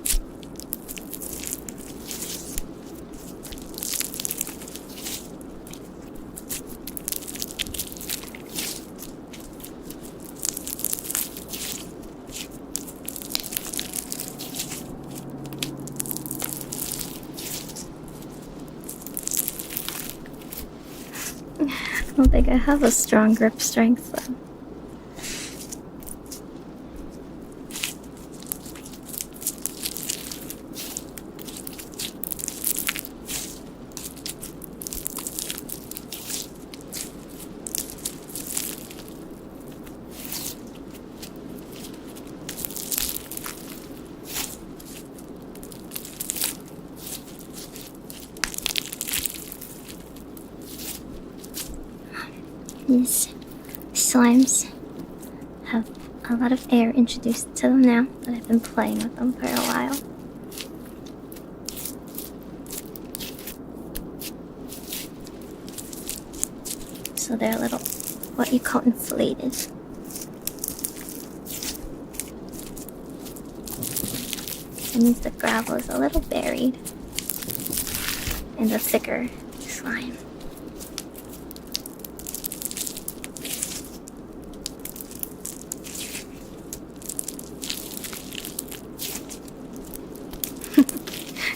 S1: I don't think I have a strong grip strength though. These slimes have a lot of air introduced to them now that I've been playing with them for a while. So they're a little, what you call inflated. That means the gravel is a little buried in the thicker slime.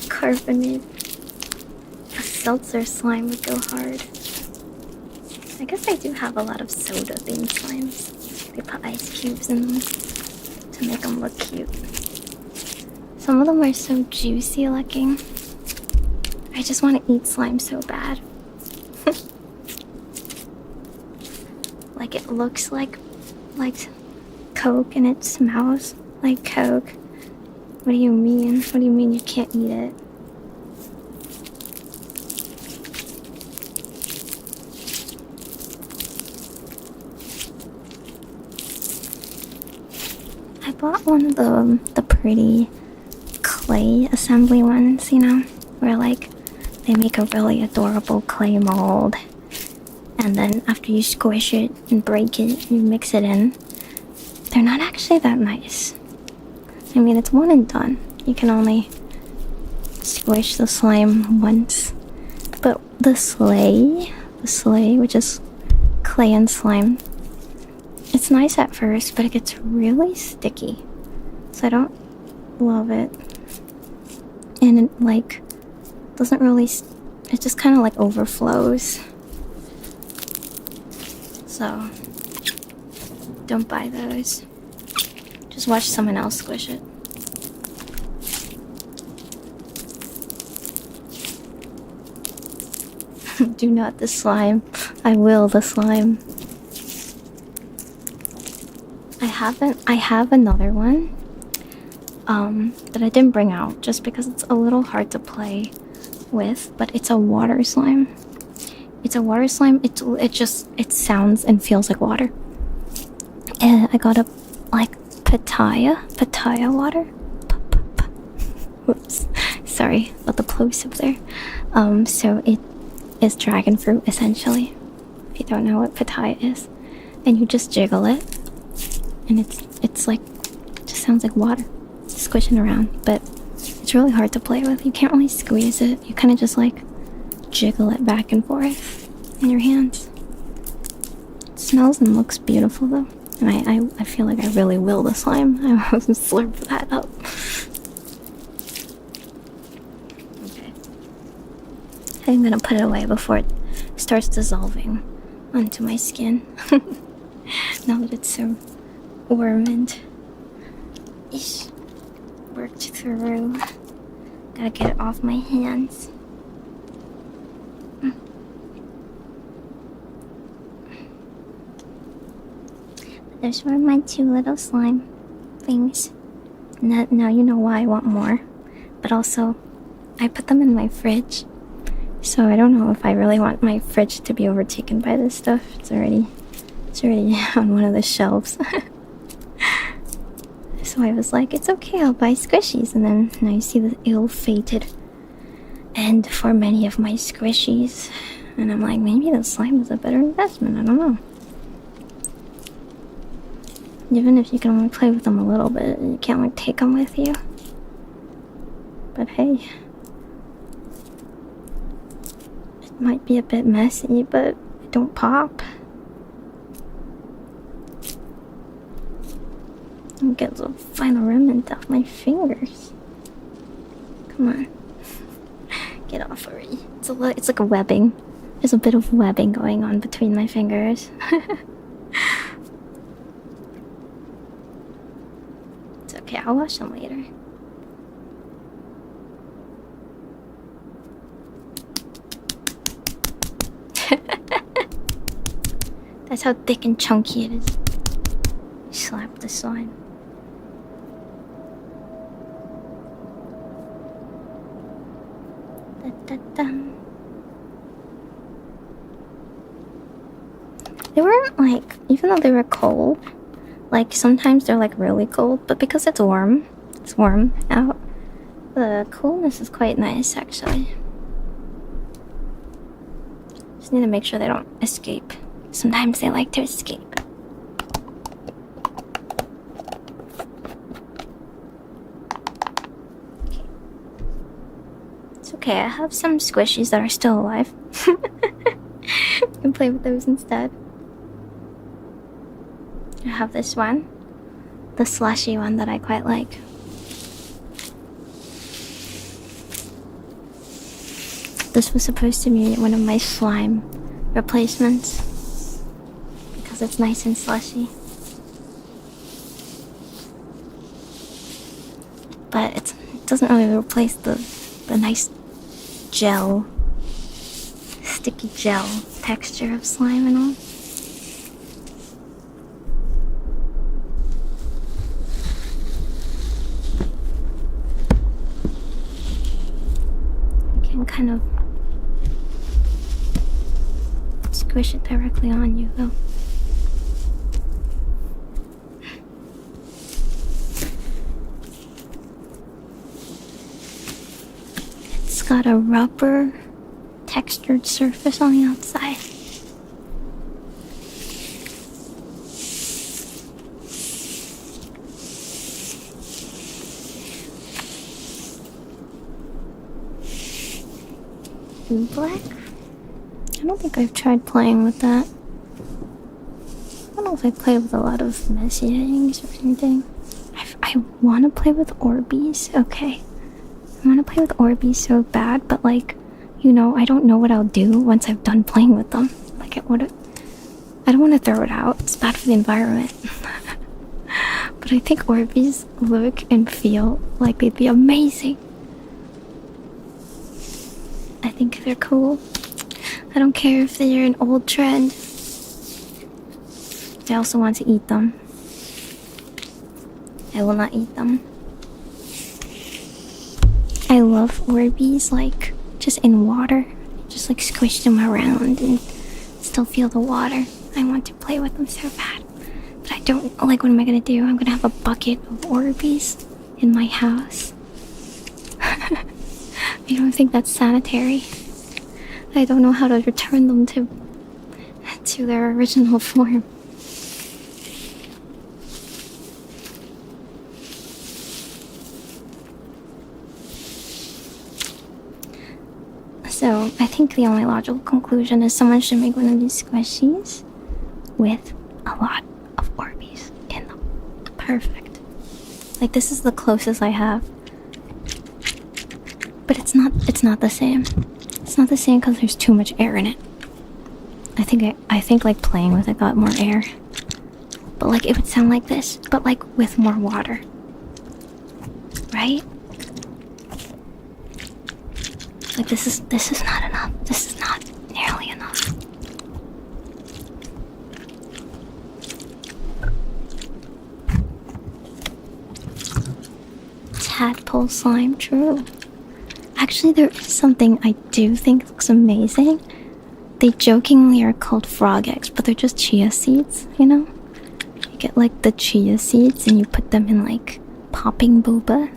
S1: Carbonate. A seltzer slime would go hard. I guess I do have a lot of soda themed slimes. They put ice cubes in them to make them look cute. Some of them are so juicy looking. I just want to eat slime so bad. Like it looks like Coke and it smells like Coke. What do you mean? What do you mean you can't eat it? I bought one of the pretty clay assembly ones, you know, where like they make a really adorable clay mold, and then after you squish it and break it, you mix it in. They're not actually that nice. I mean, it's one and done. You can only squish the slime once. But the sleigh, which is clay and slime, it's nice at first, but it gets really sticky. So I don't love it. And it like doesn't really, it just kind of like overflows. So don't buy those. Just watch someone else squish it. Do not the slime. I will the slime. I have another one that I didn't bring out just because it's a little hard to play with, but it's a water slime. It's a water slime. It sounds and feels like water. And I got a like pitaya water. Whoops, sorry about the plosive there. So it is dragon fruit essentially. If you don't know what pitaya is, and you just jiggle it, and it's like, it just sounds like water squishing around, but it's really hard to play with. You can't really squeeze it. You kind of just like jiggle it back and forth in your hands. It smells and looks beautiful though, and I feel like I really will the slime. I will slurp that up. Okay, I'm gonna put it away before it starts dissolving onto my skin. Now that it's so warm and worked through, gotta get it off my hands. Those were my 2 little slime things. Now you know why I want more. But also, I put them in my fridge, so I don't know if I really want my fridge to be overtaken by this stuff. It's already on one of the shelves. So I was like, it's okay, I'll buy squishies. And then now you see the ill-fated end for many of my squishies. And I'm like, maybe the slime was a better investment, I don't know. Even if you can only play with them a little bit, you can't like take them with you. But hey, it might be a bit messy, but it don't pop. And get the final remnant off my fingers. Come on, get off already. It's like a webbing. There's a bit of webbing going on between my fingers. It's okay, I'll wash them later. That's how thick and chunky it is. Slap the slime. They weren't like, even though they were cold, like sometimes they're like really cold, but because it's warm out, the coolness is quite nice actually. Just need to make sure they don't escape. Sometimes they like to escape. Okay. It's okay, I have some squishies that are still alive. You can play with those instead. I have this one, the slushy one that I quite like. This was supposed to be one of my slime replacements because it's nice and slushy. doesn't really replace the nice gel, sticky gel texture of slime and all. You can kind of squish it directly on you though. It's got a rubber textured surface on the outside. Blue black? I don't think I've tried playing with that. I don't know if I played with a lot of messiers or anything. I want to play with Orbeez. Okay. I want to play with Orbeez so bad, but like, you know, I don't know what I'll do once I've done playing with them. Like, I don't want to throw it out. It's bad for the environment. But I think Orbeez look and feel like they'd be amazing. I think they're cool. I don't care if they're an old trend. I also want to eat them. I will not eat them. I love Orbeez, like, just in water. Just like squish them around and still feel the water. I want to play with them so bad. But I don't, like, what am I gonna do? I'm gonna have a bucket of Orbeez in my house. I don't think that's sanitary. I don't know how to return them to their original form. So, I think the only logical conclusion is someone should make one of these squishies with a lot of Orbeez in them. Perfect. Like, this is the closest I have. But it's not the same. It's not the same because there's too much air in it. I think like playing with it got more air. But like it would sound like this, but like with more water. Right? Like this is not enough. This is not nearly enough. Tadpole slime, true. Actually, there is something I do think looks amazing. They jokingly are called frog eggs, but they're just chia seeds, you know? You get like the chia seeds and you put them in like popping boba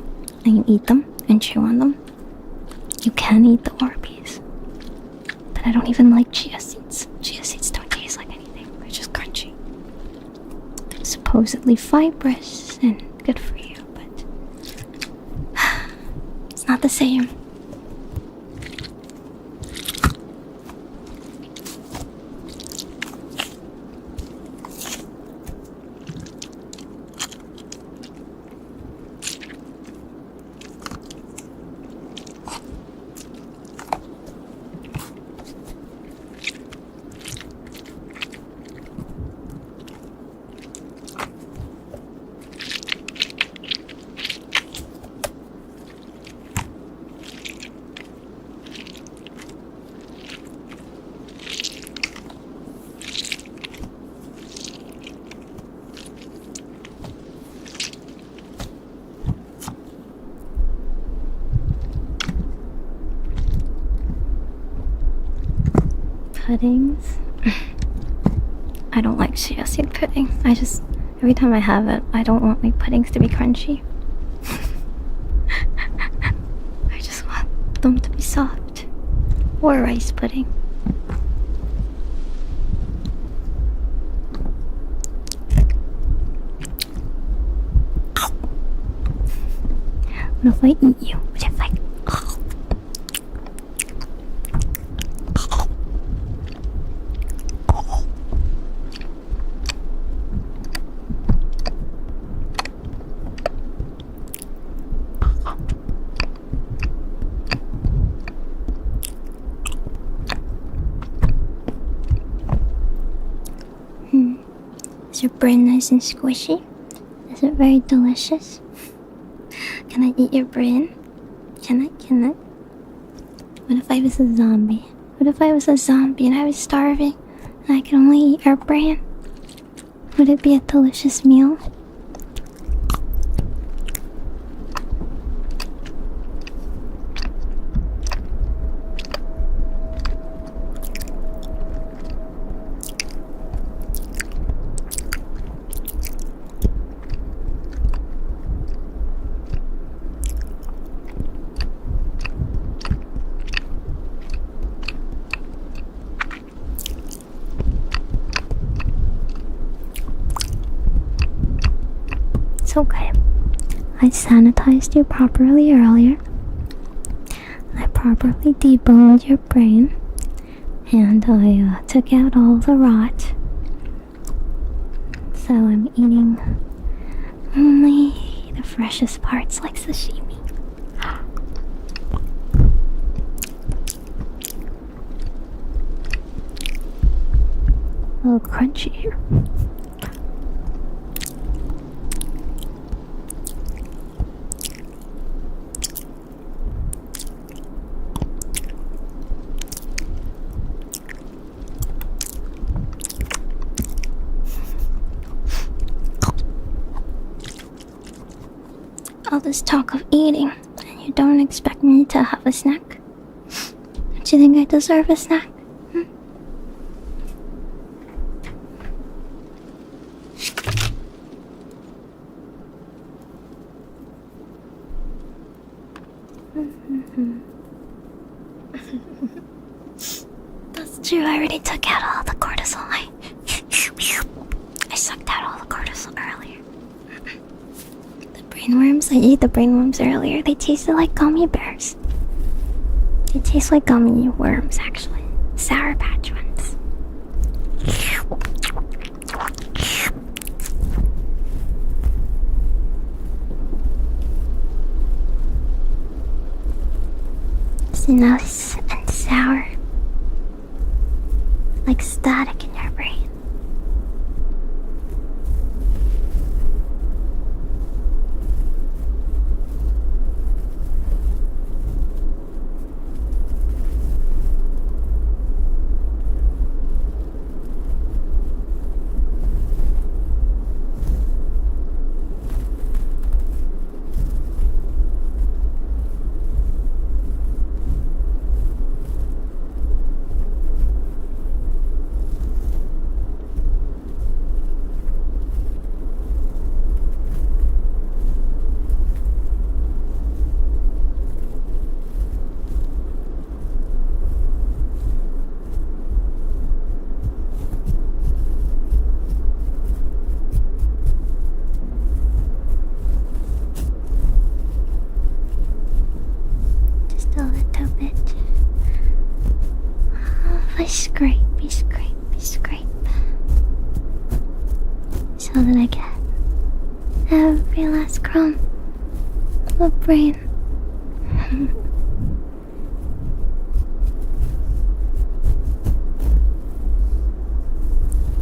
S1: and you eat them and chew on them. You can eat the Orbeez. But I don't even like chia seeds. Chia seeds don't taste like anything. They're just crunchy. They're supposedly fibrous and good for you, but it's not the same. Puddings. I don't like chia seed pudding. Every time I have it, I don't want my puddings to be crunchy. I just want them to be soft. Or rice pudding. What if I eat you? What if I... Is your brain nice and squishy? Is it very delicious? Can I eat your brain? Can it? Can it? What if I was a zombie? What if I was a zombie and I was starving and I could only eat your brain? Would it be a delicious meal? It's okay. I sanitized you properly earlier. I properly deboned your brain. And I took out all the rot. So I'm eating only the freshest parts like sashimi. A little crunchy here. All this talk of eating, and you don't expect me to have a snack? Don't you think I deserve a snack? That's true, I already took out all the cortisol. I sucked out all the cortisol earlier. Brainworms? I ate the brainworms earlier. They tasted like gummy bears. They taste like gummy worms, actually. Sour Patch ones. It's nice and sour. Like static in your brain. Scrape, so that I get every last crumb of brain.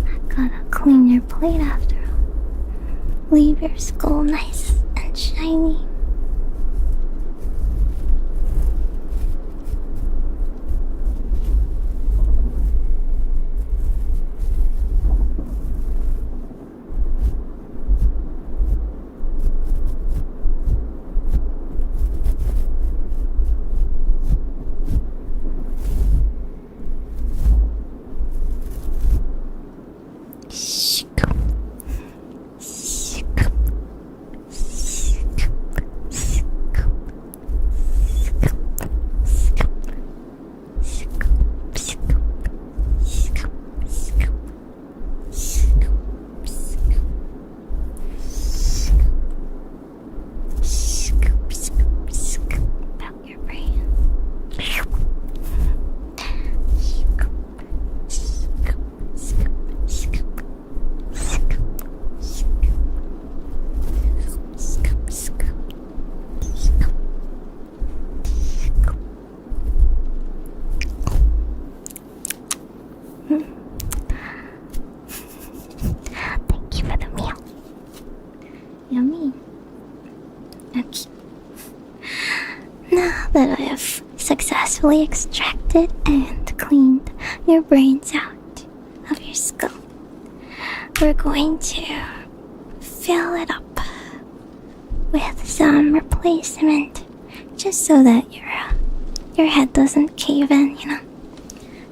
S1: I gotta clean your plate after all. Leave your skull nice and shiny. Thank you for the meal. Yummy. Okay. Now forcefully extracted and cleaned your brains out of your skull, we're going to fill it up with some replacement, just so that your head doesn't cave in, you know.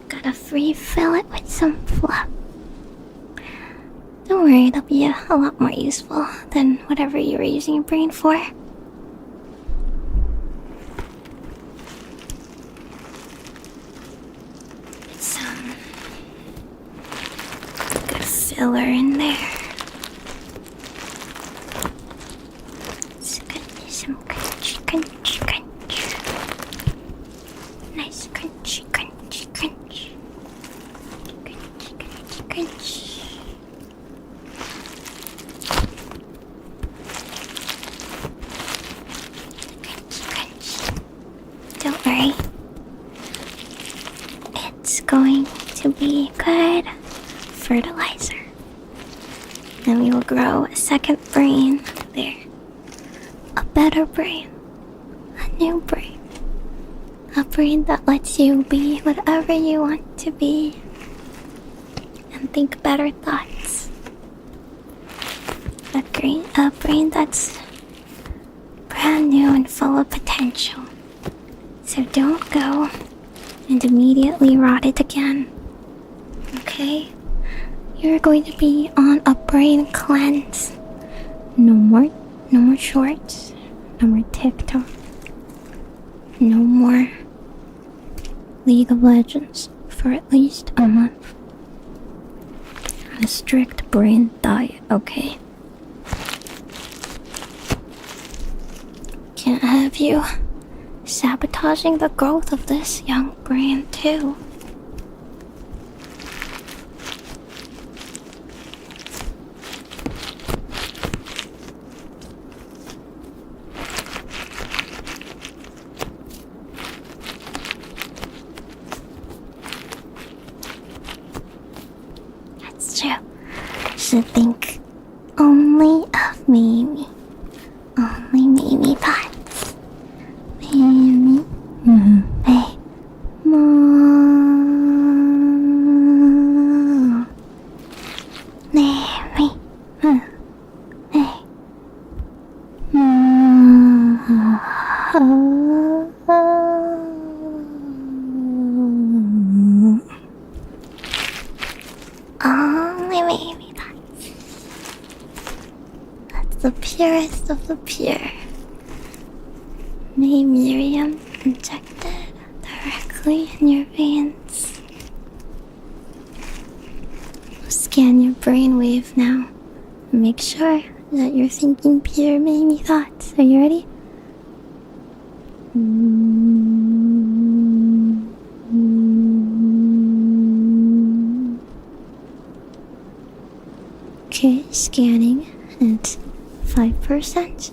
S1: Gotta refill it with some fluff. Don't worry, it'll be a lot more useful than whatever you were using your brain for. Some good filler in there. It's gonna be some crunchy, crunchy, crunchy. Nice crunchy, crunchy, crunchy. Crunchy, crunchy, crunchy. Don't worry. It's going to be good fertilizer. Then we will grow a second brain there. A better brain. A new brain. A brain that lets you be whatever you want to be. And think better thoughts. A brain that's brand new and full of potential. So don't go and immediately rot it again. Okay? You're going to be on a brain cleanse. No more shorts. No more TikTok. No more League of Legends for at least a month. A strict brain diet, okay? Can't have you sabotaging the growth of this young brain, too. That's true. Should think only of Meimi. Only Meimi thoughts. Meimi. Hey. Mom. Meimi. Hey. Only Meimi thoughts. That's the purest of the pure. Miriam injected directly in your veins. I'll scan your brainwave now. Make sure that you're thinking pure Meimi thoughts. Are you ready? Okay, scanning at 5%.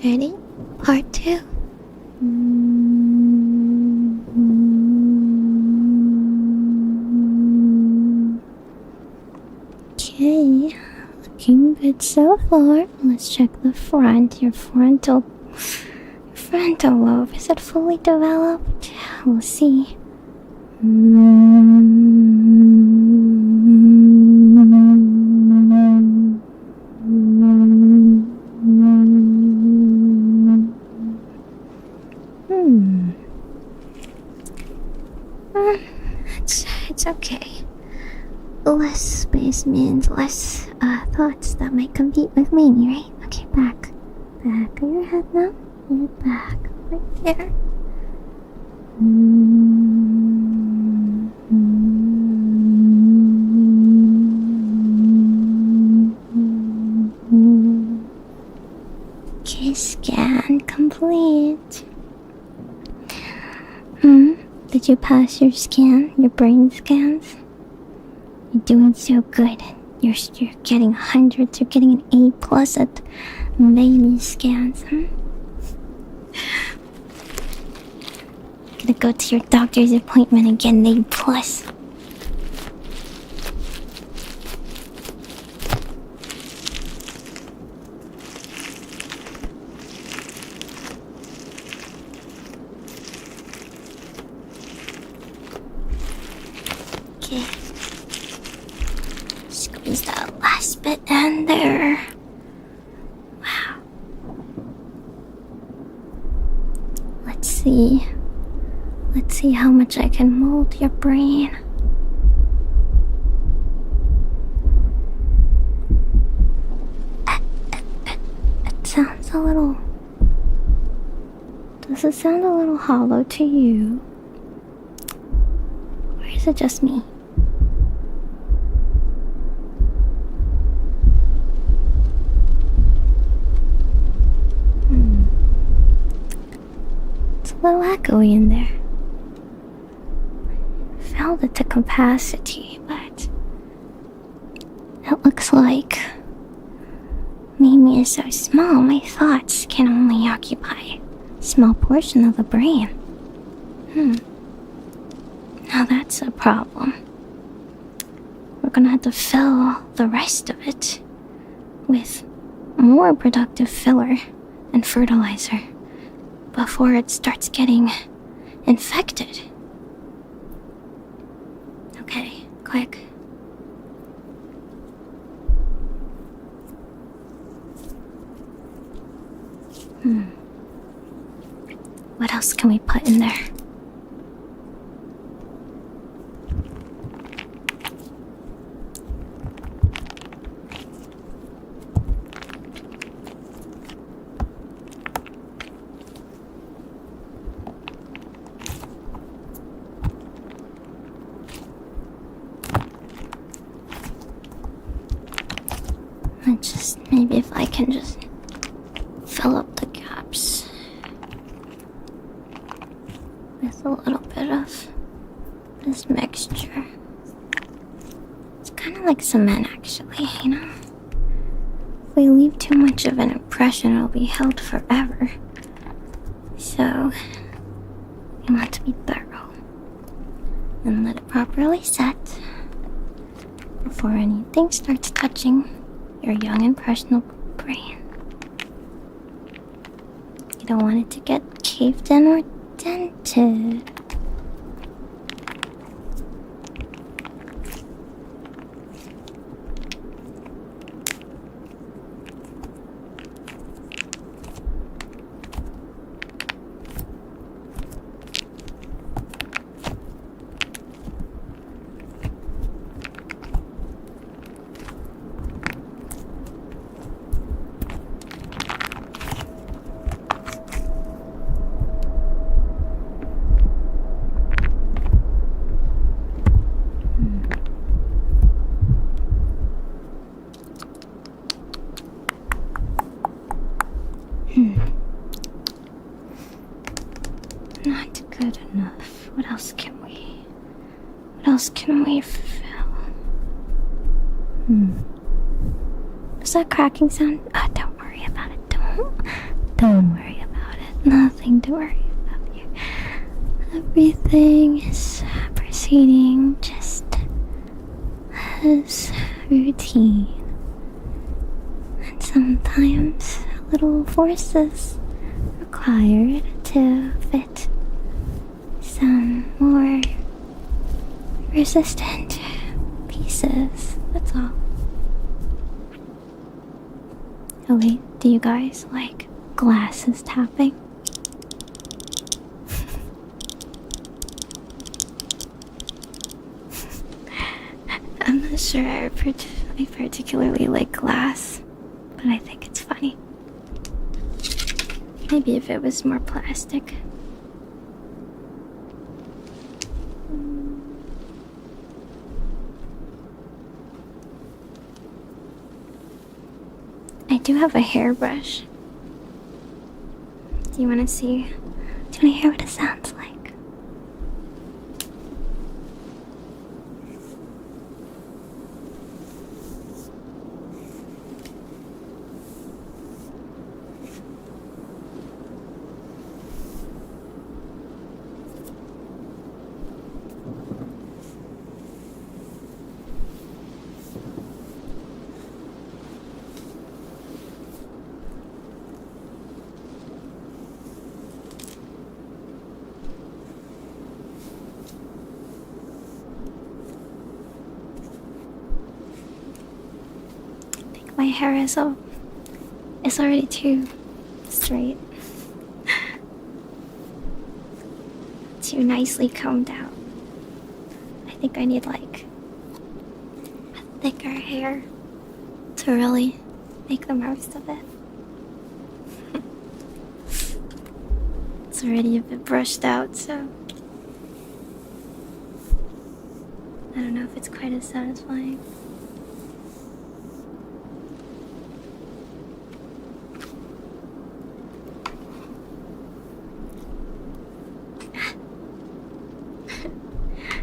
S1: Ready? Part 2. Okay, looking good so far. Let's check the front. Your frontal lobe, is it fully developed? We'll see. It's okay. Less space means less thoughts that might compete with Meimi, right? Okay, back of your head now. Your back, right there. Okay, scan complete. Did you pass your scan? Your brain scans? You're doing so good. You're getting hundreds. You're getting an A+ at Meimi scans, Gonna go to your doctor's appointment and get an A+. in there. Wow. Let's see. Let's see how much I can mold your brain. It sounds a little... Does it sound a little hollow to you? Or is it just me? It's a little echoey in there. Filled it to capacity, but it looks like Meimi is so small, my thoughts can only occupy a small portion of the brain. Now that's a problem. We're gonna have to fill the rest of it with more productive filler and fertilizer before it starts getting infected. Okay, quick. What else can we put in there? Maybe if I can just fill up the gaps with a little bit of this mixture. It's kind of like cement, actually, you know? If we leave too much of an impression, it'll be held forever. So, you want to be thorough and let it properly set before anything starts touching your young impressionable brain. You don't want it to get caved in or dented. Not good enough. What else can we fill? Does that cracking sound? Oh, don't worry about it. Don't worry about it. Nothing to worry about here. Everything is proceeding just as routine. And sometimes a little force is required to fit some more resistant pieces. That's all. Oh wait, do you guys like glasses tapping? I'm not sure I particularly like glass, but I think it's funny. Maybe if it was more plastic. I do have a hairbrush. Do you want to see? Do you want to hear what it sounds like? hair is already too straight. Too nicely combed out. I think I need like a thicker hair to really make the most of it. It's already a bit brushed out, so I don't know if it's quite as satisfying.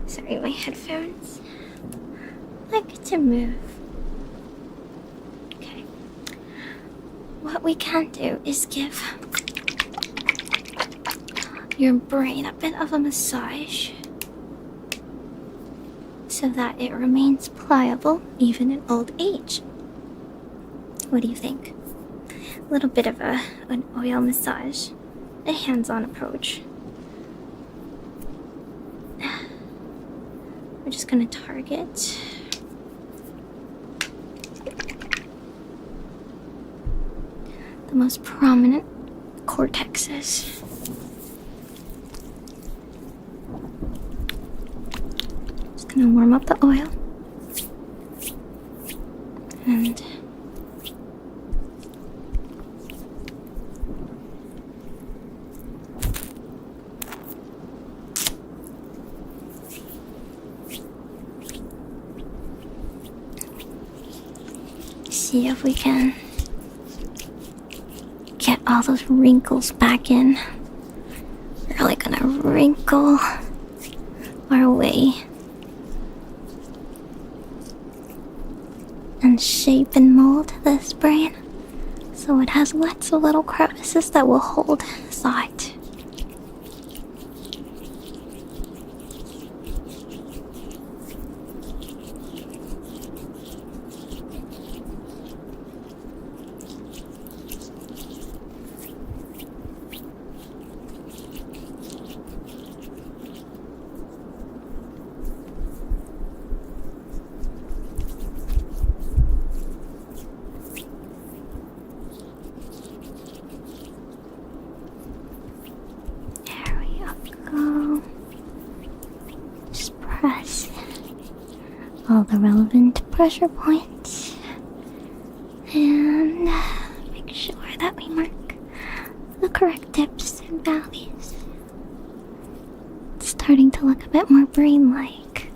S1: Sorry, my headphones like to move. Okay. What we can do is give your brain a bit of a massage so that it remains pliable even in old age. What do you think? A little bit of an oil massage, a hands-on approach. We're just gonna target the most prominent cortexes. Just gonna warm up the oil and see if we can get all those wrinkles back in. We're really gonna wrinkle our way and shape and mold this brain so it has lots of little crevices that will hold thought. All the relevant pressure points and make sure that we mark the correct dips and valleys. It's starting to look a bit more brain-like.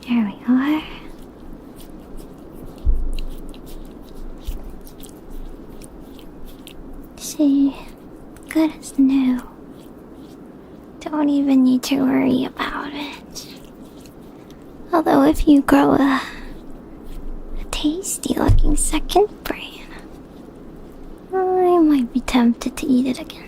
S1: There we are. See, good as new. Don't even need to worry about it. Although if you grow a tasty looking second brain, I might be tempted to eat it again.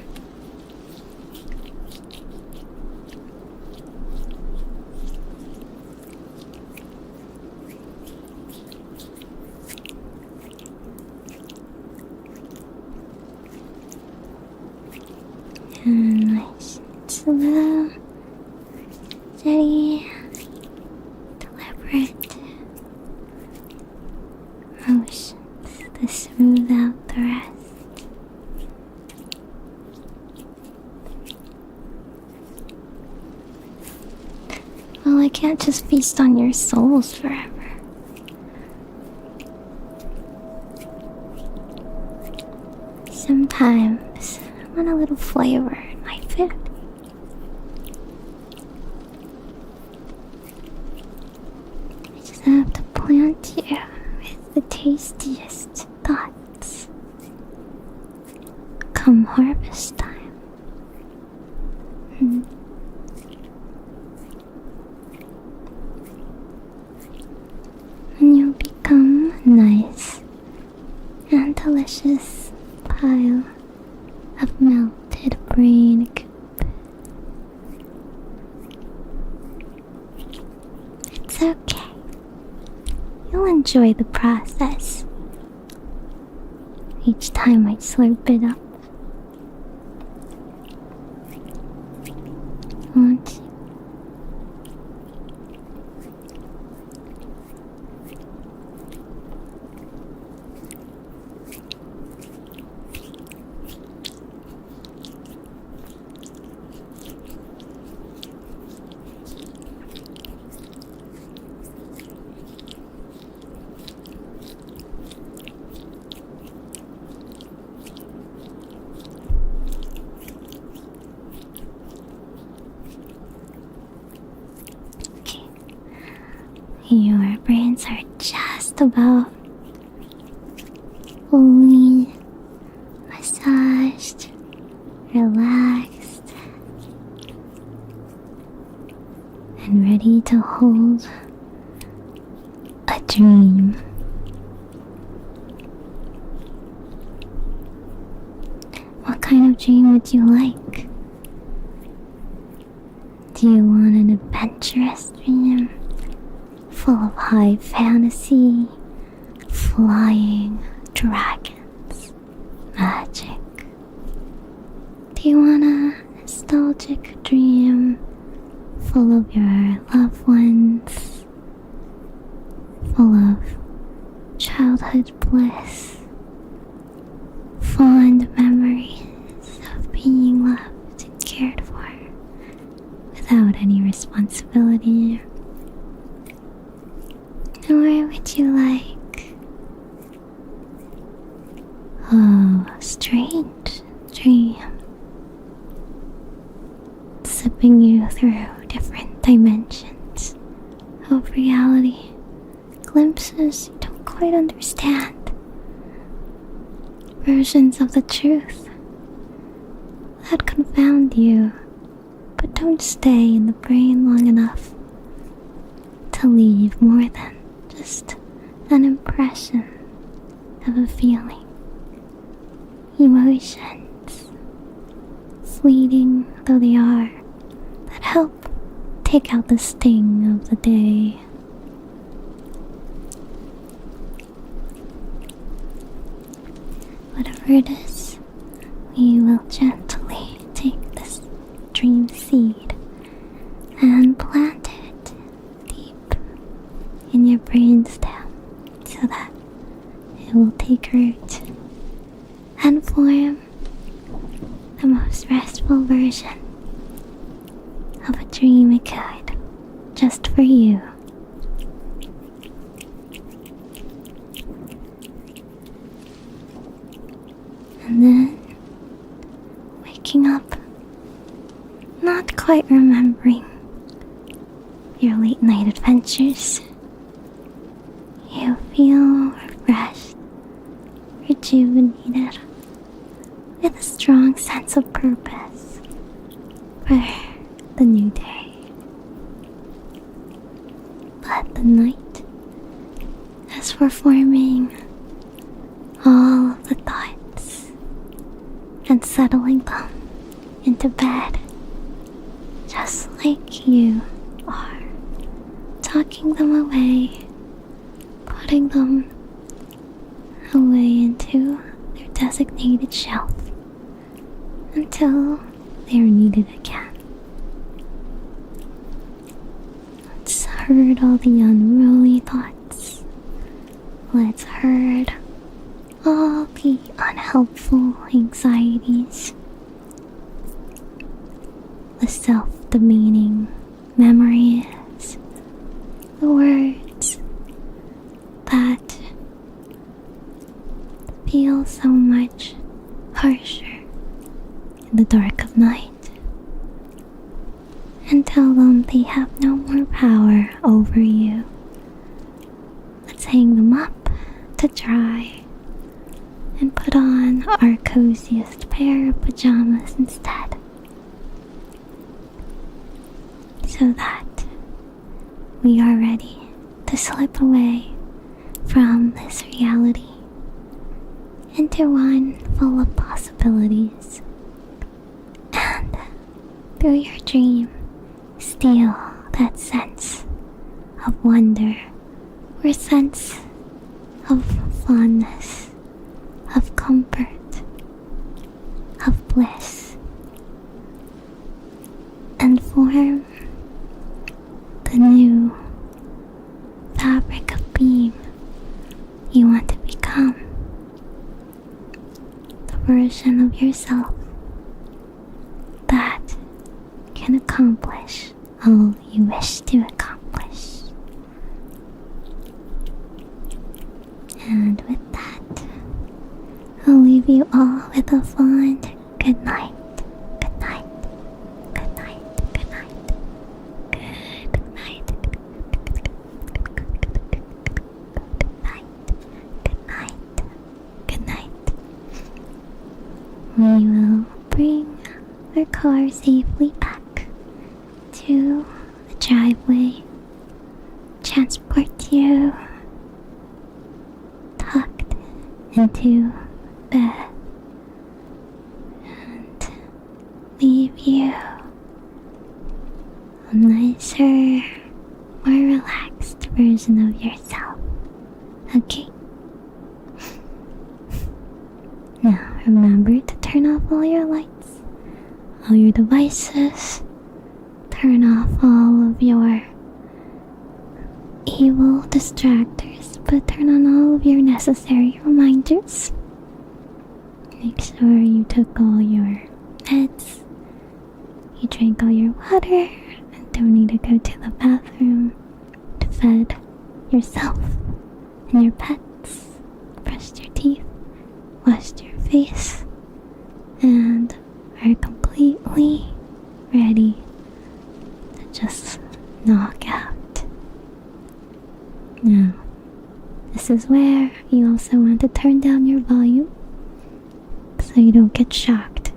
S1: Nice and slow, steady, deliberate motions to smooth out the rest. Well, I can't just feast on your souls forever. Sometimes I want a little flavor in my food. I just have to plant you with the tastiest thoughts. Come harvest time. And you'll become a nice and delicious pile of melted brain goop. It's okay. You'll enjoy the process each time I slurp it up. Your brains are just about fully massaged, relaxed, and ready to hold a dream. What kind of dream would you like? Do you want an adventurous dream full of high fantasy, flying dragons, magic? Do you want a nostalgic dream full of your loved ones, full of childhood bliss, fond memories of being loved and cared for without any responsibility? Or would you like a strange dream, sipping you through different dimensions of reality, glimpses you don't quite understand, versions of the truth that confound you but don't stay in the brain long enough to leave more than just an impression of a feeling. Emotions, fleeting though they are, that help take out the sting of the day. Whatever it is, we will gently take this dream seed and plant it deep in your brainstem so that it will take root and form the most restful version of a dream it could, just for you. And then waking up, not quite remembering your late night adventures, you feel refreshed, rejuvenated, with a strong sense of purpose for the new day. But the night is for forming all of the thoughts and settling them into bed, just like you are, tucking them away, putting them away into their designated shelf until they are needed again. Let's herd all the unruly thoughts. Let's herd all the unhelpful anxieties, the self-demeaning memories, the words that feel so much harsher in the dark of night, and tell them they have no more power over you. Let's hang them up to dry and put on our coziest pair of pajamas instead, so that we are ready to slip away from this reality into one full of possibilities, and through your dream steal that sense of wonder or sense of fondness, of comfort, of bliss, and form the new fabric of being you want to become, the version of yourself that can accomplish all you wish to accomplish. And with that, I'll leave you all with a fond good night. Good night. Good night. Good night. Good night. car safely back to the driveway, transport you tucked into bed, and leave you a nicer, more relaxed version of yourself. Okay? Now remember to turn off all your lights, all your devices, turn off all of your evil distractors, but turn on all of your necessary reminders. Make sure you took all your meds, you drank all your water, and don't need to go to the bathroom to fed yourself and your pets, brushed your teeth, washed your face, and are completely ready to just knock out. Now, this is where you also want to turn down your volume so you don't get shocked,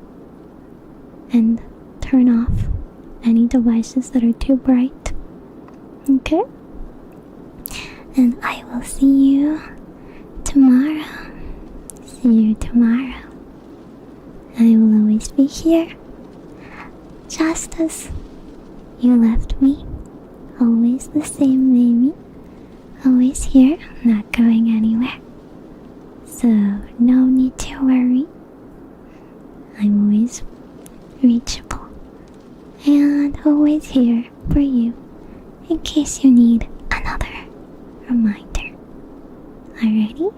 S1: and turn off any devices that are too bright. Okay? And I will see you tomorrow. See you tomorrow. I will always be here, just as you left me. Always the same, Meimi. Always here, not going anywhere. So, no need to worry. I'm always reachable and always here for you in case you need another reminder. Alrighty?